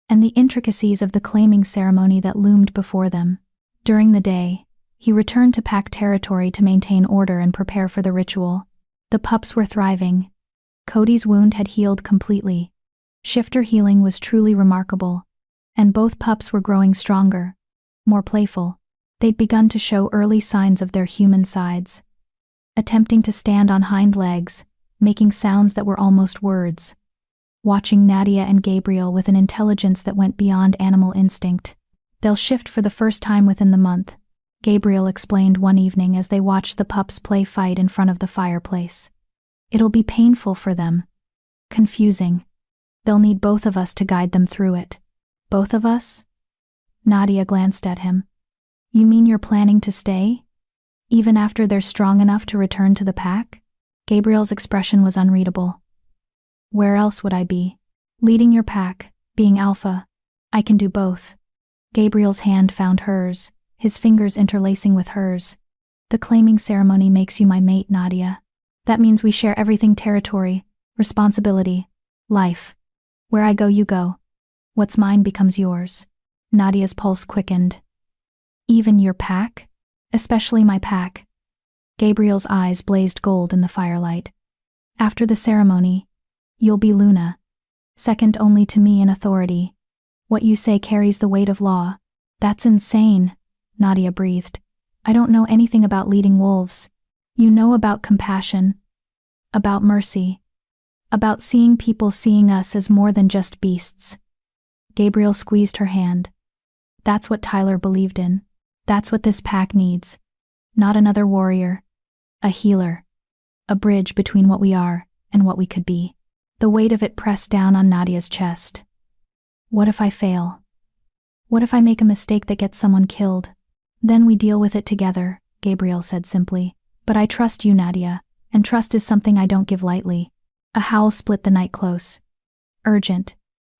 and the intricacies of the claiming ceremony that loomed before them. During the day, he returned to pack territory to maintain order and prepare for the ritual. The pups were thriving. Cody's wound had healed completely. Shifter healing was truly remarkable, and both pups were growing stronger, more playful. They'd begun to show early signs of their human sides, attempting to stand on hind legs, making sounds that were almost words, watching Nadia and Gabriel with an intelligence that went beyond animal instinct. "They'll shift for the first time within the month," Gabriel explained one evening as they watched the pups play fight in front of the fireplace. "It'll be painful for them. Confusing. They'll need both of us to guide them through it." "Both of us?" Nadia glanced at him. "You mean you're planning to stay? Even after they're strong enough to return to the pack?" Gabriel's expression was unreadable. "Where else would I be? Leading your pack, being alpha. I can do both." Gabriel's hand found hers, his fingers interlacing with hers. "The claiming ceremony makes you my mate, Nadia. That means we share everything: territory, responsibility, life. Where I go, you go. What's mine becomes yours." Nadia's pulse quickened. "Even your pack? Especially my pack?" Gabriel's eyes blazed gold in the firelight. "After the ceremony, you'll be Luna, second only to me in authority. What you say carries the weight of law." "That's insane," Nadia breathed. "I don't know anything about leading wolves." "You know about compassion, about mercy, about seeing people, seeing us as more than just beasts." Gabriel squeezed her hand. "That's what Tyler believed in. That's what this pack needs. Not another warrior. A healer. A bridge between what we are and what we could be." The weight of it pressed down on Nadia's chest. "What if I fail? What if I make a mistake that gets someone killed?" "Then we deal with it together," Gabriel said simply. "But I trust you, Nadia, and trust is something I don't give lightly." A howl split the night close. Urgent.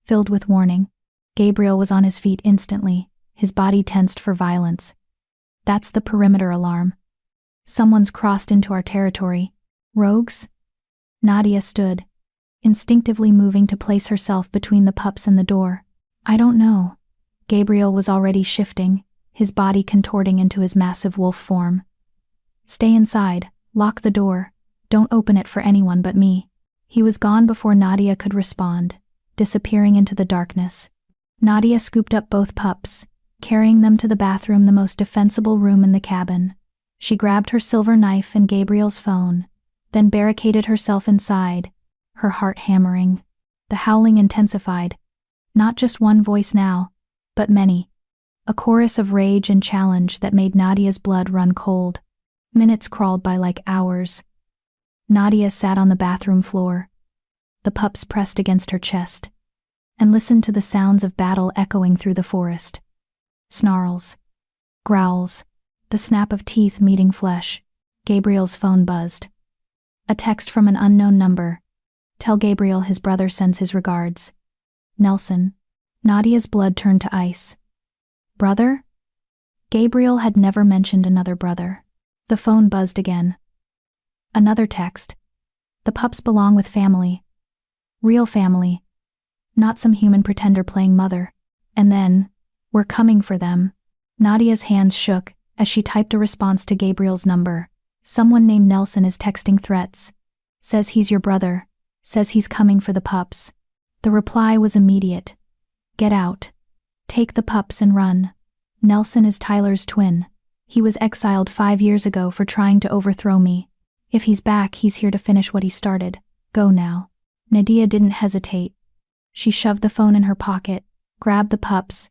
Filled with warning. Gabriel was on his feet instantly, his body tensed for violence. "That's the perimeter alarm. Someone's crossed into our territory. Rogues?" Nadia stood, instinctively moving to place herself between the pups and the door. "I don't know." Gabriel was already shifting, his body contorting into his massive wolf form. "Stay inside, lock the door, don't open it for anyone but me." He was gone before Nadia could respond, disappearing into the darkness. Nadia scooped up both pups, carrying them to the bathroom, the most defensible room in the cabin. She grabbed her silver knife and Gabriel's phone, then barricaded herself inside, her heart hammering. The howling intensified. Not just one voice now, but many. A chorus of rage and challenge that made Nadia's blood run cold. Minutes crawled by like hours. Nadia sat on the bathroom floor. The pups pressed against her chest, and listened to the sounds of battle echoing through the forest. Snarls. Growls. The snap of teeth meeting flesh. Gabriel's phone buzzed. A text from an unknown number. "Tell Gabriel his brother sends his regards. Nelson." Nadia's blood turned to ice. Brother? Gabriel had never mentioned another brother. The phone buzzed again. Another text. "The pups belong with family. Real family. Not some human pretender playing mother." And then, "We're coming for them." Nadia's hands shook as she typed a response to Gabriel's number. "Someone named Nelson is texting threats. Says he's your brother. Says he's coming for the pups." The reply was immediate. "Get out. Take the pups and run. Nelson is Tyler's twin. He was exiled 5 years ago for trying to overthrow me. If he's back, he's here to finish what he started. Go now." Nadia didn't hesitate. She shoved the phone in her pocket, grabbed the pups,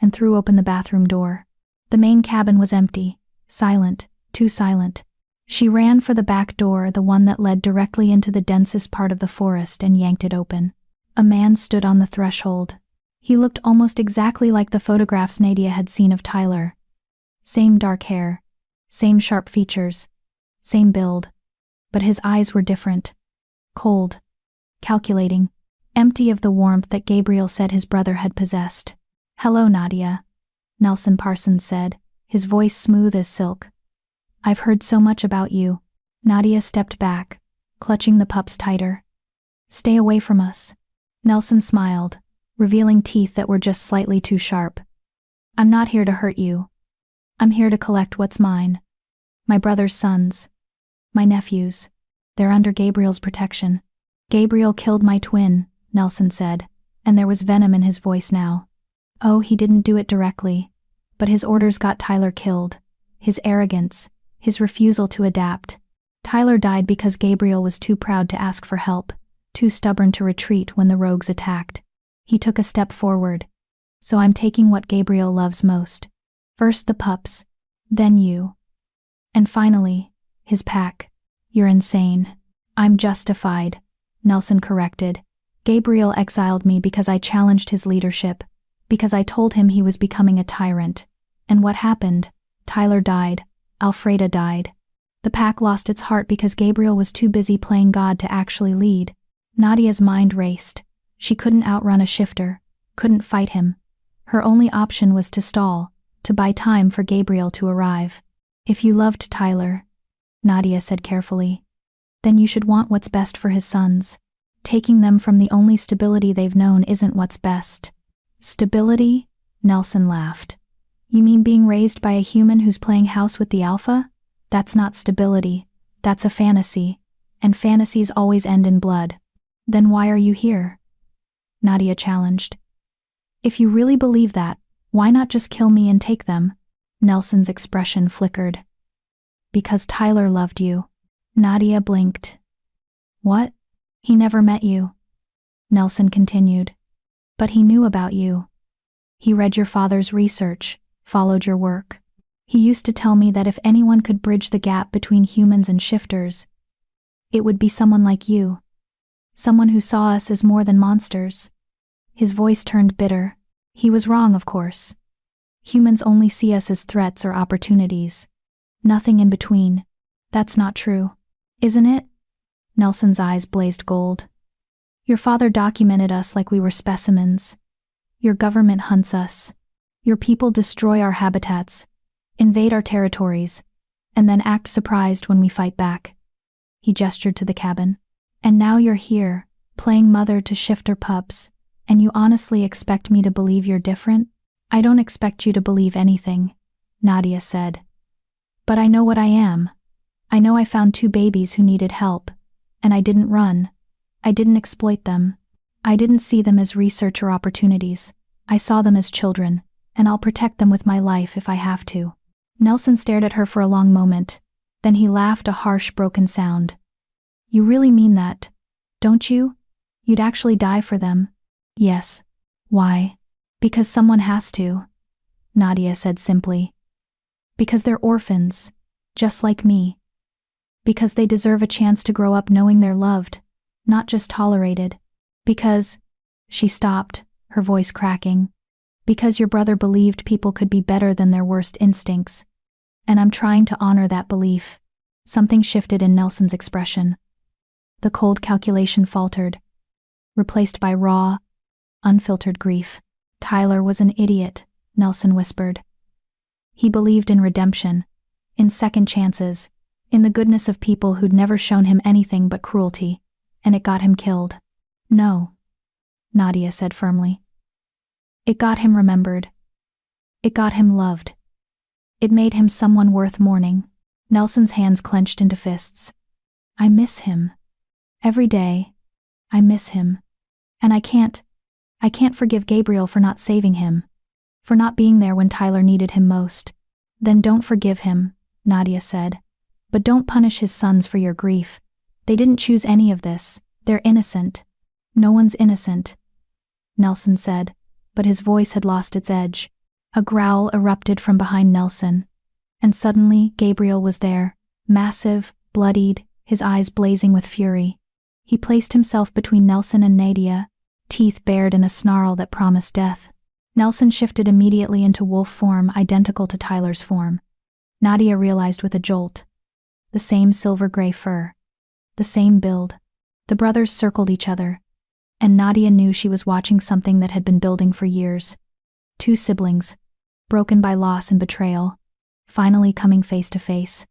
and threw open the bathroom door. The main cabin was empty, silent, too silent. She ran for the back door, the one that led directly into the densest part of the forest, and yanked it open. A man stood on the threshold. He looked almost exactly like the photographs Nadia had seen of Tyler. Same dark hair, same sharp features, same build. But his eyes were different. Cold, calculating, empty of the warmth that Gabriel said his brother had possessed. "Hello, Nadia," Nelson Parsons said, his voice smooth as silk. "I've heard so much about you." Nadia stepped back, clutching the pups tighter. "Stay away from us." Nelson smiled, revealing teeth that were just slightly too sharp. "I'm not here to hurt you. I'm here to collect what's mine. My brother's sons. My nephews. They're under Gabriel's protection." "Gabriel killed my twin," Nelson said, and there was venom in his voice now. "Oh, he didn't do it directly, but his orders got Tyler killed. His arrogance, his refusal to adapt. Tyler died because Gabriel was too proud to ask for help, too stubborn to retreat when the rogues attacked. He took a step forward. So I'm taking what Gabriel loves most. First the pups, then you. And finally, his pack." "You're insane." "I'm justified," Nelson corrected. "Gabriel exiled me because I challenged his leadership, because I told him he was becoming a tyrant. And what happened? Tyler died. Alfreda died. The pack lost its heart because Gabriel was too busy playing God to actually lead." Nadia's mind raced. She couldn't outrun a shifter, couldn't fight him. Her only option was to stall, to buy time for Gabriel to arrive. "If you loved Tyler," Nadia said carefully, "then you should want what's best for his sons. Taking them from the only stability they've known isn't what's best." "Stability?" Nelson laughed. "You mean being raised by a human who's playing house with the alpha? That's not stability. That's a fantasy. And fantasies always end in blood." "Then why are you here?" Nadia challenged. "If you really believe that, why not just kill me and take them?" Nelson's expression flickered. "Because Tyler loved you." Nadia blinked. "What?" "He never met you," Nelson continued. "But he knew about you. He read your father's research, followed your work. He used to tell me that if anyone could bridge the gap between humans and shifters, it would be someone like you. Someone who saw us as more than monsters." His voice turned bitter. He was wrong, of course. Humans only see us as threats or opportunities. Nothing in between. That's not true. Isn't it? Nelson's eyes blazed gold. "Your father documented us like we were specimens. Your government hunts us. Your people destroy our habitats, invade our territories, and then act surprised when we fight back." He gestured to the cabin. "And now you're here, playing mother to shifter pups, and you honestly expect me to believe you're different?" "I don't expect you to believe anything," Nadia said. "But I know what I am. I know I found 2 babies who needed help, and I didn't run. I didn't exploit them. I didn't see them as research or opportunities. I saw them as children, and I'll protect them with my life if I have to." Nelson stared at her for a long moment. Then he laughed, a harsh, broken sound. "You really mean that, don't you? You'd actually die for them?" "Yes." "Why?" "Because someone has to," Nadia said simply. "Because they're orphans, just like me. Because they deserve a chance to grow up knowing they're loved, not just tolerated. Because—" She stopped, her voice cracking. "Because your brother believed people could be better than their worst instincts. And I'm trying to honor that belief." Something shifted in Nelson's expression. The cold calculation faltered, replaced by raw, unfiltered grief. "Tyler was an idiot," Nelson whispered. "He believed in redemption, in second chances, in the goodness of people who'd never shown him anything but cruelty, and it got him killed." "No," Nadia said firmly. "It got him remembered. It got him loved. It made him someone worth mourning." Nelson's hands clenched into fists. "I miss him. Every day, I miss him. And I can't forgive Gabriel for not saving him, for not being there when Tyler needed him most." "Then don't forgive him," Nadia said. "But don't punish his sons for your grief. They didn't choose any of this. They're innocent." "No one's innocent," Nelson said, but his voice had lost its edge. A growl erupted from behind Nelson. And suddenly, Gabriel was there, massive, bloodied, his eyes blazing with fury. He placed himself between Nelson and Nadia, teeth bared in a snarl that promised death. Nelson shifted immediately into wolf form identical to Tyler's form. Nadia realized with a jolt. The same silver-gray fur. The same build. The brothers circled each other, and Nadia knew she was watching something that had been building for years. Two siblings, broken by loss and betrayal, finally coming face to face.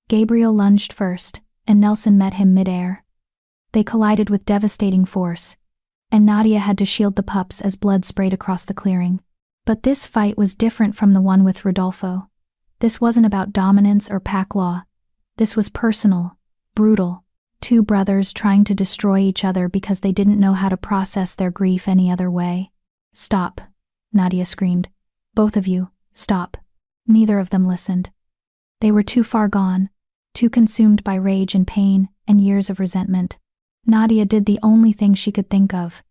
Gabriel lunged first, and Nelson met him mid-air. They collided with devastating force, and Nadia had to shield the pups as blood sprayed across the clearing. But this fight was different from the one with Rodolfo. This wasn't about dominance or pack law. This was personal, brutal. Two brothers trying to destroy each other because they didn't know how to process their grief any other way. "Stop," Nadia screamed. "Both of you, stop." Neither of them listened. They were too far gone, too consumed by rage and pain and years of resentment. Nadia did the only thing she could think of.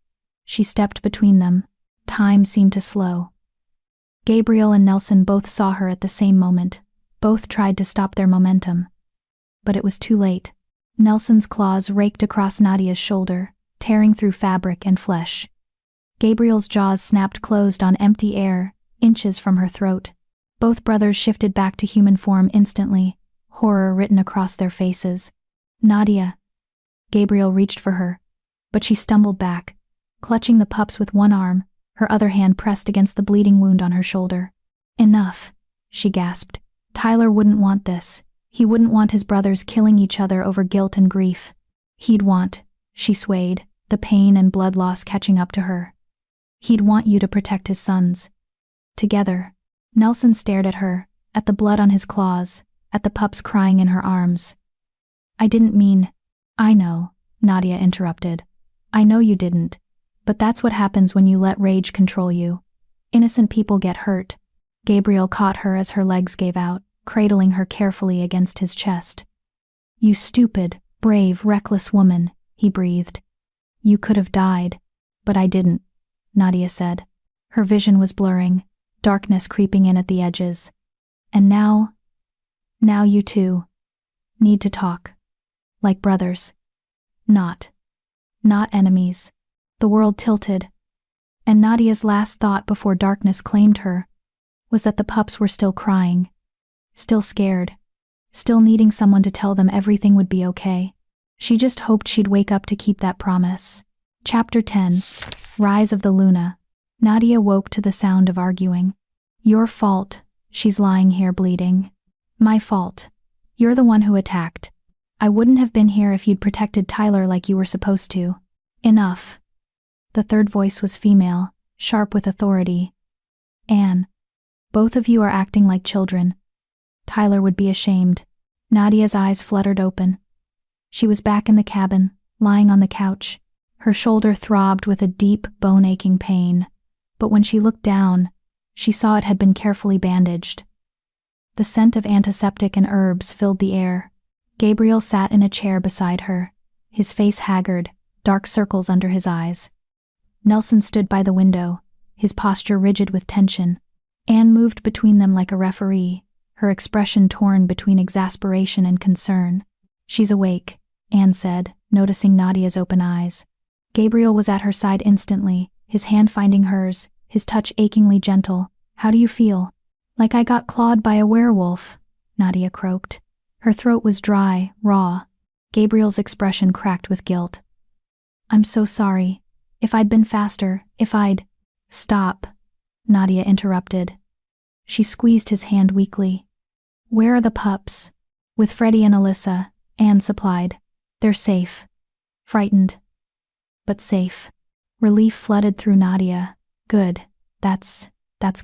She stepped between them. Time seemed to slow. Gabriel and Nelson both saw her at the same moment. Both tried to stop their momentum. But it was too late. Nelson's claws raked across Nadia's shoulder, tearing through fabric and flesh. Gabriel's jaws snapped closed on empty air, inches from her throat. Both brothers shifted back to human form instantly, horror written across their faces. "Nadia." Gabriel reached for her, but she stumbled back, clutching the pups with one arm, her other hand pressed against the bleeding wound on her shoulder. "Enough," she gasped. "Tyler wouldn't want this. He wouldn't want his brothers killing each other over guilt and grief. He'd want," she swayed, the pain and blood loss catching up to her. "He'd want you to protect his sons." Together, Nelson stared at her, at the blood on his claws, at the pups crying in her arms. "I didn't mean—" "I know," Nadia interrupted. "I know you didn't. But that's what happens when you let rage control you. Innocent people get hurt." Gabriel caught her as her legs gave out, cradling her carefully against his chest. "You stupid, brave, reckless woman," he breathed. "You could have died. But I didn't," Nadia said. Her vision was blurring, darkness creeping in at the edges. "And now you two need to talk. Like brothers. Not enemies." The world tilted, and Nadia's last thought before darkness claimed her was that the pups were still crying, still scared, still needing someone to tell them everything would be okay. She just hoped she'd wake up to keep that promise. Chapter 10. Rise of the Luna. Nadia woke to the sound of arguing. "Your fault. She's lying here bleeding." "My fault. You're the one who attacked. I wouldn't have been here if you'd protected Tyler like you were supposed to." "Enough." The third voice was female, sharp with authority. "Anne, both of you are acting like children. Tyler would be ashamed." Nadia's eyes fluttered open. She was back in the cabin, lying on the couch. Her shoulder throbbed with a deep, bone-aching pain, but when she looked down, she saw it had been carefully bandaged. The scent of antiseptic and herbs filled the air. Gabriel sat in a chair beside her, his face haggard, dark circles under his eyes. Nelson stood by the window, his posture rigid with tension. Anne moved between them like a referee, her expression torn between exasperation and concern. "She's awake," Anne said, noticing Nadia's open eyes. Gabriel was at her side instantly, his hand finding hers, his touch achingly gentle. "How do you feel?" "Like I got clawed by a werewolf," Nadia croaked. Her throat was dry, raw. Gabriel's expression cracked with guilt. "I'm so sorry. If I'd been faster, if I'd—" "Stop," Nadia interrupted. She squeezed his hand weakly. "Where are the pups?" "With Freddie and Alyssa," Anne supplied. "They're safe. Frightened. But safe." Relief flooded through Nadia. "Good. That's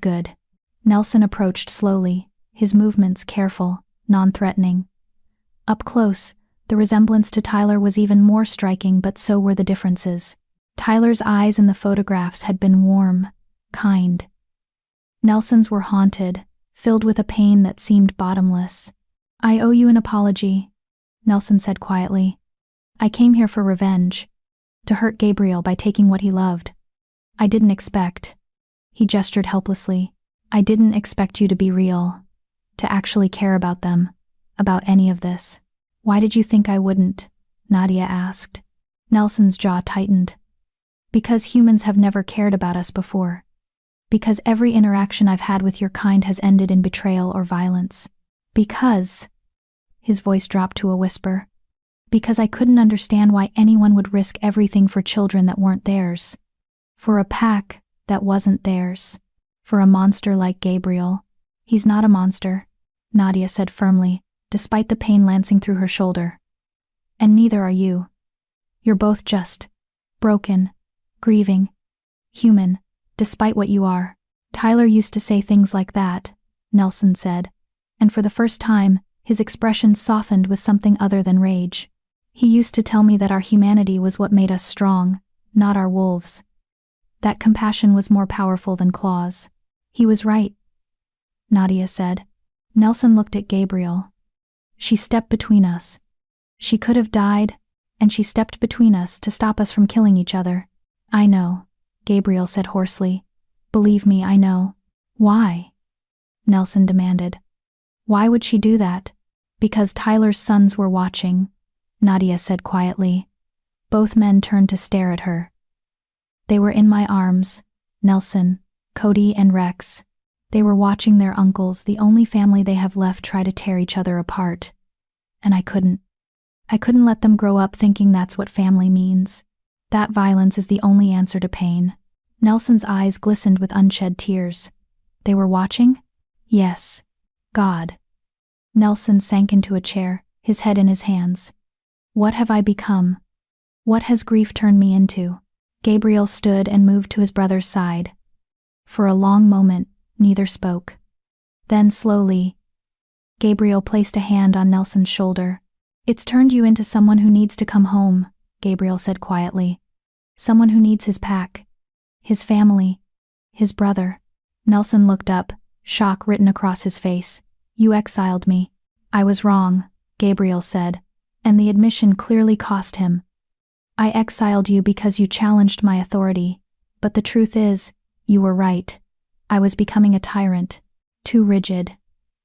good." Nelson approached slowly, his movements careful, non-threatening. Up close, the resemblance to Tyler was even more striking, but so were the differences. Tyler's eyes in the photographs had been warm, kind. Nelson's were haunted, filled with a pain that seemed bottomless. "I owe you an apology," Nelson said quietly. "I came here for revenge, to hurt Gabriel by taking what he loved. I didn't expect." He gestured helplessly. I didn't expect you to be real. To actually care about them. About any of this. Why did you think I wouldn't? Nadia asked. Nelson's jaw tightened. Because humans have never cared about us before. Because every interaction I've had with your kind has ended in betrayal or violence. Because, his voice dropped to a whisper, because I couldn't understand why anyone would risk everything for children that weren't theirs. For a pack that wasn't theirs. For a monster like Gabriel. He's not a monster, Nadia said firmly, despite the pain lancing through her shoulder. And neither are you. You're both just broken, grieving, human, despite what you are. Tyler used to say things like that, Nelson said, and for the first time, his expression softened with something other than rage. He used to tell me that our humanity was what made us strong, not our wolves. That compassion was more powerful than claws. He was right, Nadia said. Nelson looked at Gabriel. She stepped between us. She could have died, and she stepped between us to stop us from killing each other. I know, Gabriel said hoarsely. Believe me, I know. Why? Nelson demanded. Why would she do that? Because Tyler's sons were watching, Nadia said quietly. Both men turned to stare at her. They were in my arms, Nelson, Cody and Rex. They were watching their uncles, the only family they have left, try to tear each other apart. And I couldn't. I couldn't let them grow up thinking that's what family means. That violence is the only answer to pain. Nelson's eyes glistened with unshed tears. They were watching? Yes. God. Nelson sank into a chair, his head in his hands. What have I become? What has grief turned me into? Gabriel stood and moved to his brother's side. For a long moment, neither spoke. Then slowly, Gabriel placed a hand on Nelson's shoulder. It's turned you into someone who needs to come home, Gabriel said quietly. Someone who needs his pack. His family. His brother. Nelson looked up, shock written across his face. You exiled me. I was wrong, Gabriel said, and the admission clearly cost him. I exiled you because you challenged my authority, but the truth is, you were right. I was becoming a tyrant, too rigid,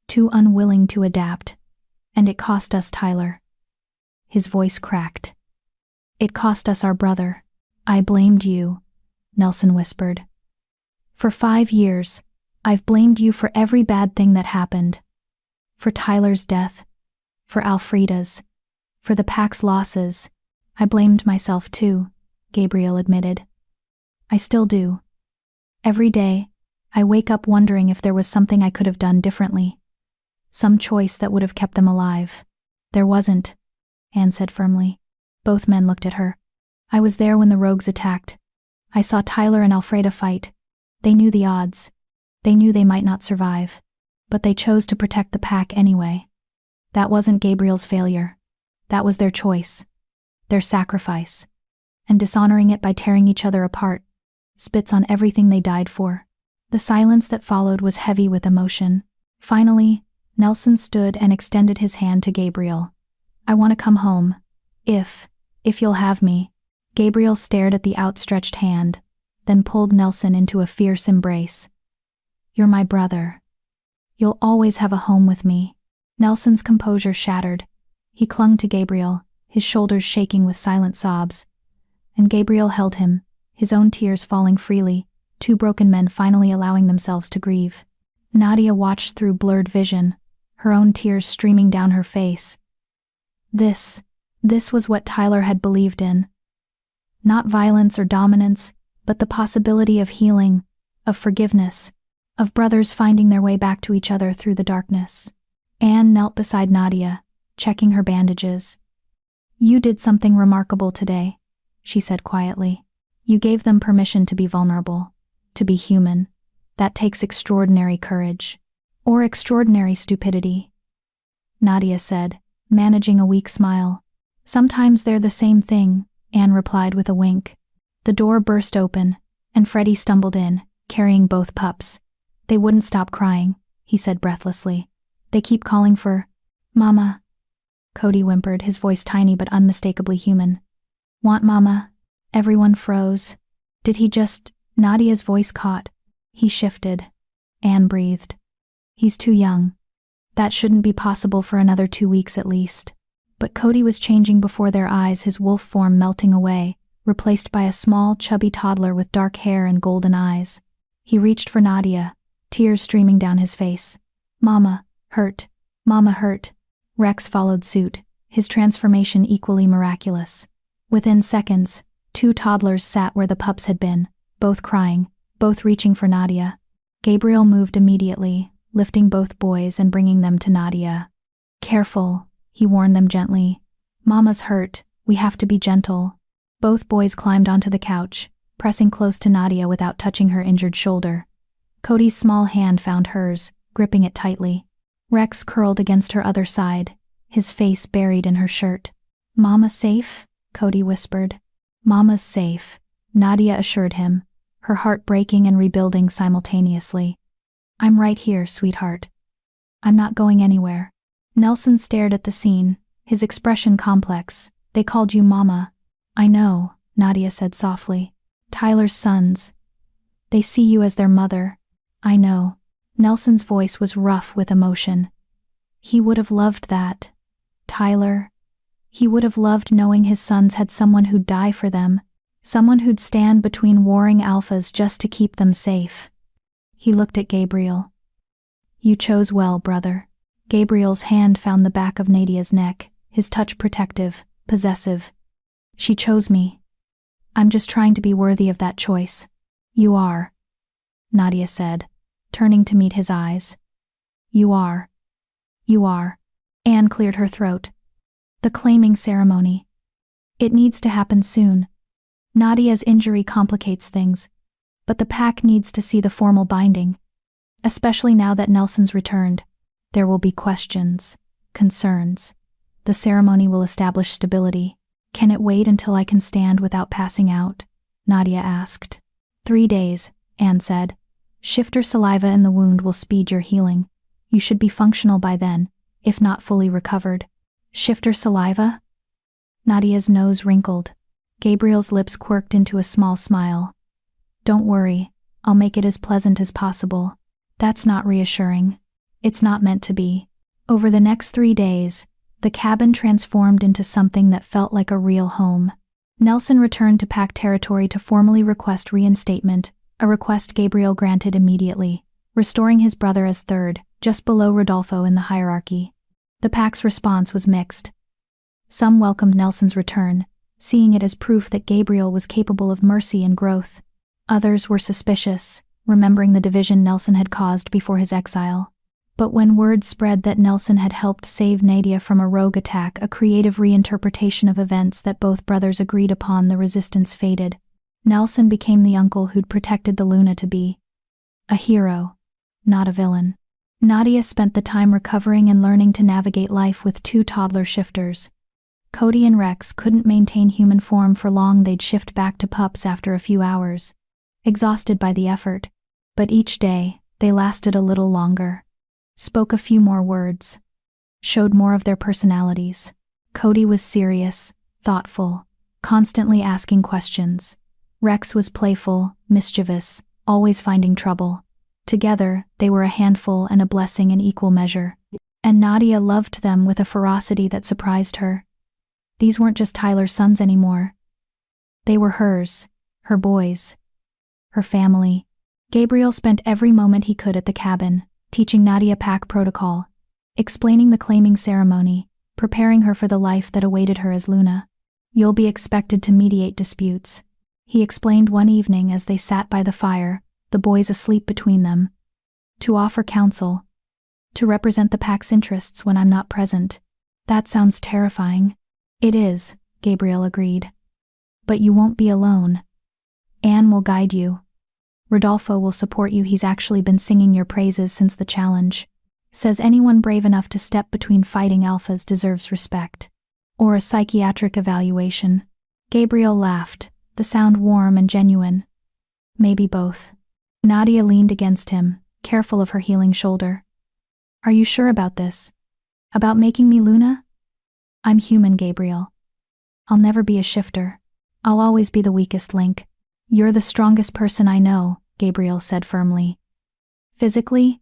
too unwilling to adapt, and it cost us Tyler. His voice cracked. It cost us our brother. I blamed you, Nelson whispered. For 5 years, I've blamed you for every bad thing that happened. For Tyler's death, for Alfreda's, for the pack's losses. I blamed myself too, Gabriel admitted. I still do. Every day, I wake up wondering if there was something I could have done differently. Some choice that would have kept them alive. There wasn't, Anne said firmly. Both men looked at her. I was there when the rogues attacked. I saw Tyler and Alfreda fight. They knew the odds. They knew they might not survive. But they chose to protect the pack anyway. That wasn't Gabriel's failure. That was their choice. Their sacrifice. And dishonoring it by tearing each other apart spits on everything they died for. The silence that followed was heavy with emotion. Finally, Nelson stood and extended his hand to Gabriel. I want to come home. If you'll have me. Gabriel stared at the outstretched hand, then pulled Nelson into a fierce embrace. You're my brother. You'll always have a home with me. Nelson's composure shattered. He clung to Gabriel, his shoulders shaking with silent sobs. And Gabriel held him, his own tears falling freely, two broken men finally allowing themselves to grieve. Nadia watched through blurred vision, her own tears streaming down her face. This was what Tyler had believed in. Not violence or dominance, but the possibility of healing, of forgiveness, of brothers finding their way back to each other through the darkness. Anne knelt beside Nadia, checking her bandages. You did something remarkable today, she said quietly. You gave them permission to be vulnerable, to be human. That takes extraordinary courage. Or extraordinary stupidity. Nadia said, managing a weak smile. Sometimes they're the same thing, Anne replied with a wink. The door burst open, and Freddie stumbled in, carrying both pups. They wouldn't stop crying, he said breathlessly. They keep calling for Mama. Cody whimpered, his voice tiny but unmistakably human. Want Mama? Everyone froze. Did he just... Nadia's voice caught. He shifted. Anne breathed. He's too young. That shouldn't be possible for another 2 weeks at least. But Cody was changing before their eyes, his wolf form melting away, replaced by a small, chubby toddler with dark hair and golden eyes. He reached for Nadia, tears streaming down his face. Mama, hurt. Mama, hurt. Rex followed suit, his transformation equally miraculous. Within seconds, 2 toddlers sat where the pups had been, both crying, both reaching for Nadia. Gabriel moved immediately, lifting both boys and bringing them to Nadia. Careful, he warned them gently. Mama's hurt, we have to be gentle. Both boys climbed onto the couch, pressing close to Nadia without touching her injured shoulder. Cody's small hand found hers, gripping it tightly. Rex curled against her other side, his face buried in her shirt. Mama safe? Cody whispered. Mama's safe, Nadia assured him, her heart breaking and rebuilding simultaneously. I'm right here, sweetheart. I'm not going anywhere. Nelson stared at the scene, his expression complex. They called you Mama. I know, Nadia said softly. Tyler's sons. They see you as their mother. I know. Nelson's voice was rough with emotion. He would have loved that. Tyler. He would have loved knowing his sons had someone who'd die for them, someone who'd stand between warring alphas just to keep them safe. He looked at Gabriel. You chose well, brother. Gabriel's hand found the back of Nadia's neck, his touch protective, possessive. She chose me. I'm just trying to be worthy of that choice. You are, Nadia said, turning to meet his eyes. You are. You are. Anne cleared her throat. The claiming ceremony. It needs to happen soon. Nadia's injury complicates things, but the pack needs to see the formal binding. Especially now that Nelson's returned. There will be questions, concerns. The ceremony will establish stability. Can it wait until I can stand without passing out? Nadia asked. 3 days, Anne said. Shifter saliva in the wound will speed your healing. You should be functional by then, if not fully recovered. Shifter saliva? Nadia's nose wrinkled. Gabriel's lips quirked into a small smile. Don't worry, I'll make it as pleasant as possible. That's not reassuring. It's not meant to be. Over the next 3 days, the cabin transformed into something that felt like a real home. Nelson returned to pack territory to formally request reinstatement, a request Gabriel granted immediately, restoring his brother as third, just below Rodolfo in the hierarchy. The pack's response was mixed. Some welcomed Nelson's return, seeing it as proof that Gabriel was capable of mercy and growth. Others were suspicious, remembering the division Nelson had caused before his exile. But when word spread that Nelson had helped save Nadia from a rogue attack, a creative reinterpretation of events that both brothers agreed upon, the resistance faded. Nelson became the uncle who'd protected the Luna to be a hero, not a villain. Nadia spent the time recovering and learning to navigate life with 2 toddler shifters. Cody and Rex couldn't maintain human form for long. They'd shift back to pups after a few hours, exhausted by the effort. But each day, they lasted a little longer. Spoke a few more words. Showed more of their personalities. Cody was serious, thoughtful, constantly asking questions. Rex was playful, mischievous, always finding trouble. Together, they were a handful and a blessing in equal measure. And Nadia loved them with a ferocity that surprised her. These weren't just Tyler's sons anymore. They were hers, her boys, her family. Gabriel spent every moment he could at the cabin, teaching Nadia pack protocol, explaining the claiming ceremony, preparing her for the life that awaited her as Luna. You'll be expected to mediate disputes, he explained one evening as they sat by the fire, the boys asleep between them. To offer counsel. To represent the pack's interests when I'm not present. That sounds terrifying. It is, Gabriel agreed. But you won't be alone. Anne will guide you. Rodolfo will support you. He's actually been singing your praises since the challenge. Says anyone brave enough to step between fighting alphas deserves respect. Or a psychiatric evaluation. Gabriel laughed, the sound warm and genuine. Maybe both. Nadia leaned against him, careful of her healing shoulder. Are you sure about this? About making me Luna? I'm human, Gabriel. I'll never be a shifter. I'll always be the weakest link. You're the strongest person I know, Gabriel said firmly. Physically?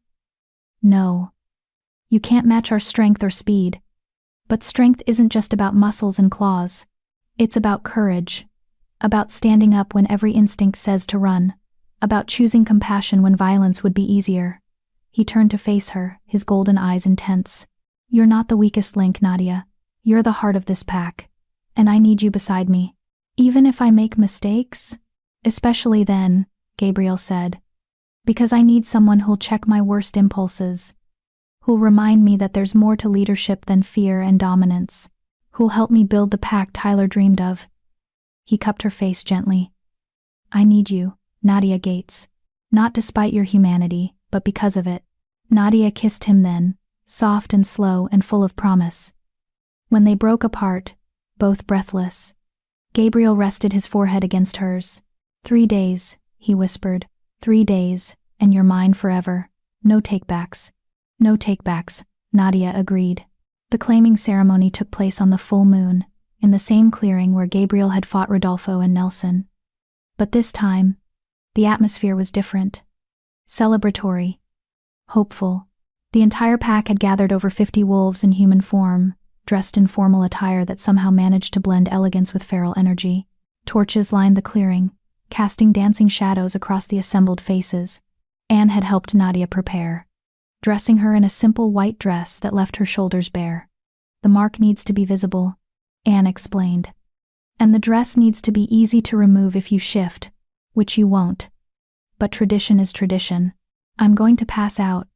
No. You can't match our strength or speed. But strength isn't just about muscles and claws. It's about courage. About standing up when every instinct says to run. About choosing compassion when violence would be easier. He turned to face her, his golden eyes intense. You're not the weakest link, Nadia. You're the heart of this pack. And I need you beside me. Even if I make mistakes? Especially then, Gabriel said. Because I need someone who'll check my worst impulses. Who'll remind me that there's more to leadership than fear and dominance. Who'll help me build the pack Tyler dreamed of. He cupped her face gently. I need you, Nadia Gates. Not despite your humanity, but because of it. Nadia kissed him then, soft and slow and full of promise. When they broke apart, both breathless, Gabriel rested his forehead against hers. 3 days, he whispered. 3 days, and you're mine forever. No takebacks. No takebacks, Nadia agreed. The claiming ceremony took place on the full moon, in the same clearing where Gabriel had fought Rodolfo and Nelson. But this time, the atmosphere was different. Celebratory. Hopeful. The entire pack had gathered over 50 wolves in human form, dressed in formal attire that somehow managed to blend elegance with feral energy. Torches lined the clearing, casting dancing shadows across the assembled faces. Anne had helped Nadia prepare, dressing her in a simple white dress that left her shoulders bare. The mark needs to be visible, Anne explained. And the dress needs to be easy to remove if you shift, which you won't. But tradition is tradition. I'm going to pass out,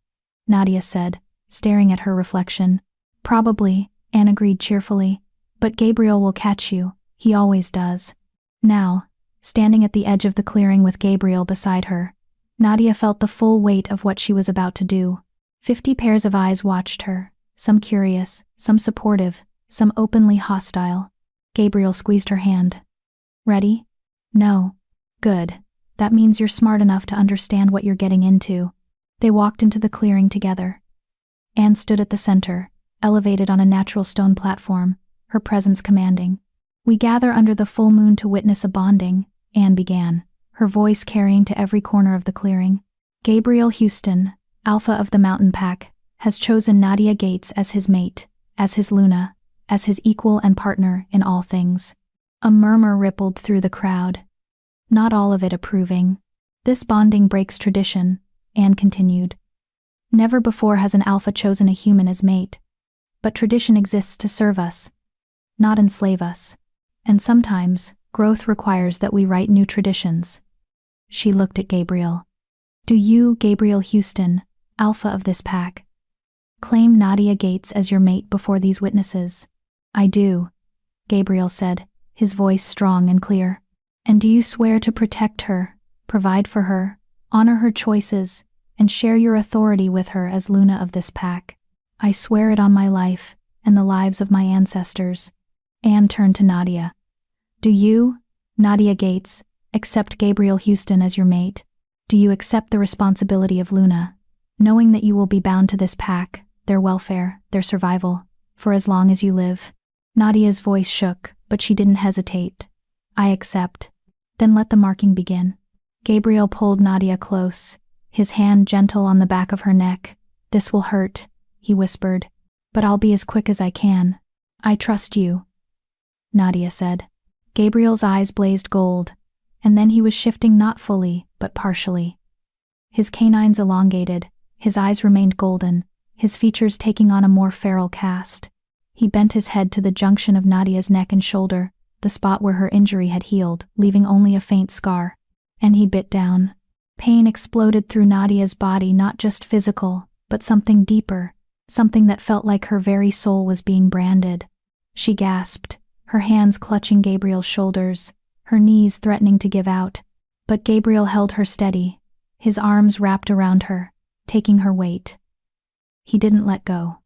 Nadia said, staring at her reflection. Probably, Anne agreed cheerfully, but Gabriel will catch you, he always does. Now, standing at the edge of the clearing with Gabriel beside her, Nadia felt the full weight of what she was about to do. 50 pairs of eyes watched her, some curious, some supportive, some openly hostile. Gabriel squeezed her hand. Ready? No. Good. That means you're smart enough to understand what you're getting into. They walked into the clearing together. Anne stood at the center, elevated on a natural stone platform, her presence commanding. We gather under the full moon to witness a bonding, Anne began, her voice carrying to every corner of the clearing. Gabriel Houston, Alpha of the Mountain Pack, has chosen Nadia Gates as his mate, as his Luna, as his equal and partner in all things. A murmur rippled through the crowd. Not all of it approving. This bonding breaks tradition, Anne continued. Never before has an alpha chosen a human as mate. But tradition exists to serve us, not enslave us. And sometimes, growth requires that we write new traditions. She looked at Gabriel. Do you, Gabriel Houston, alpha of this pack, claim Nadia Gates as your mate before these witnesses? I do, Gabriel said, his voice strong and clear. And do you swear to protect her, provide for her, honor her choices, and share your authority with her as Luna of this pack? I swear it on my life, and the lives of my ancestors. Anne turned to Nadia. Do you, Nadia Gates, accept Gabriel Houston as your mate? Do you accept the responsibility of Luna, knowing that you will be bound to this pack, their welfare, their survival, for as long as you live? Nadia's voice shook, but she didn't hesitate. I accept. Then let the marking begin. Gabriel pulled Nadia close, his hand gentle on the back of her neck. This will hurt, he whispered, but I'll be as quick as I can. I trust you, Nadia said. Gabriel's eyes blazed gold, and then he was shifting not fully, but partially. His canines elongated, his eyes remained golden, his features taking on a more feral cast. He bent his head to the junction of Nadia's neck and shoulder, the spot where her injury had healed, leaving only a faint scar. And he bit down. Pain exploded through Nadia's body, not just physical, but something deeper, something that felt like her very soul was being branded. She gasped, her hands clutching Gabriel's shoulders, her knees threatening to give out. But Gabriel held her steady, his arms wrapped around her, taking her weight. He didn't let go.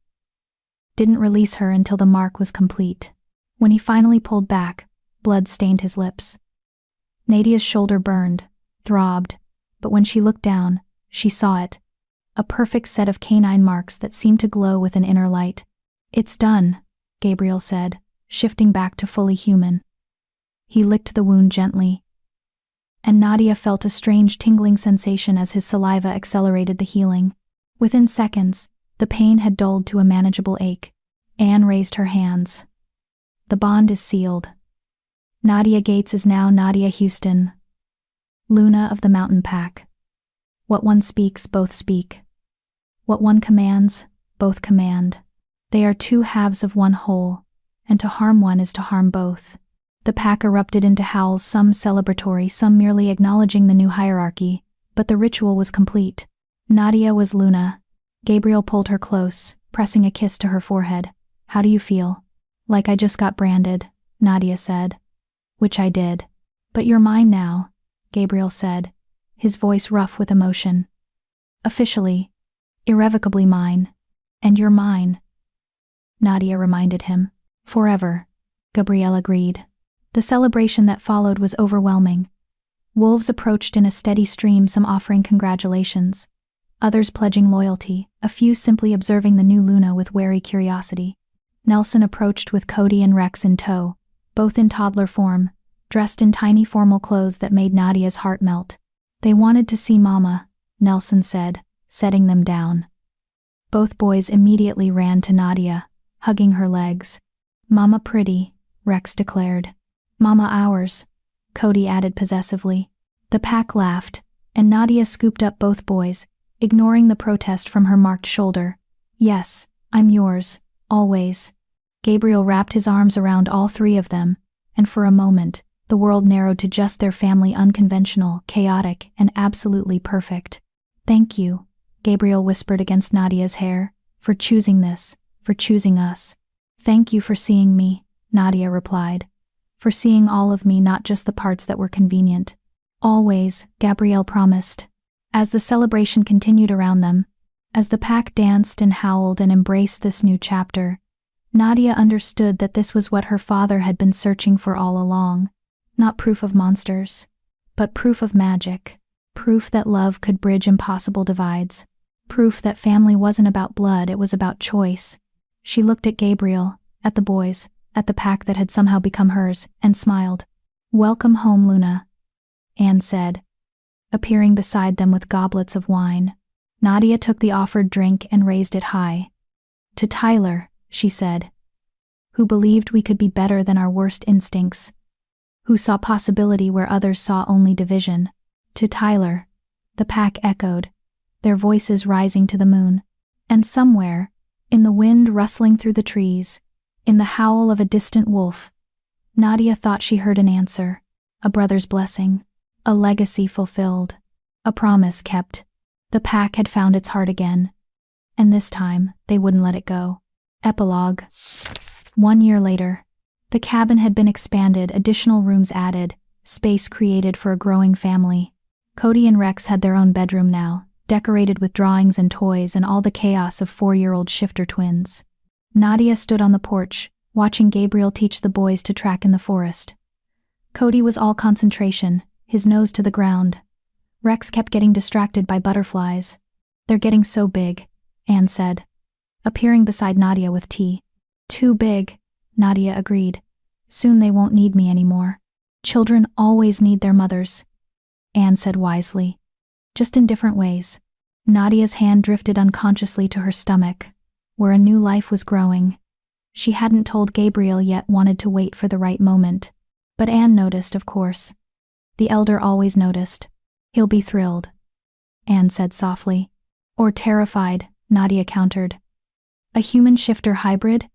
Didn't release her until the mark was complete. When he finally pulled back, blood stained his lips. Nadia's shoulder burned, throbbed, but when she looked down, she saw it. A perfect set of canine marks that seemed to glow with an inner light. It's done, Gabriel said, shifting back to fully human. He licked the wound gently. and Nadia felt a strange tingling sensation as his saliva accelerated the healing. Within seconds, the pain had dulled to a manageable ache. Anne raised her hands. The bond is sealed. Nadia Gates is now Nadia Houston, Luna of the Mountain Pack. What one speaks, both speak. What one commands, both command. They are two halves of one whole, and to harm one is to harm both. The pack erupted into howls, some celebratory, some merely acknowledging the new hierarchy, but the ritual was complete. Nadia was Luna. Gabriel pulled her close, pressing a kiss to her forehead. How do you feel? Like I just got branded, Nadia said. Which I did. But you're mine now, Gabriel said, his voice rough with emotion. Officially, irrevocably mine. And you're mine, Nadia reminded him. Forever, Gabriel agreed. The celebration that followed was overwhelming. Wolves approached in a steady stream, some offering congratulations, others pledging loyalty, a few simply observing the new Luna with wary curiosity. Nelson approached with Cody and Rex in tow, both in toddler form, dressed in tiny formal clothes that made Nadia's heart melt. They wanted to see Mama, Nelson said, setting them down. Both boys immediately ran to Nadia, hugging her legs. Mama pretty, Rex declared. Mama ours, Cody added possessively. The pack laughed, and Nadia scooped up both boys, ignoring the protest from her marked shoulder. Yes, I'm yours, always. Gabriel wrapped his arms around all three of them, and for a moment, the world narrowed to just their family, unconventional, chaotic, and absolutely perfect. Thank you, Gabriel whispered against Nadia's hair, for choosing this, for choosing us. Thank you for seeing me, Nadia replied. For seeing all of me, not just the parts that were convenient. Always, Gabrielle promised. As the celebration continued around them, as the pack danced and howled and embraced this new chapter, Nadia understood that this was what her father had been searching for all along. Not proof of monsters, but proof of magic. Proof that love could bridge impossible divides. Proof that family wasn't about blood, it was about choice. She looked at Gabriel, at the boys, at the pack that had somehow become hers, and smiled. Welcome home, Luna, Anne said, appearing beside them with goblets of wine. Nadia took the offered drink and raised it high. To Tyler, she said, who believed we could be better than our worst instincts, who saw possibility where others saw only division. To Tyler, the pack echoed, their voices rising to the moon. And somewhere, in the wind rustling through the trees, in the howl of a distant wolf, Nadia thought she heard an answer, a brother's blessing, a legacy fulfilled, a promise kept. The pack had found its heart again, and this time they wouldn't let it go. Epilogue. 1 year later, the cabin had been expanded, additional rooms added, space created for a growing family. Cody and Rex had their own bedroom now, decorated with drawings and toys and all the chaos of 4-year-old shifter twins. Nadia stood on the porch, watching Gabriel teach the boys to track in the forest. Cody was all concentration, his nose to the ground. Rex kept getting distracted by butterflies. They're getting so big, Anne said, appearing beside Nadia with tea. Too big, Nadia agreed. Soon they won't need me anymore. Children always need their mothers, Anne said wisely. Just in different ways. Nadia's hand drifted unconsciously to her stomach, where a new life was growing. She hadn't told Gabriel yet, wanted to wait for the right moment. But Anne noticed, of course. The elder always noticed. He'll be thrilled, Anne said softly. Or terrified, Nadia countered. A human shifter hybrid?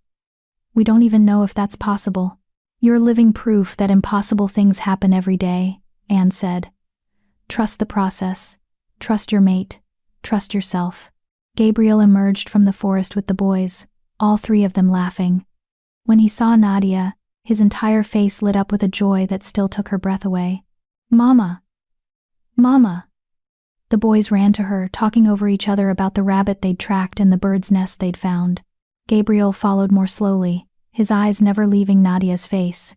We don't even know if that's possible. You're living proof that impossible things happen every day, Anne said. Trust the process. Trust your mate. Trust yourself. Gabriel emerged from the forest with the boys, all three of them laughing. When he saw Nadia, his entire face lit up with a joy that still took her breath away. Mama! Mama! The boys ran to her, talking over each other about the rabbit they'd tracked and the bird's nest they'd found. Gabriel followed more slowly, his eyes never leaving Nadia's face.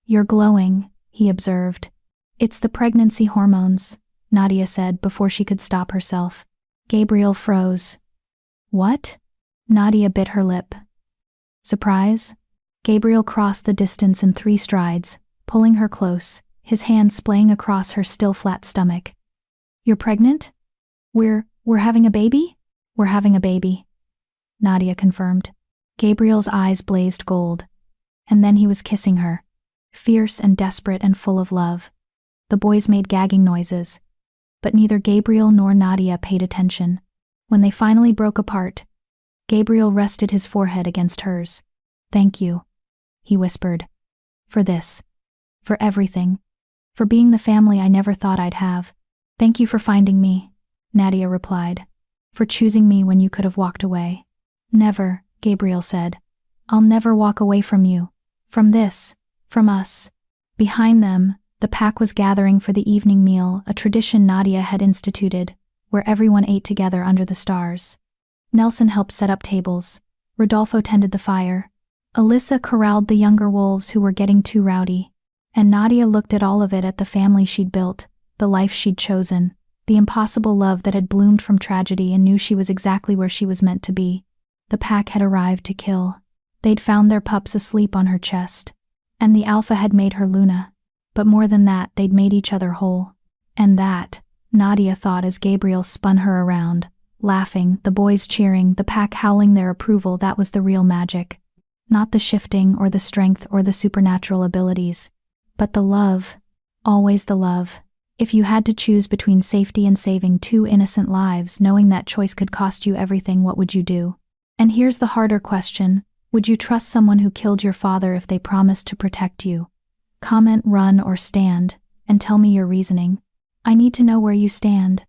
You're glowing, he observed. It's the pregnancy hormones, Nadia said before she could stop herself. Gabriel froze. What? Nadia bit her lip. Surprise? Gabriel crossed the distance in 3 strides, pulling her close, his hand splaying across her still flat stomach. "You're pregnant? We're having a baby?" "We're having a baby," Nadia confirmed. Gabriel's eyes blazed gold. And then he was kissing her, fierce and desperate and full of love. The boys made gagging noises, but neither Gabriel nor Nadia paid attention. When they finally broke apart, Gabriel rested his forehead against hers. "Thank you," he whispered. "For this. For everything. For being the family I never thought I'd have." "Thank you for finding me," Nadia replied. "For choosing me when you could have walked away." "Never," Gabriel said. "I'll never walk away from you. From this. From us." Behind them, the pack was gathering for the evening meal, a tradition Nadia had instituted, where everyone ate together under the stars. Nelson helped set up tables. Rodolfo tended the fire. Alyssa corralled the younger wolves who were getting too rowdy. And Nadia looked at all of it at the family she'd built, the life she'd chosen, the impossible love that had bloomed from tragedy, and knew she was exactly where she was meant to be. The pack had arrived to kill. They'd found their pups asleep on her chest. And the alpha had made her Luna. But more than that, they'd made each other whole. And that, Nadia thought as Gabriel spun her around, laughing, the boys cheering, the pack howling their approval, that was the real magic. Not the shifting or the strength or the supernatural abilities, but the love, always the love. If you had to choose between safety and saving 2 innocent lives, knowing that choice could cost you everything, what would you do? And here's the harder question. Would you trust someone who killed your father if they promised to protect you? Comment, run, or stand, and tell me your reasoning. I need to know where you stand.